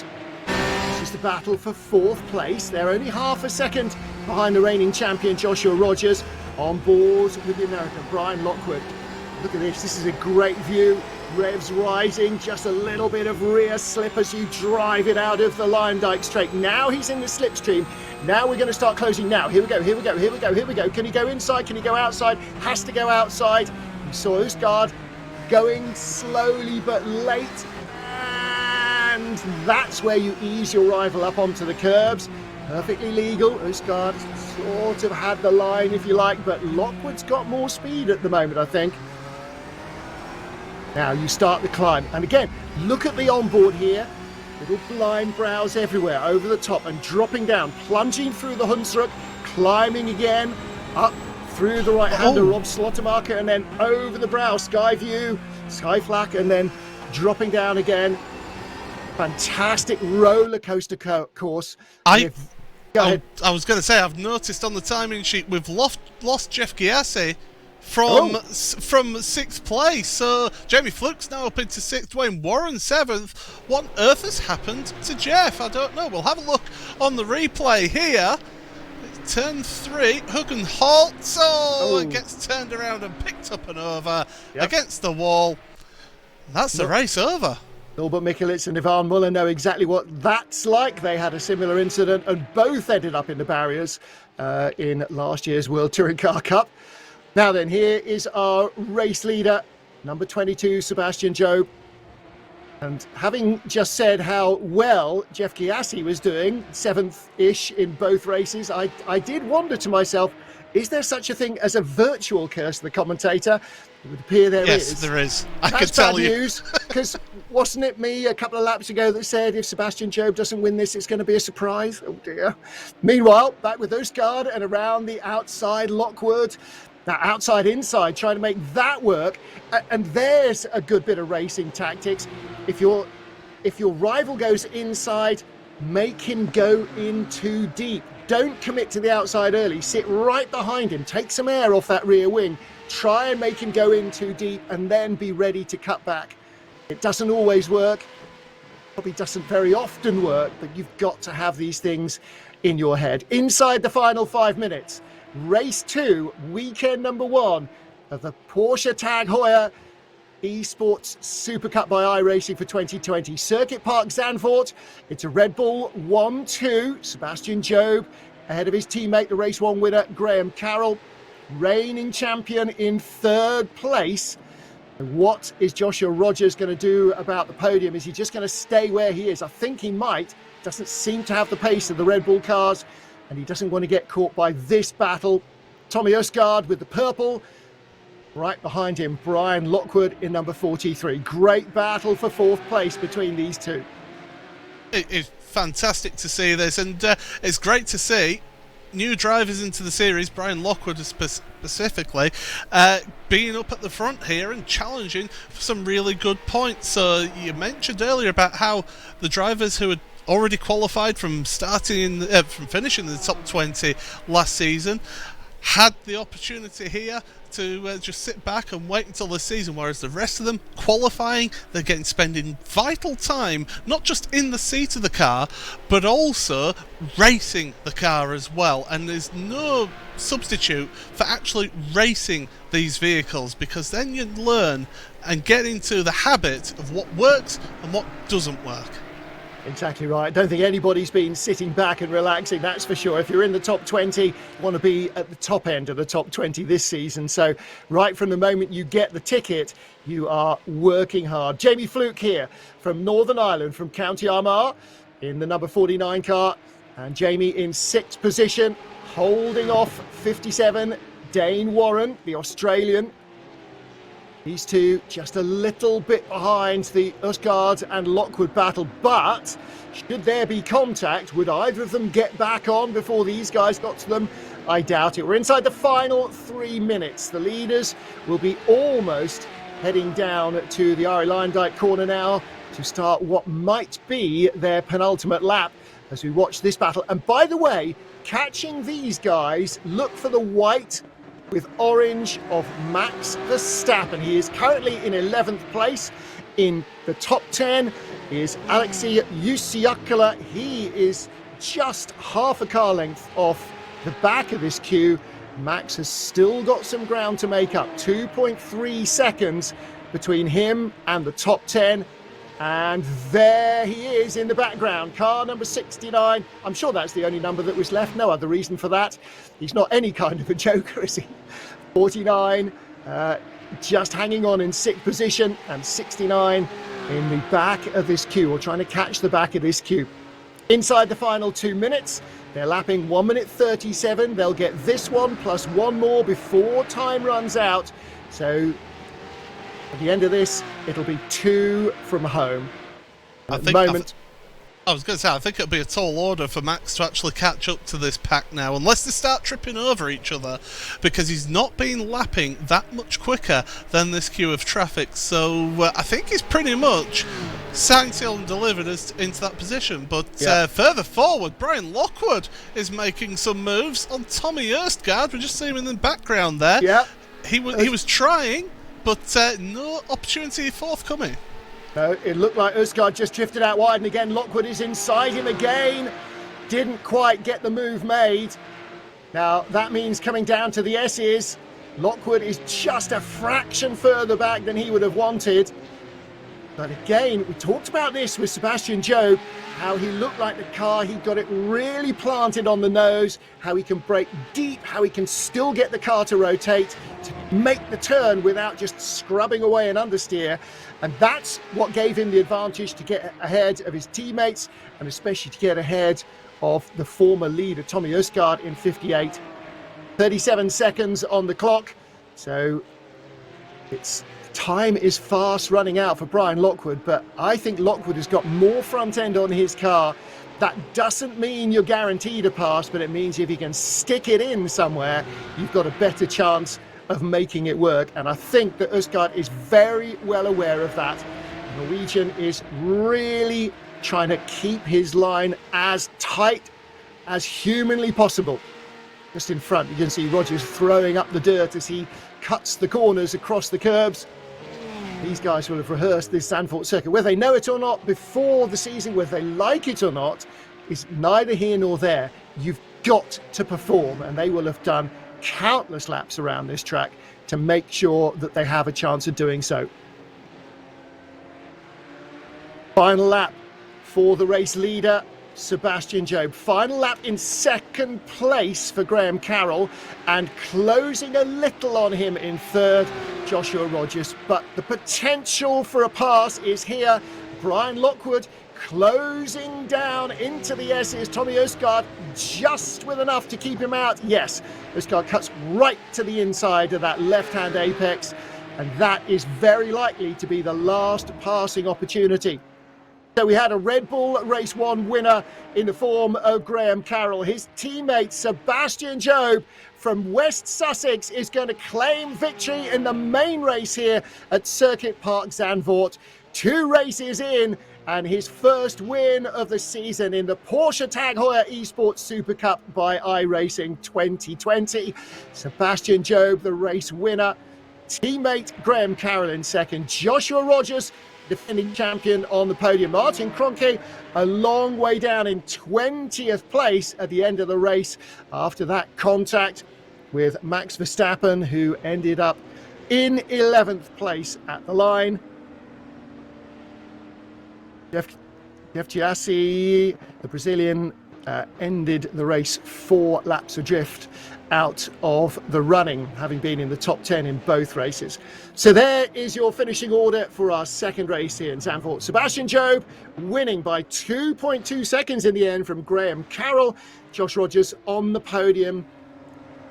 This is the battle for fourth place. They're only half a second behind the reigning champion Joshua Rogers. On board with the American Brian Lockwood. Look at this. This is a great view. Revs rising, just a little bit of rear slip as you drive it out of the Lyondike straight. Now he's in the slipstream. Now we're going to start closing now. Here we go, here we go, here we go, here we go. Can he go inside? Can he go outside? Has to go outside. We saw Østgaard going slowly but late. And that's where you ease your rival up onto the curbs. Perfectly legal. Østgaard sort of had the line, if you like, but Lockwood's got more speed at the moment, I think. Now you start the climb, and again, look at the onboard here. Little blind brows everywhere, over the top and dropping down, plunging through the Hunsrück, climbing again, up through the right-hander, Rob Slottermarker, and then over the brow, Skyview, Skyflak, and then dropping down again. Fantastic roller coaster course. Go ahead. I was going to say, I've noticed on the timing sheet we've lost Jeff Chiassi from sixth place. So Jamie Fluke's now up into sixth, Dwayne Warren seventh. What on earth has happened to Jeff? I don't know. We'll have a look on the replay here. Turn 3, Huggen halts, and gets turned around and picked up and over against the wall. That's the race over. Norbert Mikulits and Ivan Muller know exactly what that's like. They had a similar incident and both ended up in the barriers in last year's World Touring Car Cup. Now then, here is our race leader, number 22, Sebastian Job. And having just said how well Jeff Chiassi was doing, 7th-ish in both races, I did wonder to myself, is there such a thing as a virtual curse of the commentator? It would appear there is. Yes, there is. I can That's tell bad you. news, because wasn't it me a couple of laps ago that said if Sebastian Job doesn't win this, it's going to be a surprise? Oh dear. Meanwhile, back with Østgaard and around the outside, Lockwood. Now, outside, inside, trying to make that work. And there's a good bit of racing tactics. If your rival goes inside, make him go in too deep. Don't commit to the outside early. Sit right behind him. Take some air off that rear wing. Try and make him go in too deep and then be ready to cut back. It doesn't always work. Probably doesn't very often work, but you've got to have these things in your head. Inside the final 5 minutes. Race 2, weekend number 1 of the Porsche Tag Heuer Esports Supercup by iRacing for 2020. Circuit Park Zandvoort. It's a Red Bull 1-2. Sebastian Job ahead of his teammate, the race 1 winner, Graham Carroll. Reigning champion in 3rd place. And what is Joshua Rogers going to do about the podium? Is he just going to stay where he is? I think he might. Doesn't seem to have the pace of the Red Bull cars. And he doesn't want to get caught by this battle. Tommy Østgaard with the purple. Right behind him, Brian Lockwood in number 43. Great battle for 4th place between these two. It is fantastic to see this, and it's great to see new drivers into the series, Brian Lockwood specifically, being up at the front here and challenging for some really good points. So you mentioned earlier about how the drivers who had already qualified from finishing in the top 20 last season had the opportunity here to just sit back and wait until the season, whereas the rest of them qualifying, they're spending vital time not just in the seat of the car but also racing the car as well. And there's no substitute for actually racing these vehicles, because then you learn and get into the habit of what works and what doesn't work. Exactly right. I don't think anybody's been sitting back and relaxing, that's for sure. If you're in the top 20, you want to be at the top end of the top 20 this season. So right from the moment you get the ticket, you are working hard. Jamie Fluke here from Northern Ireland, from County Armagh, in the number 49 car. And Jamie in 6th position, holding off 57, Dane Warren, the Australian. These two just a little bit behind the Østgaard and Lockwood battle, but should there be contact, would either of them get back on before these guys got to them? I doubt it. We're inside the final 3 minutes. The leaders will be almost heading down to the Ari Lyndike corner now to start what might be their penultimate lap as we watch this battle. And by the way, catching these guys, look for the white with orange of Max Verstappen. He is currently in 11th place. In the top 10 is Alexei Yusiakala. He is just half a car length off the back of this queue. Max has still got some ground to make up. 2.3 seconds between him and the top 10. And there he is in the background, car number 69. I'm sure that's the only number that was left. No other reason for that. He's not any kind of a joker, is he? 49, just hanging on in 6th position, and 69 in the back of this queue, or trying to catch the back of this queue. Inside the final 2 minutes, they're lapping 1 minute 37. They'll get this one plus one more before time runs out. So at the end of this, it'll be 2 from home. At the moment, I was going to say, I think it'll be a tall order for Max to actually catch up to this pack now, unless they start tripping over each other, because he's not been lapping that much quicker than this queue of traffic. So I think he's pretty much signed, sealed and delivered us into that position. But further forward, Brian Lockwood is making some moves on Tommy Østgaard. We just see him in the background there. Yeah. He was trying, but no opportunity forthcoming. No, it looked like Østgaard just drifted out wide, and again Lockwood is inside him again. Didn't quite get the move made. Now that means coming down to the S's, Lockwood is just a fraction further back than he would have wanted. But again, we talked about this with Sebastian Job, how he looked like the car, he got it really planted on the nose, how he can brake deep, how he can still get the car to rotate, to make the turn without just scrubbing away an understeer. And that's what gave him the advantage to get ahead of his teammates, and especially to get ahead of the former leader, Tommy Østgaard, in 58. 37 seconds on the clock. So time is fast running out for Brian Lockwood, but I think Lockwood has got more front end on his car. That doesn't mean you're guaranteed a pass, but it means if you can stick it in somewhere, you've got a better chance of making it work. And I think that Østgaard is very well aware of that. Norwegian is really trying to keep his line as tight as humanly possible. Just in front, you can see Rogers throwing up the dirt as he cuts the corners across the curbs. These guys will have rehearsed this Zandvoort circuit. Whether they know it or not before the season, whether they like it or not, is neither here nor there. You've got to perform, and they will have done countless laps around this track to make sure that they have a chance of doing so. Final lap for the race leader, Sebastian Job. Final lap in second place for Graham Carroll, and closing a little on him in third, Joshua Rogers. But the potential for a pass is here. Brian Lockwood closing down into the S's. Tommy Østgaard just with enough to keep him out. Yes, Østgaard cuts right to the inside of that left-hand apex, and that is very likely to be the last passing opportunity. So we had a Red Bull Race 1 winner in the form of Graham Carroll. His teammate Sebastian Job from West Sussex is going to claim victory in the main race here at Circuit Park Zandvoort. 2 races in, and his first win of the season in the Porsche Tag Heuer Esports Supercup by iRacing 2020. Sebastian Job, the race winner. Teammate Graham Carroll in second. Joshua Rogers, defending champion, on the podium. Martin Kroenke a long way down in 20th place at the end of the race after that contact with Max Verstappen, who ended up in 11th place at the line. Jeff Chiassi, the Brazilian, ended the race 4 laps adrift out of the running, having been in the top 10 in both races. So there is your finishing order for our second race here in Zandvoort. Sebastian Job winning by 2.2 seconds in the end from Graham Carroll. Josh Rogers on the podium,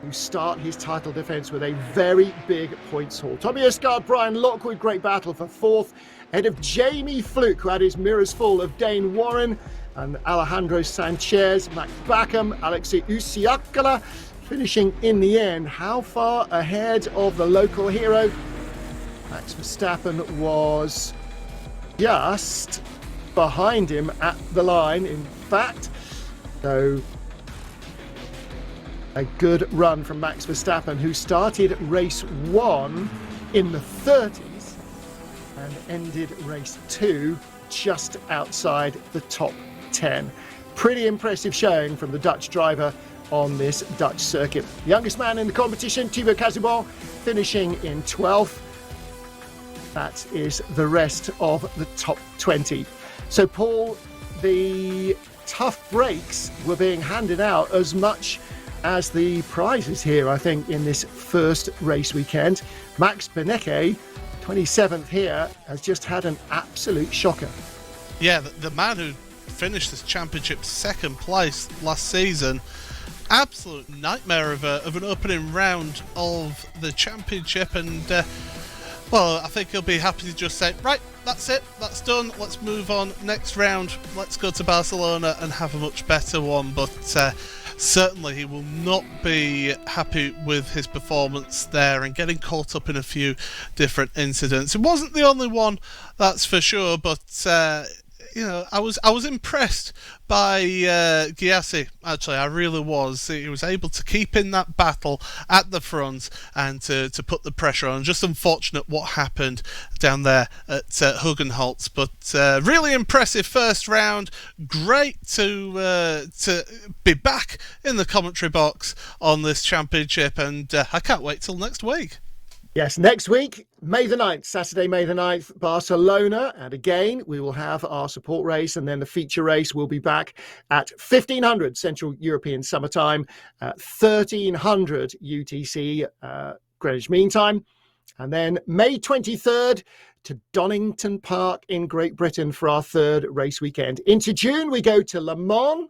who start his title defence with a very big points haul. Tommy Østgaard, Brian Lockwood, great battle for 4th, ahead of Jamie Fluke, who had his mirrors full of Dane Warren and Alejandro Sanchez, Max Backham, Alexei Usiakala, finishing in the end. How far ahead of the local hero? Max Verstappen was just behind him at the line, in fact. So a good run from Max Verstappen, who started race 1 in the 30s and ended race 2 just outside the top 10. Pretty impressive showing from the Dutch driver on this Dutch circuit. Youngest man in the competition, Thibaut Casibon, finishing in 12th. That is the rest of the top 20. So Paul, the tough breaks were being handed out as much as the prizes here, I think, in this first race weekend. Max Benecke, 27th here, has just had an absolute shocker. Yeah, the man who finished this championship second place last season, absolute nightmare of an opening round of the championship, and well, I think he'll be happy to just say, right, that's it, that's done, let's move on, next round, let's go to Barcelona and have a much better one. But certainly he will not be happy with his performance there, and getting caught up in a few different incidents. It wasn't the only one, that's for sure, but you know, I was impressed by Gyasi. Actually, I really was. He was able to keep in that battle at the front and to put the pressure on. Just unfortunate what happened down there at Hugenholtz, but really impressive first round. Great to be back in the commentary box on this championship, and I can't wait till next week. Yes, next week, May the 9th, Saturday, May the 9th, Barcelona. And again, we will have our support race, and then the feature race will be back at 1500 Central European Summertime, 1300 UTC, Greenwich Mean Time. And then May 23rd to Donington Park in Great Britain for our third race weekend. Into June, we go to Le Mans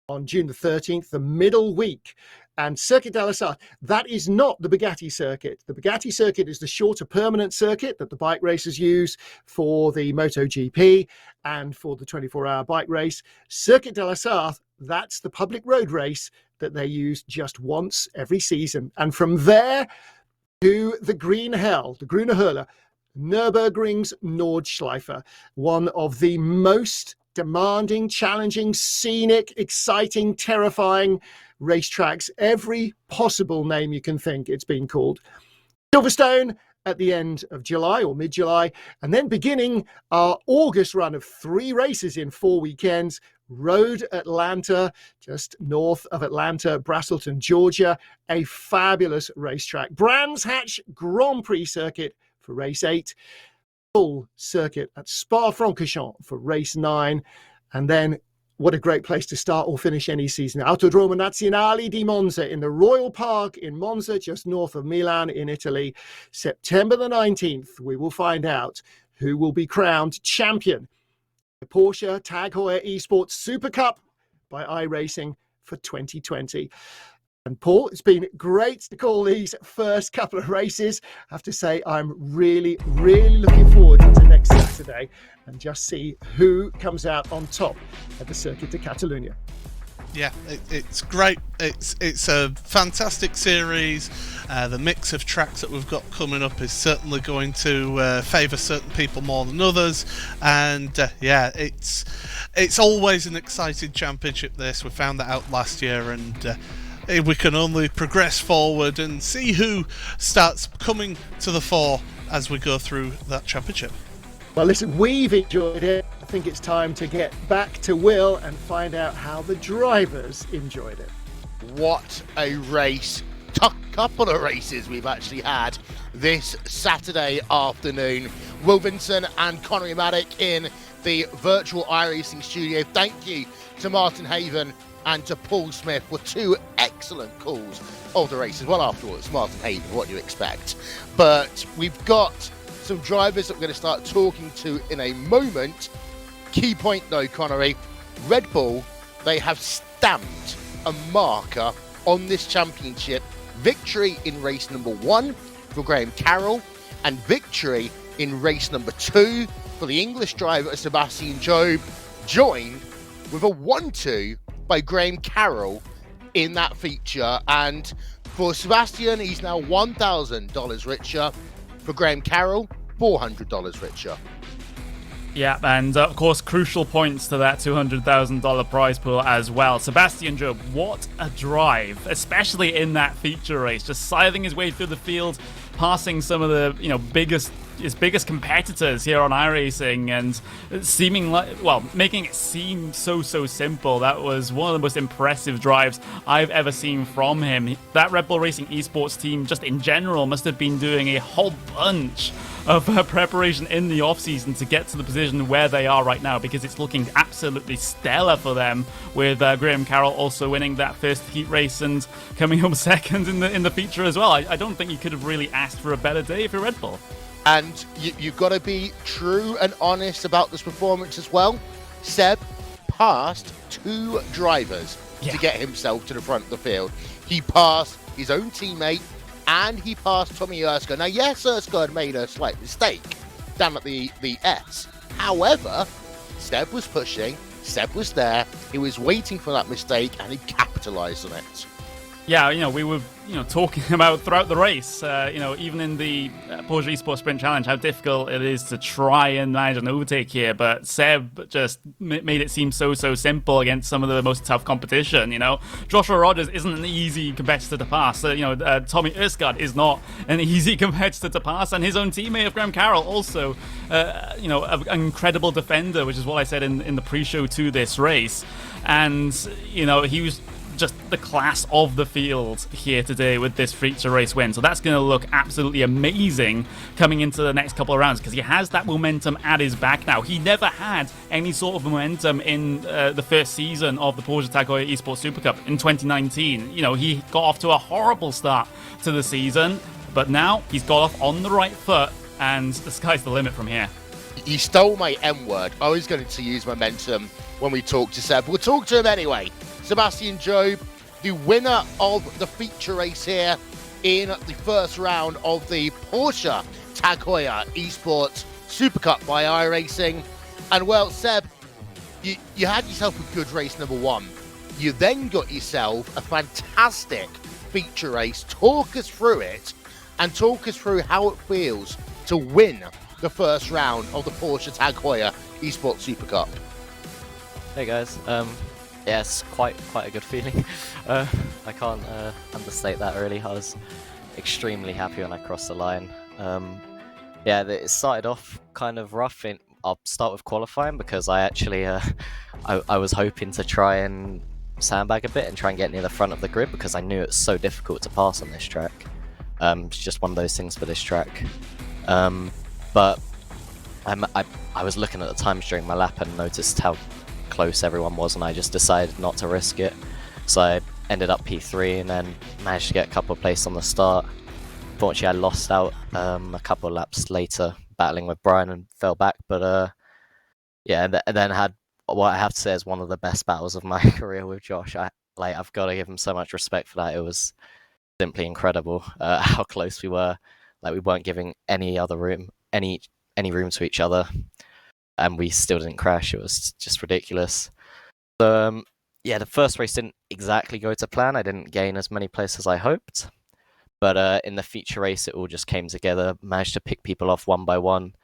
on June the 13th, the middle week. And Circuit de la Sarthe, that is not the Bugatti circuit. The Bugatti circuit is the shorter permanent circuit that the bike racers use for the MotoGP and for the 24-hour bike race. Circuit de la Sarthe, that's the public road race that they use just once every season. And from there to the Green Hell, the Grüne Hölle, Nürburgring's Nordschleife, one of the most demanding, challenging, scenic, exciting, terrifying racetracks. Every possible name you can think it's been called. Silverstone at the end of July or mid-July, and then beginning our August run of 3 races in 4 weekends. Road Atlanta, just north of Atlanta, Braselton, Georgia, a fabulous racetrack. Brands Hatch Grand Prix circuit for race 8. Full circuit at Spa-Francorchamps for race 9. And then what a great place to start or finish any season. Autodromo Nazionale di Monza in the Royal Park in Monza, just north of Milan in Italy. September the 19th, we will find out who will be crowned champion. The Porsche Tag Heuer Esports Supercup by iRacing for 2020. And Paul, it's been great to call these first couple of races. I have to say, I'm really, really looking forward to next Saturday and just see who comes out on top at the Circuit de Catalunya. Yeah, it's great. It's a fantastic series. The mix of tracks that we've got coming up is certainly going to favour certain people more than others. And yeah, it's always an exciting championship. This we found that out last year, and we can only progress forward and see who starts coming to the fore as we go through that championship. Well, listen, we've enjoyed it. I think it's time to get back to Will and find out how the drivers enjoyed it. What a race. Couple of races we've actually had this Saturday afternoon. Will Vincent and Connery Maddock in the virtual iRacing studio. Thank you to Martin Haven and to Paul Smith for 2 excellent calls of the races. Well, after all, it's Martin Haven, what do you expect? But we've got some drivers that we're going to start talking to in a moment. Key point though, Connery, Red Bull, they have stamped a marker on this championship. Victory in race number 1 for Graham Carroll, and victory in race number 2 for the English driver Sebastian Job, joined with a 1-2 by Graham Carroll in that feature. And for Sebastian, he's now $1,000 richer. For Graham Carroll, $400 richer. Yeah, and of course, crucial points to that $200,000 prize pool as well. Sebastian Job, what a drive, especially in that feature race, just scything his way through the field, passing some of the his biggest competitors here on iRacing, and making it seem so simple. That was one of the most impressive drives I've ever seen from him. That Red Bull Racing Esports team, just in general, must have been doing a whole bunch of preparation in the off-season to get to the position where they are right now, because it's looking absolutely stellar for them, with Graham Carroll also winning that first heat race and coming home second in the feature as well. I don't think you could have really asked for a better day for Red Bull. And you've got to be true and honest about this performance as well. Seb passed 2 drivers to get himself to the front of the field. He passed his own teammate and he passed Tommy Erskine. Now, yes, Erskine had made a slight mistake down at the S. However, Seb was pushing, Seb was there, he was waiting for that mistake, and he capitalised on it. Yeah, we were, talking about throughout the race, even in the Porsche Esports Sprint Challenge, how difficult it is to try and manage an overtake here. But Seb just made it seem so simple against some of the most tough competition. Joshua Rogers isn't an easy competitor to pass. Tommy Erskine is not an easy competitor to pass, and his own teammate of Graham Carroll also, an incredible defender, which is what I said in the pre-show to this race. And he was just the class of the field here today with this feature race win. So that's going to look absolutely amazing coming into the next couple of rounds, because he has that momentum at his back now. He never had any sort of momentum in the first season of the Porsche Tag Heuer Esports Supercup in 2019. He got off to a horrible start to the season. But now he's got off on the right foot, and the sky's the limit from here. You stole my M word. I was going to use momentum when we talk to Seb. We'll talk to him anyway. Sebastian Job, the winner of the feature race here in the first round of the Porsche Tag Heuer Esports Supercup by iRacing. And well, Seb, you had yourself a good race number one. You then got yourself a fantastic feature race. Talk us through it and talk us through how it feels to win the first round of the Porsche Tag Heuer Esports Supercup. Hey guys, yeah, it's quite a good feeling. I can't understate that really. I was extremely happy when I crossed the line. Yeah, it started off kind of rough. I'll start with qualifying because I actually I was hoping to try and sandbag a bit and try and get near the front of the grid because I knew it's so difficult to pass on this track. It's just one of those things for this track. But I was looking at the times during my lap and noticed how close everyone was, and I just decided not to risk it. So I ended up P3 and then managed to get a couple of places on the start. Fortunately, I lost out a couple of laps later battling with Brian and fell back. But yeah, and then had what I have to say is one of the best battles of my career with Josh. I've got to give him so much respect for that. It was simply incredible how close we were. Like, we weren't giving any room to each other, and we still didn't crash. It was just ridiculous. So yeah, the first race didn't exactly go to plan. I didn't gain as many places as I hoped, but in the feature race, it all just came together. Managed to pick people off one by one,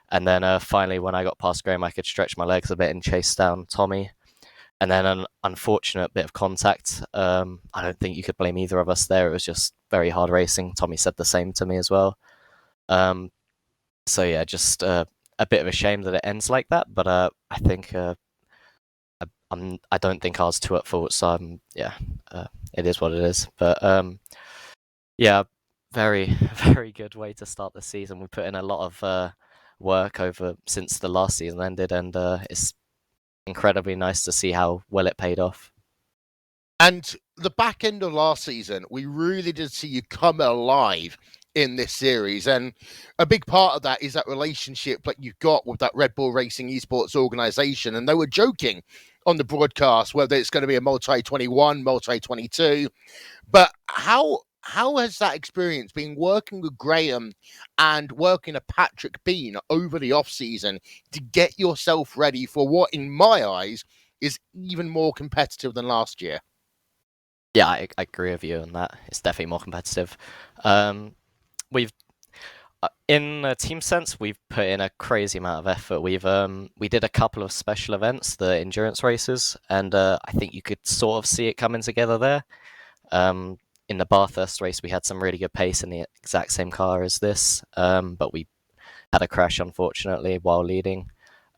and then finally, when I got past Graham, I could stretch my legs a bit and chase down Tommy. And then an unfortunate bit of contact. I don't think you could blame either of us there. It was just very hard racing. Tommy said the same to me as well. So yeah, just a bit of a shame that it ends like that. But I think I don't think I was too at fault. So yeah, it is what it is. But yeah, very very good way to start the season. We put in a lot of work over since the last season ended, and it's incredibly nice to see how well it paid off. And the back end of last season, we really did see you come alive in this series. And a big part of that is that relationship that you've got with that Red Bull Racing Esports organization. And they were joking on the broadcast whether it's going to be a multi-21, multi-22. But how has that experience been working with Graham and working with Patrick Bean over the off-season to get yourself ready for what, in my eyes, is even more competitive than last year? Yeah, I agree with you on that. It's definitely more competitive. We've, in a team sense, we've put in a crazy amount of effort. We did a couple of special events, the endurance races, and I think you could sort of see it coming together there. In the Bathurst race, we had some really good pace in the exact same car as this, but we had a crash, unfortunately, while leading.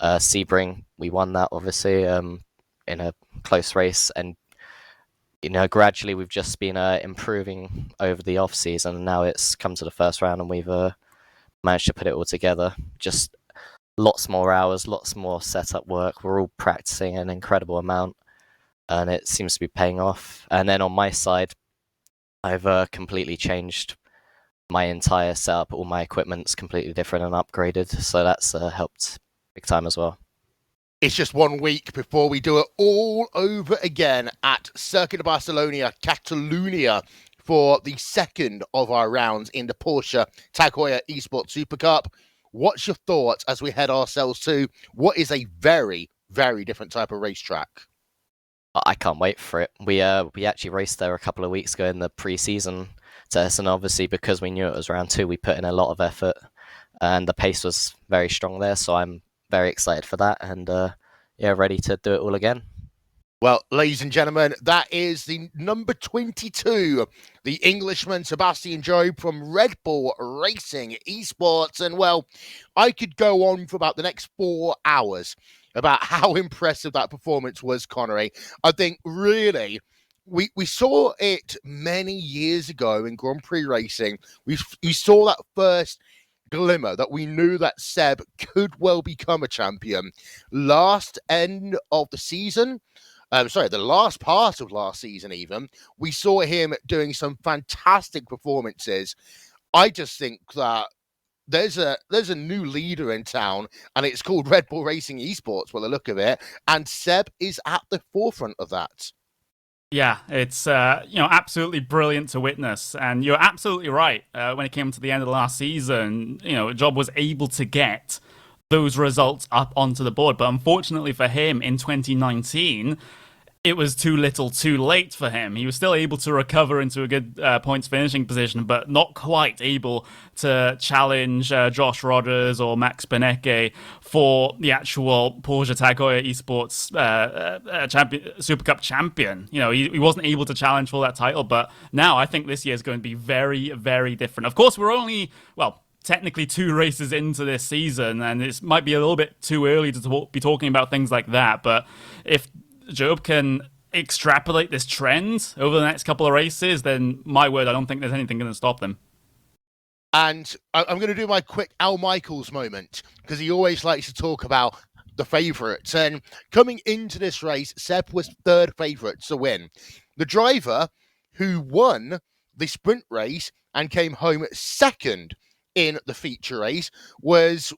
Sebring, we won that, obviously, in a close race, and gradually we've just been improving over the off-season, and now it's come to the first round, and we've managed to put it all together. Just lots more hours, lots more setup work. We're all practicing an incredible amount, and it seems to be paying off. And then on my side, I've completely changed my entire setup. All my equipment's completely different and upgraded, so that's helped big time as well. It's just 1 week before we do it all over again at Circuit de Barcelona, Catalunya, for the second of our rounds in the Porsche Tag Heuer Esports Supercup. What's your thoughts as we head ourselves to what is a very, very different type of racetrack? I can't wait for it. We actually raced there a couple of weeks ago in the pre-season test, and obviously because we knew it was round 2, we put in a lot of effort, and the pace was very strong there, so I'm very excited for that, and yeah, ready to do it all again. Well, ladies and gentlemen, that is the number 22, the Englishman Sebastian Job from Red Bull Racing Esports. And well, I could go on for about the next 4 hours about how impressive that performance was, Connery. I think really we saw it many years ago in Grand Prix racing. We saw that first glimmer that we knew that Seb could well become a champion. Last end of the season, the last part of last season even, we saw him doing some fantastic performances. I just think that there's a new leader in town, and it's called Red Bull Racing Esports, by the look of it, and Seb is at the forefront of that. Yeah, it's absolutely brilliant to witness, and you're absolutely right. When it came to the end of the last season, Job was able to get those results up onto the board, but unfortunately for him in 2019, it was too little too late for him. He was still able to recover into a good points finishing position, but not quite able to challenge Josh Rogers or Max Benecke for the actual Porsche Tag Heuer Esports Supercup champion. He wasn't able to challenge for that title, but now I think this year is going to be very, very different. Of course, we're only, technically 2 races into this season, and it might be a little bit too early to be talking about things like that, but if Job can extrapolate this trend over the next couple of races, then my word, I don't think there's anything going to stop them. And I'm going to do my quick Al Michaels moment, because he always likes to talk about the favourites. And coming into this race, Seb was 3rd favourite to win. The driver who won the sprint race and came home 2nd in the feature race was,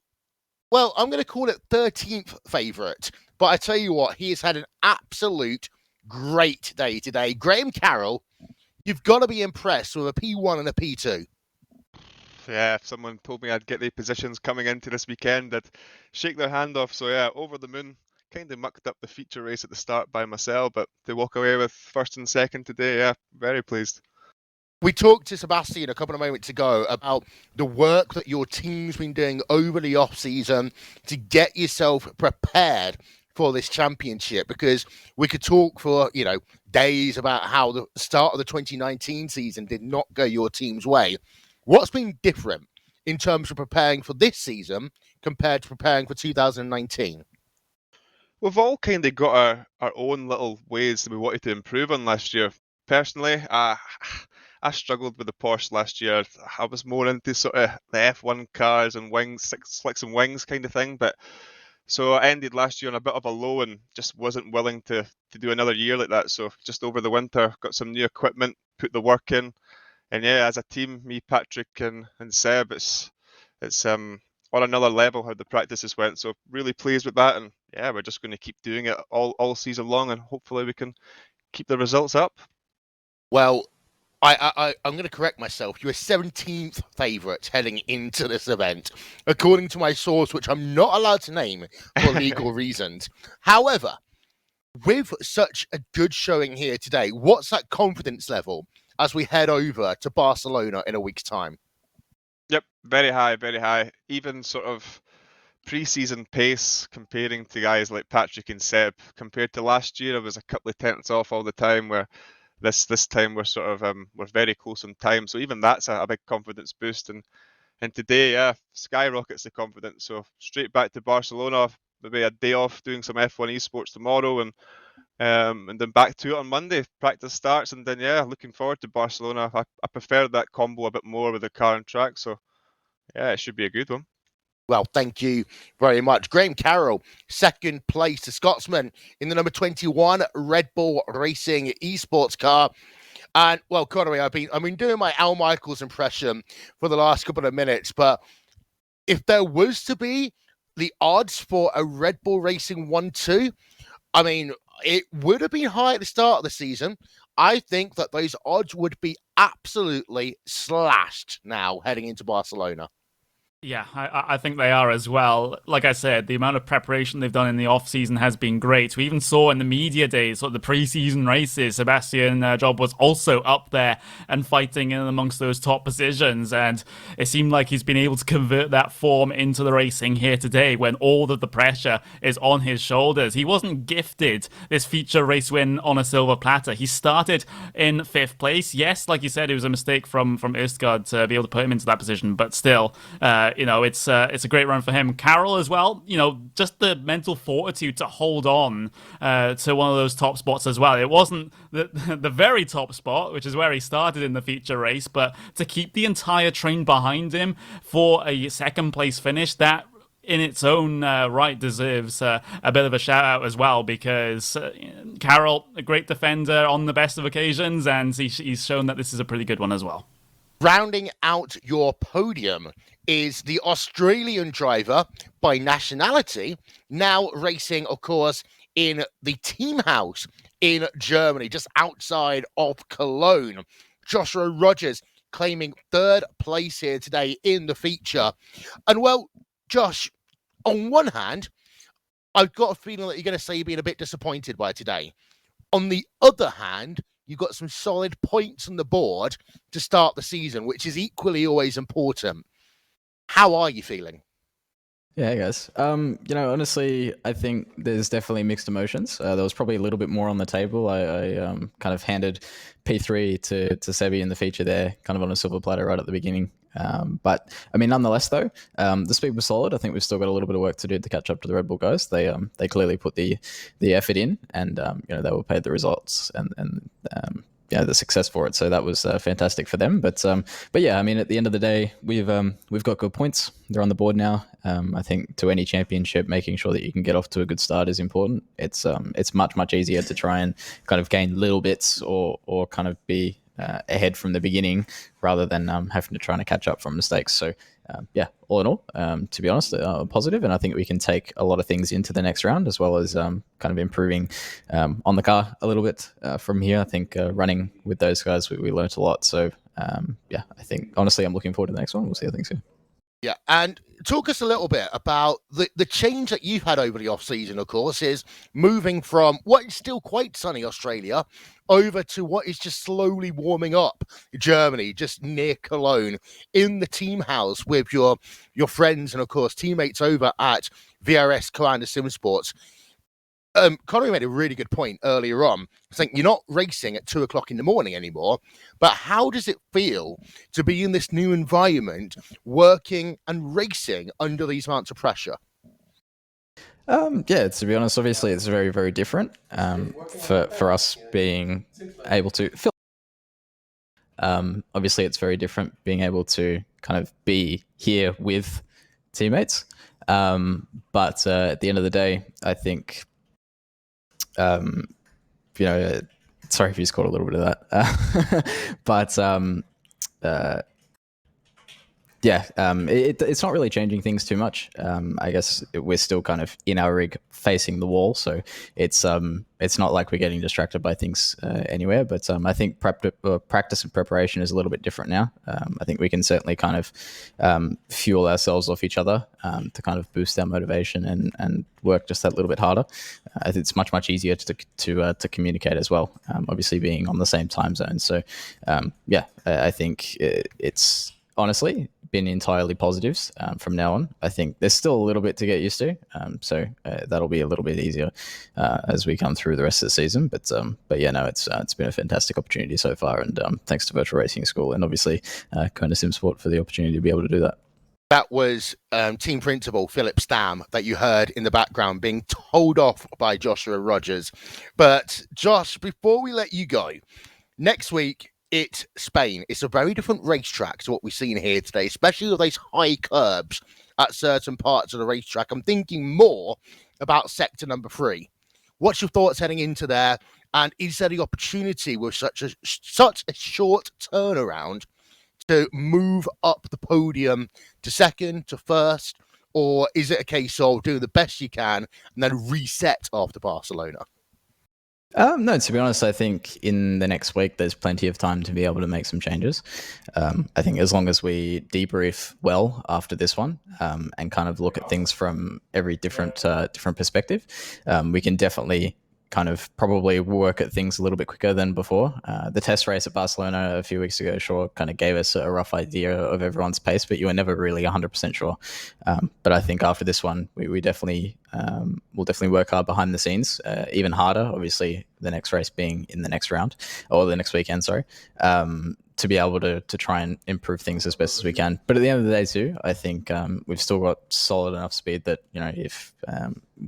well, I'm going to call it 13th favourite. But I tell you what, he has had an absolute great day today. Graham Carroll, you've got to be impressed with a P1 and a P2. Yeah, if someone told me I'd get the positions coming into this weekend, I'd shake their hand off. So yeah, over the moon. Kind of mucked up the feature race at the start by myself, but to walk away with 1st and 2nd today, yeah, very pleased. We talked to Sebastian a couple of moments ago about the work that your team's been doing over the off-season to get yourself prepared for this championship, because we could talk for, days about how the start of the 2019 season did not go your team's way. What's been different in terms of preparing for this season compared to preparing for 2019? We've all kind of got our own little ways that we wanted to improve on last year. Personally, I struggled with the Porsche last year. I was more into sort of the F1 cars and wings, slicks and wings kind of thing. But so I ended last year on a bit of a low and just wasn't willing to do another year like that. So just over the winter, got some new equipment, put the work in. And yeah, as a team, me, Patrick and Seb, it's on another level how the practices went. So really pleased with that. And yeah, we're just going to keep doing it all season long, and hopefully we can keep the results up. Well, I'm going to correct myself. You're 17th favourite heading into this event, according to my source, which I'm not allowed to name for legal reasons. However, with such a good showing here today, what's that confidence level as we head over to Barcelona in a week's time? Yep, very high, very high. Even sort of pre-season pace comparing to guys like Patrick and Seb. Compared to last year, I was a couple of tenths off all the time, where this time we're sort of we're very close on time. So even that's a big confidence boost. And today, yeah, skyrockets the confidence. So straight back to Barcelona, maybe a day off doing some F1 Esports tomorrow, and then back to it on Monday. Practice starts, and then yeah, looking forward to Barcelona. I prefer that combo a bit more with the car and track. So yeah, it should be a good one. Well, thank you very much. Graham Carroll, 2nd place, the Scotsman in the number 21 Red Bull Racing Esports car. And, well, Connery, I've been doing my Al Michaels impression for the last couple of minutes, but if there was to be the odds for a Red Bull Racing 1-2, I mean, it would have been high at the start of the season. I think that those odds would be absolutely slashed now heading into Barcelona. Yeah, I think they are as well. Like I said, the amount of preparation they've done in the off-season has been great. We even saw in the media days, sort of the pre-season races, Sebastian Job was also up there and fighting in amongst those top positions. And it seemed like he's been able to convert that form into the racing here today when all of the pressure is on his shoulders. He wasn't gifted this feature race win on a silver platter. He started in 5th place. Yes, like you said, it was a mistake from Østgaard to be able to put him into that position, but still, it's a great run for him. Carroll as well, just the mental fortitude to hold on to one of those top spots as well. It wasn't the very top spot, which is where he started in the feature race, but to keep the entire train behind him for a 2nd place finish, that in its own right deserves a bit of a shout out as well, because Carroll, a great defender on the best of occasions, and he's shown that this is a pretty good one as well. Rounding out your podium is the Australian driver by nationality, now racing, of course, in the team house in Germany, just outside of Cologne. Joshua Rogers claiming third place here today in the feature. And well, Josh, on one hand, I've got a feeling that you're going to say you're being a bit disappointed by today. On the other hand, you've got some solid points on the board to start the season, which is equally always important. How are you feeling? Yeah, hey guys. Honestly, I think there's definitely mixed emotions. There was probably a little bit more on the table. I kind of handed P3 to Sebi in the feature there, kind of on a silver platter right at the beginning. But I mean, nonetheless, though, the speed was solid. I think we've still got a little bit of work to do to catch up to the Red Bull guys. They clearly put the effort in, and they were paid the results and the success for it. So that was fantastic for them. But yeah, I mean, at the end of the day, we've got good points. They're on the board now. I think to any championship, making sure that you can get off to a good start is important. It's much easier to try and kind of gain little bits or kind of be ahead from the beginning rather than having to try to catch up from mistakes. So all in all, to be honest, positive, and I think we can take a lot of things into the next round, as well as kind of improving on the car a little bit from here. I think running with those guys, we learnt a lot. So I think honestly, I'm looking forward to the next one. We'll see how things go. Yeah, and talk us a little bit about the change that you've had over the off-season, of course, is moving from what is still quite sunny Australia over to what is just slowly warming up Germany, just near Cologne, in the team house with your friends and, of course, teammates over at VRS Commander Sim Sports. Conor made a really good point earlier on, saying you're not racing at 2:00 in the morning anymore, but how does it feel to be in this new environment, working and racing under these amounts of pressure? To be honest, obviously it's very, very different for us being able to fill. Obviously it's very different being able to kind of be here with teammates. But at the end of the day, I think, sorry if you just caught a little bit of that. But it's not really changing things too much. I guess we're still kind of in our rig facing the wall, so it's not like we're getting distracted by things anywhere. But I think practice and preparation is a little bit different now. I think we can certainly kind of fuel ourselves off each other to kind of boost our motivation and work just that little bit harder. It's much easier to communicate as well. Obviously, being on the same time zone. So I think it's honestly been entirely positives from now on. I think there's still a little bit to get used to, so that'll be a little bit easier as we come through the rest of the season. But it's been a fantastic opportunity so far, and thanks to Virtual Racing School and obviously Kona Sim Sport for the opportunity to be able to do that. That was team principal Philip Stam that you heard in the background being told off by Joshua Rogers. But Josh, before we let you go, next week, it's Spain. It's a very different racetrack to what we've seen here today, especially with those high curbs at certain parts of the racetrack. I'm thinking more about sector number 3. What's your thoughts heading into there? And is there the opportunity with such a short turnaround to move up the podium to second, to first? Or is it a case of doing the best you can and then reset after Barcelona? No, to be honest, I think in the next week, there's plenty of time to be able to make some changes. I think as long as we debrief well after this one and kind of look at things from every different perspective, we can definitely kind of probably work at things a little bit quicker than before. The test race at Barcelona a few weeks ago, sure, kind of gave us a rough idea of everyone's pace, but you were never really 100% sure. But I think after this one, we definitely will definitely work hard behind the scenes, even harder, obviously, the next race being in the next round, or the next weekend, sorry, to be able to try and improve things as best as we can. But at the end of the day, too, I think we've still got solid enough speed that, if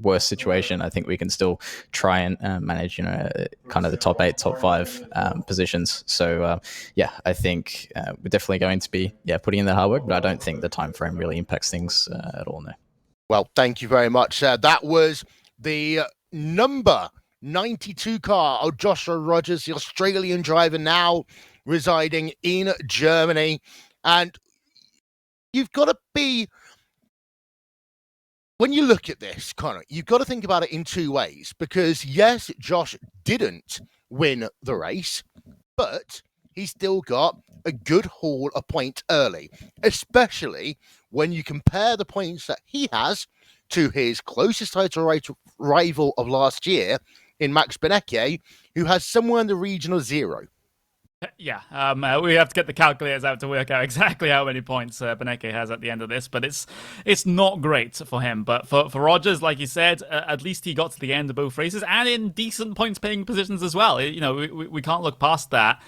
worst situation, I think we can still try and manage, kind of the top 8, top 5 positions. So, I think we're definitely going to be, putting in the hard work, but I don't think the time frame really impacts things at all, no. Well, thank you very much. That was the number 92 car of Joshua Rogers, the Australian driver, now residing in Germany. And you've got to be, when you look at this, Connor, you've got to think about it in two ways. Because yes, Josh didn't win the race, but he still got a good haul of points early, especially when you compare the points that he has to his closest title rival of last year in Max Benecke, who has somewhere in the region of 0. Yeah, we have to get the calculators out to work out exactly how many points Benecke has at the end of this, but it's not great for him. But for Rogers, like you said, at least he got to the end of both races and in decent points-paying positions as well. You know, we can't look past that.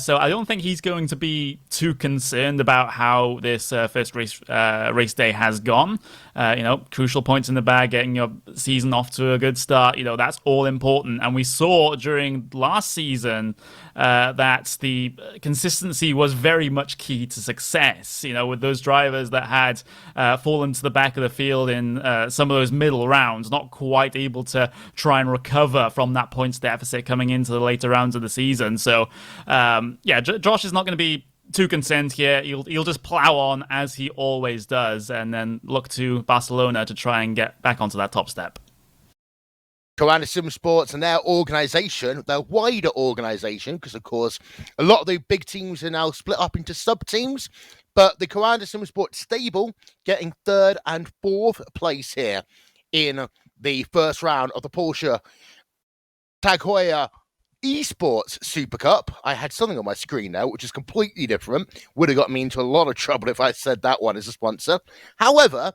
So I don't think he's going to be too concerned about how this first race day has gone. You know, crucial points in the bag, getting your season off to a good start. You know, that's all important. And we saw during last season that the consistency was very much key to success. You know, with those drivers that had fallen to the back of the field in some of those middle rounds, not quite able to try and recover from that points deficit coming into the later rounds of the season. So, yeah, Josh is not going to be too concerned here. He'll just plow on as he always does, and then look to Barcelona to try and get back onto that top step. Coanda Sim Sports and their organisation, their wider organisation, because of course a lot of the big teams are now split up into sub-teams, but the Coanda Sim Sports stable getting 3rd and 4th place here in the first round of the Porsche Heuer Esports Supercup. I had something on my screen now, which is completely different. Would have got me into a lot of trouble if I said that one as a sponsor. However,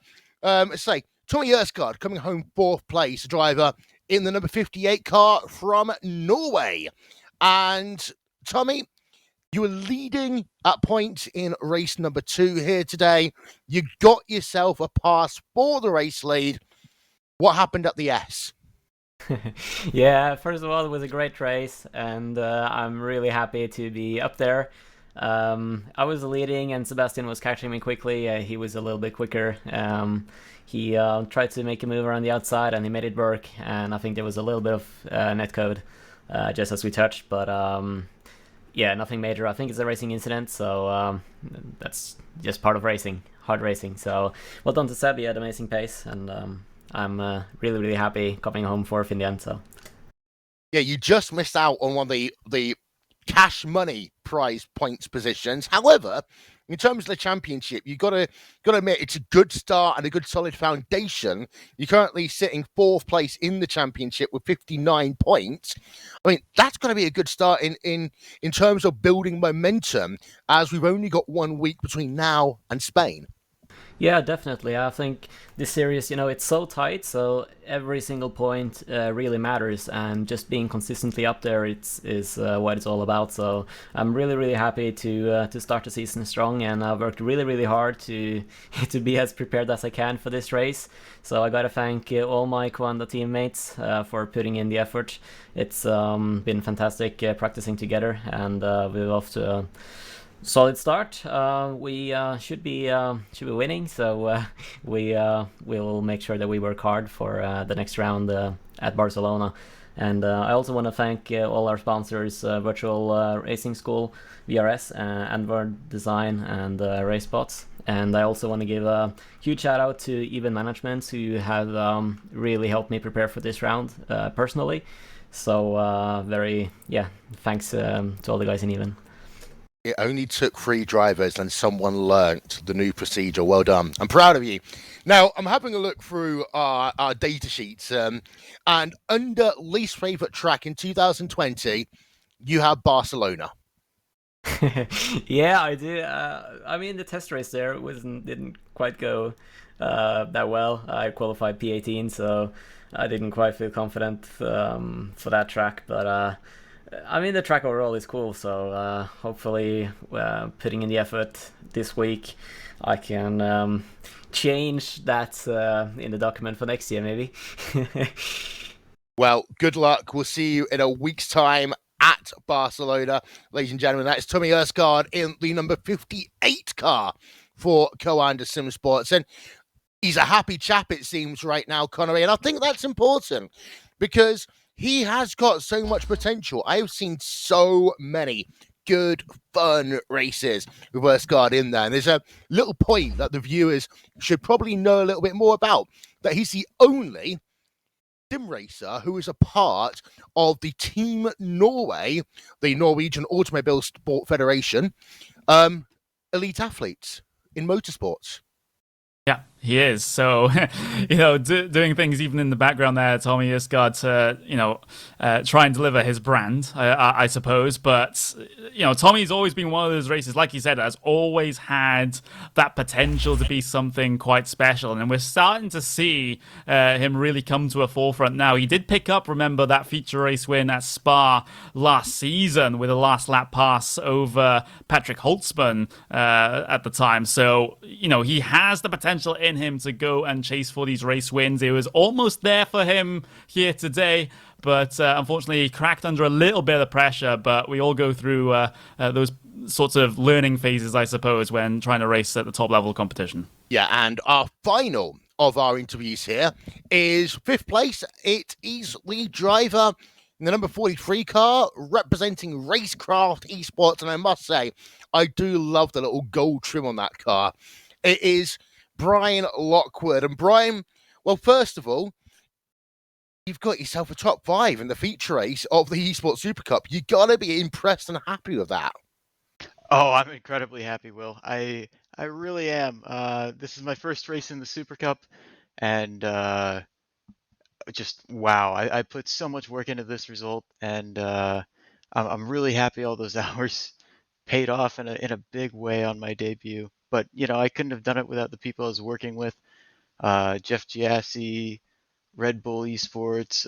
say Tommy Ersgaard coming home 4th place, driver in the number 58 car from Norway. And Tommy, you were leading at points in race number 2 here today. You got yourself a pass for the race lead. What happened at the S? Yeah, first of all, it was a great race, and I'm really happy to be up there. I was leading, and Sebastian was catching me quickly. He was a little bit quicker. He tried to make a move around the outside, and he made it work. And I think there was a little bit of netcode just as we touched, but yeah, nothing major. I think it's a racing incident, so that's just part of racing, hard racing. So well done to Seb. He had amazing pace, and I'm really, really happy coming home 4th in the end. So yeah, you just missed out on one of the cash money prize points positions. However, in terms of the championship, you got to admit it's a good start and a good solid foundation. You're currently sitting 4th place in the championship with 59 points. I mean, that's going to be a good start in terms of building momentum, as we've only got 1 week between now and Spain. yeah, definitely. I think this series, you know, it's so tight, so every single point really matters, and just being consistently up there is what it's all about. So I'm really, really happy to start the season strong, and I've worked really, really hard to to be as prepared as I can for this race. So I gotta thank all my Coanda teammates for putting in the effort. It's been fantastic practicing together, and we're off to a solid start. We should be winning, so we will make sure that we work hard for the next round at Barcelona. And I also want to thank all our sponsors, Virtual Racing School, VRS, Android Design, and RaceBots. And I also want to give a huge shout out to Even Management, who have really helped me prepare for this round personally. So thanks to all the guys in Even. It only took 3 drivers and someone learnt the new procedure. Well done. I'm proud of you. Now, I'm having a look through our data sheets, and under least favourite track in 2020, you have Barcelona. Yeah, I do. I mean, the test race there didn't quite go that well. I qualified P18, so I didn't quite feel confident for that track, but I mean, the track overall is cool, so hopefully putting in the effort this week, I can change that in the document for next year, maybe. Well, good luck. We'll see you in a week's time at Barcelona. Ladies and gentlemen, that is Tommy Ersgaard in the number 58 car for Coanda Sim Sports. And he's a happy chap, it seems, right now, Connery. And I think that's important because he has got so much potential. I've seen so many good, fun races with Erskard in there. And there's a little point that the viewers should probably know a little bit more about, that he's the only sim racer who is a part of the Team Norway, the Norwegian Automobile Sport Federation, elite athletes in motorsports. Yeah, he is. So, doing things even in the background there, Tommy Isgard to, try and deliver his brand, I suppose. But, Tommy's always been one of those racers, like you said, has always had that potential to be something quite special. And we're starting to see him really come to a forefront now. He did pick up, remember, that feature race win at Spa last season with a last lap pass over Patrick Holtzman at the time. So, he has the potential in him to go and chase for these race wins. It was almost there for him here today, but unfortunately he cracked under a little bit of pressure. But we all go through those sorts of learning phases, I suppose, when trying to race at the top level of competition. Yeah, and our final of our interviews here is fifth place. It is the driver in the number 43 car representing Racecraft Esports, and I must say, I do love the little gold trim on that car. It is Brian Lockwood. And Brian, well, first of all, you've got yourself a top 5 in the feature race of the Esports Supercup. You got to be impressed and happy with that. Oh, I'm incredibly happy, Will. I really am. This is my first race in the Supercup, and just wow. I put so much work into this result, and I'm really happy all those hours paid off in a big way on my debut. But, I couldn't have done it without the people I was working with. Jeff Giassi, Red Bull Esports,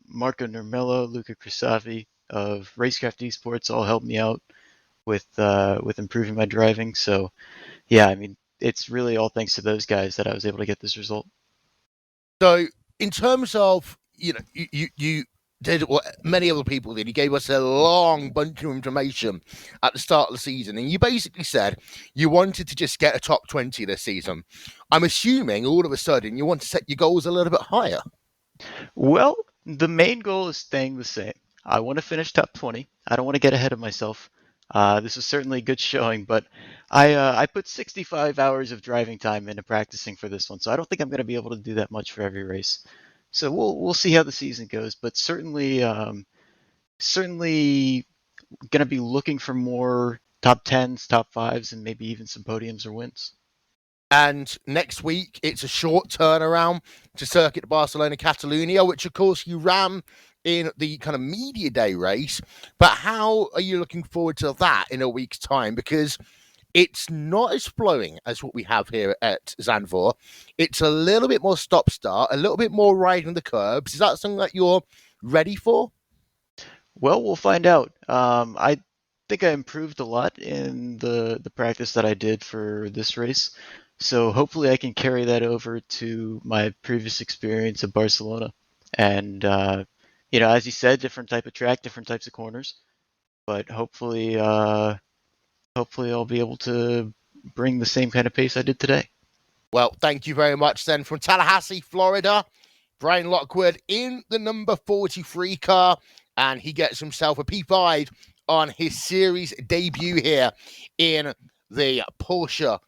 Marco Nurmello, Luca Crisavi of Racecraft Esports all helped me out with improving my driving. So, yeah, I mean, it's really all thanks to those guys that I was able to get this result. So, in terms of, you did what many other people did. You gave us a long bunch of information at the start of the season, and you basically said you wanted to just get a top 20 this season. I'm assuming all of a sudden you want to set your goals a little bit higher. Well, the main goal is staying the same. I want to finish top 20. I don't want to get ahead of myself. This was certainly a good showing, but I put 65 hours of driving time into practicing for this one, so I don't think I'm going to be able to do that much for every race. So we'll see how the season goes, but certainly going to be looking for more top 10s, top 5s, and maybe even some podiums or wins. And next week, it's a short turnaround to Circuit Barcelona Catalunya, which, of course, you ran in the kind of media day race. But how are you looking forward to that in a week's time? Because it's not as flowing as what we have here at Zandvoort. It's a little bit more stop-start, a little bit more riding the curbs. Is that something that you're ready for? Well, we'll find out. I think I improved a lot in the practice that I did for this race. So hopefully I can carry that over to my previous experience at Barcelona. And, as you said, different type of track, different types of corners. But hopefully I'll be able to bring the same kind of pace I did today. Well, thank you very much then. From Tallahassee, Florida, Brian Lockwood in the number 43 car, and he gets himself a P5 on his series debut here in the Porsche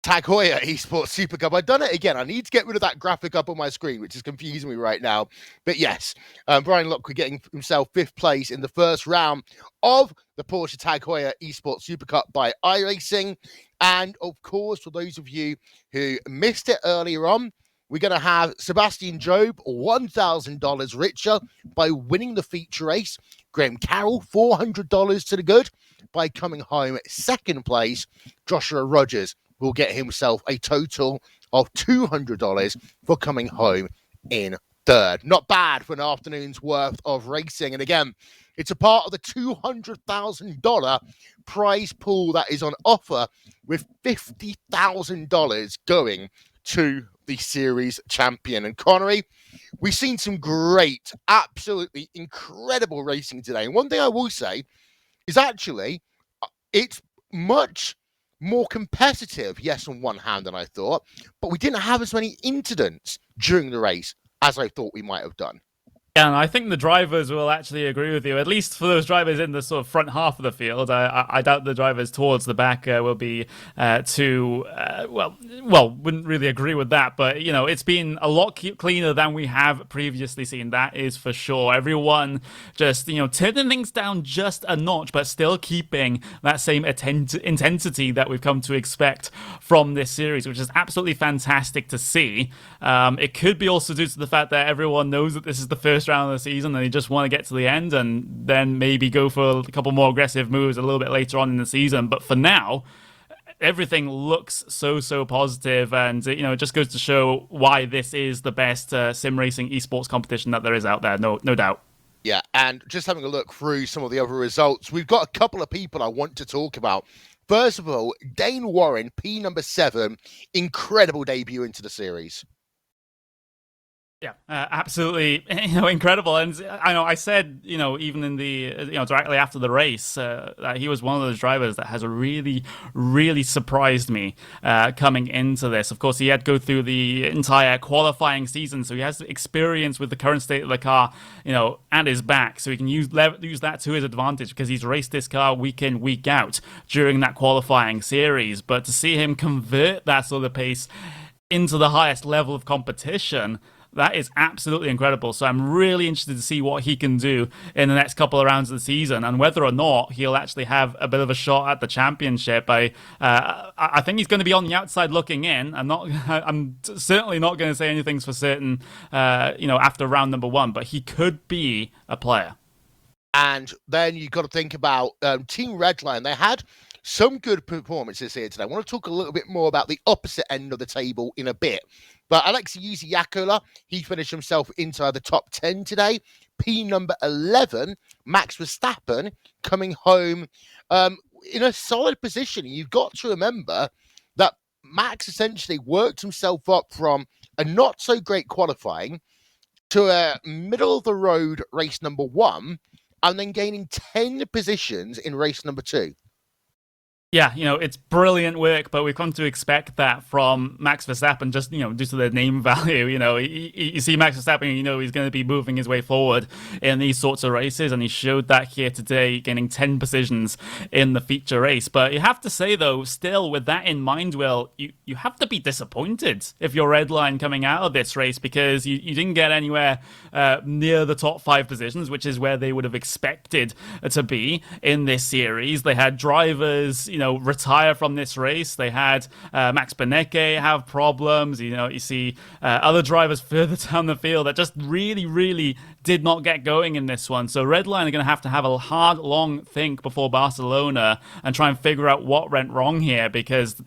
Tag Heuer Esports Supercup. I've done it again. I need to get rid of that graphic up on my screen, which is confusing me right now. But yes, Brian Lockwood getting himself 5th place in the first round of the Porsche Tag Heuer Esports Supercup by iRacing. And of course, for those of you who missed it earlier on, we're going to have Sebastian Job $1,000 richer by winning the feature race. Graham Carroll $400 to the good by coming home 2nd place. Joshua Rogers will get himself a total of $200 for coming home in 3rd. Not bad for an afternoon's worth of racing. And again, it's a part of the $200,000 prize pool that is on offer, with $50,000 going to the series champion. And Connery, we've seen some great, absolutely incredible racing today. And one thing I will say is actually it's much more competitive, yes, on one hand than I thought, but we didn't have as many incidents during the race as I thought we might have done. And I think the drivers will actually agree with you, at least for those drivers in the sort of front half of the field. I doubt the drivers towards the back will be wouldn't really agree with that. But, it's been a lot cleaner than we have previously seen. That is for sure. Everyone just, turning things down just a notch, but still keeping that same intensity that we've come to expect from this series, which is absolutely fantastic to see. It could be also due to the fact that everyone knows that this is the first round of the season and they just want to get to the end and then maybe go for a couple more aggressive moves a little bit later on in the season. But for now, everything looks so positive, and it just goes to show why this is the best sim racing esports competition that there is out there. No doubt. Yeah, and just having a look through some of the other results, we've got a couple of people I want to talk about. First of all, Dane Warren, P number 7, incredible debut into the series. Yeah, absolutely, incredible. And I know I said, even in the, directly after the race, that he was one of those drivers that has really surprised me coming into this. Of course, he had to go through the entire qualifying season, so he has experience with the current state of the car, at his back, so he can use that to his advantage because he's raced this car week in, week out during that qualifying series. But to see him convert that sort of pace into the highest level of competition, that is absolutely incredible. So I'm really interested to see what he can do in the next couple of rounds of the season and whether or not he'll actually have a bit of a shot at the championship. I think he's going to be on the outside looking in. I'm certainly not going to say anything's for certain, after round number 1, but he could be a player. And then you've got to think about Team Redline. They had some good performances here today. I want to talk a little bit more about the opposite end of the table in a bit. But Alexei Yakola, he finished himself inside the top 10 today. P number 11, Max Verstappen, coming home in a solid position. You've got to remember that Max essentially worked himself up from a not-so-great qualifying to a middle-of-the-road race number 1, and then gaining 10 positions in race number 2. Yeah, it's brilliant work, but we've come to expect that from Max Verstappen just, due to the name value. You see Max Verstappen, he's going to be moving his way forward in these sorts of races, and he showed that here today, gaining 10 positions in the feature race. But you have to say, though, still with that in mind, Will, you have to be disappointed if you're Redline coming out of this race because you didn't get anywhere near the top 5 positions, which is where they would have expected to be in this series. They had drivers, retire from this race. They had Max Benecke have problems. You see other drivers further down the field that just really did not get going in this one. So Redline are going to have a hard, long think before Barcelona and try and figure out what went wrong here because,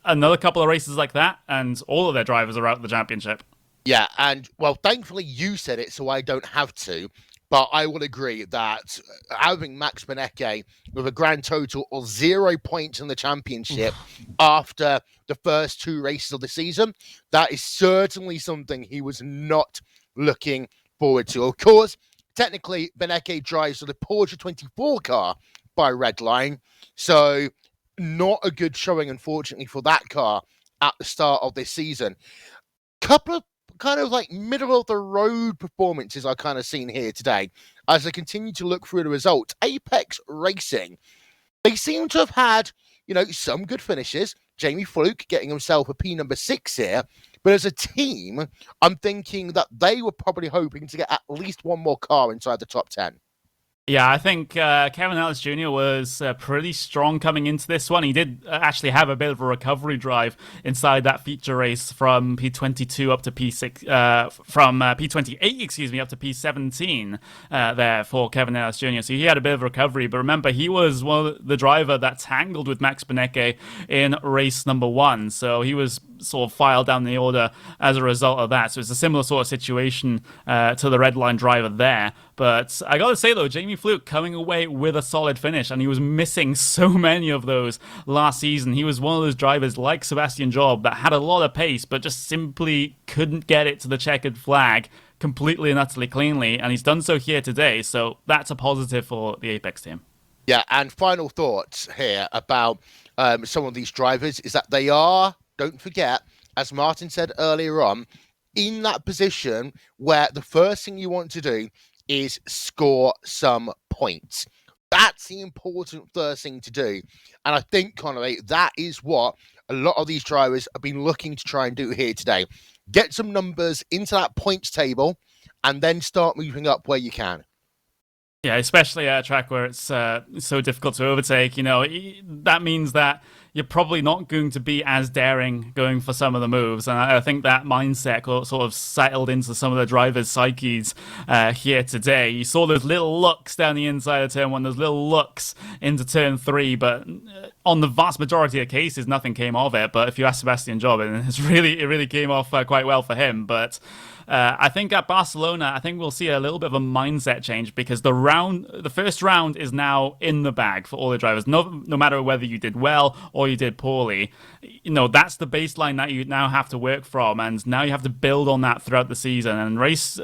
another couple of races like that and all of their drivers are out of the championship. Yeah, and, well, thankfully you said it, so I don't have to. But I will agree that having Max Benecke with a grand total of 0 points in the championship after the first 2 races of the season, that is certainly something he was not looking forward to. Of course, technically, Benecke drives the Porsche 24 car by Redline, so not a good showing, unfortunately, for that car at the start of this season. Couple of kind of like middle of the road performances I've kind of seen here today as I continue to look through the results. Apex Racing, they seem to have had, some good finishes. Jamie Fluke getting himself a P number 6 here. But as a team, I'm thinking that they were probably hoping to get at least one more car inside the top 10. Yeah, I think Kevin Ellis Jr. was pretty strong coming into this one. He did actually have a bit of a recovery drive inside that feature race from P22 up to P6, from P28, up to P17 there for Kevin Ellis Jr. So he had a bit of recovery, but remember, he was the driver that tangled with Max Benecke in race number 1. So he was sort of filed down the order as a result of that. So it's a similar sort of situation to the Redline driver there. But I got to say, though, Jamie Fluke coming away with a solid finish, and he was missing so many of those last season. He was one of those drivers like Sebastian Job that had a lot of pace, but just simply couldn't get it to the checkered flag completely and utterly cleanly, and he's done so here today. So that's a positive for the Apex team. Yeah, and final thoughts here about some of these drivers is that they are, don't forget, as Martin said earlier on, in that position where the first thing you want to do is score some points. That's the important first thing to do. And I think, Connolly, that is what a lot of these drivers have been looking to try and do here today. Get some numbers into that points table and then start moving up where you can. Yeah, especially at a track where it's so difficult to overtake, that means that you're probably not going to be as daring going for some of the moves. And I think that mindset sort of settled into some of the drivers' psyches here today. You saw those little looks down the inside of turn 1, those little looks into turn 3, but on the vast majority of cases, nothing came of it. But if you ask Sebastian Jobin, it really came off quite well for him. But I think at Barcelona, I think we'll see a little bit of a mindset change, because the first round is now in the bag for all the drivers. No matter whether you did well or you did poorly, that's the baseline that you now have to work from, and now you have to build on that throughout the season. And race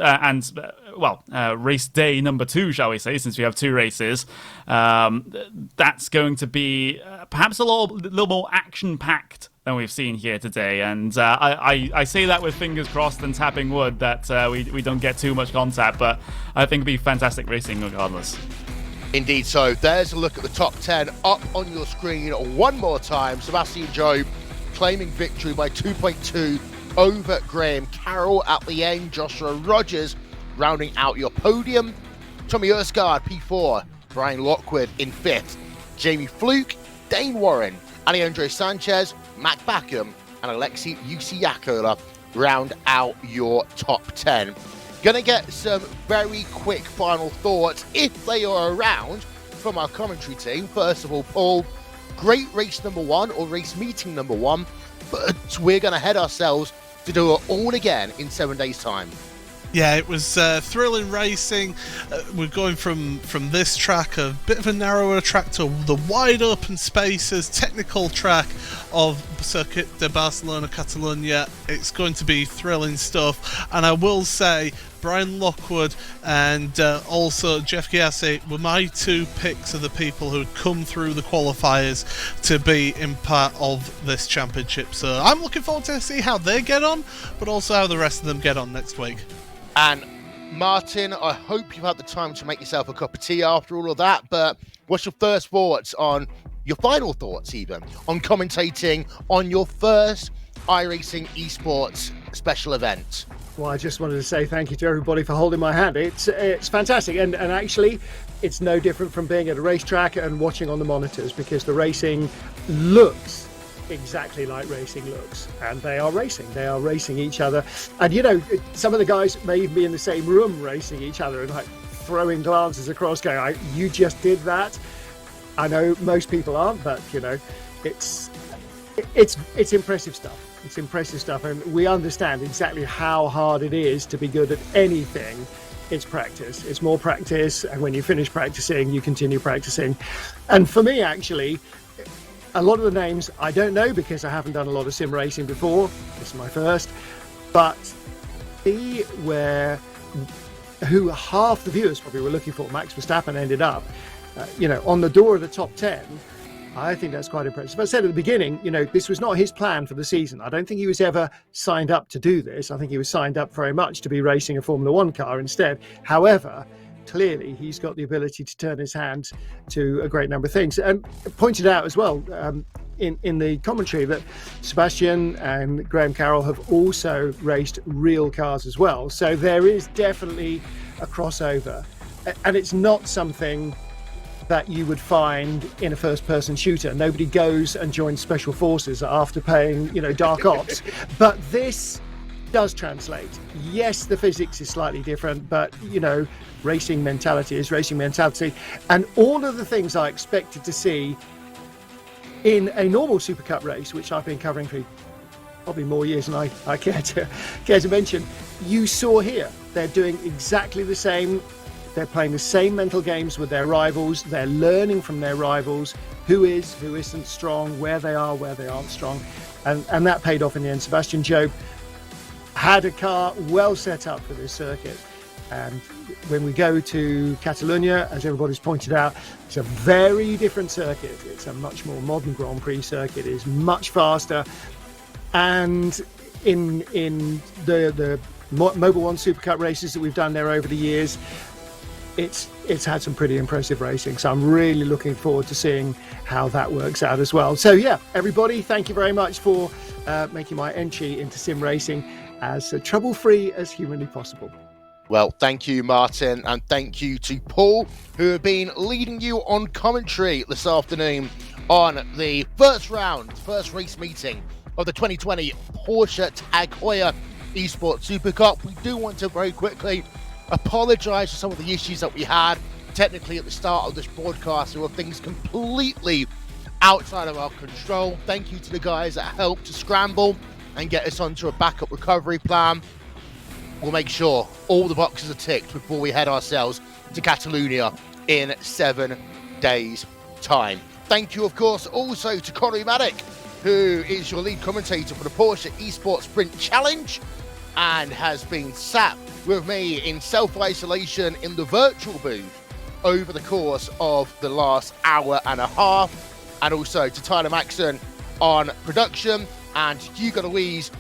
day number 2, shall we say, since we have 2 races, that's going to be perhaps a little more action-packed than we've seen here today. And I say that with fingers crossed and tapping wood that we don't get too much contact, but I think it'll be fantastic racing regardless. Indeed so. There's a look at the top 10 up on your screen one more time. Sebastian Job claiming victory by 2.2 over Graham Carroll at the end. Joshua Rogers rounding out your podium. Tommy Erskard, P4. Brian Lockwood in 5th. Jamie Fluke, Dane Warren, Alejandro Sanchez, Mac Backham, and Alexei Usiakola round out your top 10. Gonna get some very quick final thoughts, if they are around, from our commentary team. First of all, Paul, great race number 1, or race meeting number 1, but we're gonna head ourselves to do it all again in 7 days' time. Yeah, it was thrilling racing. We're going from this track, a bit of a narrower track, to the wide open spaces, technical track of Circuit de Barcelona Catalunya. It's going to be thrilling stuff. And I will say, Brian Lockwood and also Jeff Giassi were my 2 picks of the people who had come through the qualifiers to be in part of this championship. So I'm looking forward to see how they get on, but also how the rest of them get on next week. And Martin, I hope you've had the time to make yourself a cup of tea after all of that, but what's your first thoughts on, your final thoughts even, on commentating on your first iRacing Esports special event? Well, I just wanted to say thank you to everybody for holding my hand. It's fantastic, and actually it's no different from being at a racetrack and watching on the monitors, because the racing looks exactly like racing looks, and they are racing each other. And some of the guys may even be in the same room racing each other and like throwing glances across going, you just did that. I know most people aren't, but it's impressive stuff. It's impressive stuff, and we understand exactly how hard it is to be good at anything. It's practice. It's more practice, and when you finish practicing, you continue practicing. And for me, actually, a lot of the names I don't know, because I haven't done a lot of sim racing before. This is my first. But who half the viewers probably were looking for, Max Verstappen, ended up, on the door of the top 10. I think that's quite impressive. I said at the beginning, this was not his plan for the season. I don't think he was ever signed up to do this. I think he was signed up very much to be racing a Formula 1 car instead. However, clearly he's got the ability to turn his hand to a great number of things. And pointed out as well in the commentary that Sebastian and Graham Carroll have also raced real cars as well. So there is definitely a crossover. And it's not something that you would find in a first-person shooter. Nobody goes and joins special forces after playing, Dark Ops. But this does translate. Yes, the physics is slightly different, but, racing mentality is racing mentality. And all of the things I expected to see in a normal Supercup race, which I've been covering for probably more years than I care to mention, you saw here. They're doing exactly the same. They're playing the same mental games with their rivals. They're learning from their rivals, who is, who isn't strong, where they are, where they aren't strong. And that paid off in the end. Sebastian Job had a car well set up for this circuit. And when we go to Catalunya, as everybody's pointed out, it's a very different circuit. It's a much more modern Grand Prix circuit. It's much faster. And in the Mobile One Supercup races that we've done there over the years, it's had some pretty impressive racing. So I'm really looking forward to seeing how that works out as well. So yeah, everybody, thank you very much for making my entry into sim racing as trouble-free as humanly possible. Well, thank you, Martin, and thank you to Paul, who have been leading you on commentary this afternoon on the first race meeting of the 2020 Porsche Tag Heuer Esports Super Cup. We do want to very quickly apologise for some of the issues that we had technically at the start of this broadcast. There were things completely outside of our control. Thank you to the guys that helped to scramble and get us onto a backup recovery plan. We'll make sure all the boxes are ticked before we head ourselves to Catalonia in 7 days' time. Thank you, of course, also to Connie Maddock, who is your lead commentator for the Porsche Esports Sprint Challenge and has been sat with me in self-isolation in the virtual booth over the course of the last hour and a half. And also to Tyler Maxson on production, and Hugo Louise,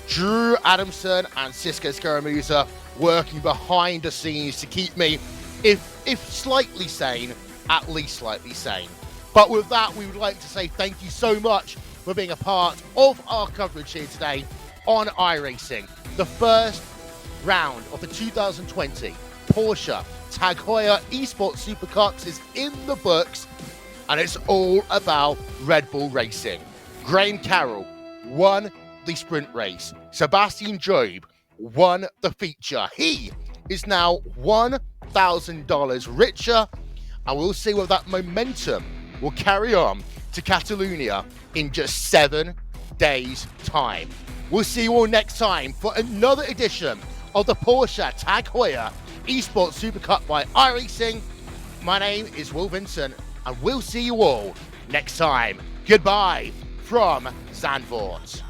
Drew Adamson and Cisco Scaramuza working behind the scenes to keep me, if slightly sane, at least slightly sane. But with that, we would like to say thank you so much for being a part of our coverage here today on iRacing. The first round of the 2020 Porsche Tag Heuer Esports Super Cups is in the books, and it's all about Red Bull Racing. Graham Carroll won the sprint race. Sebastian Job won the feature. He is now $1,000 richer, and we'll see whether that momentum will carry on to Catalonia in just 7 days' time. We'll see you all next time for another edition of the Porsche Tag Heuer Esports Super Cup by iRacing. My name is Will Vincent, and we'll see you all next time. Goodbye from Zandvoort.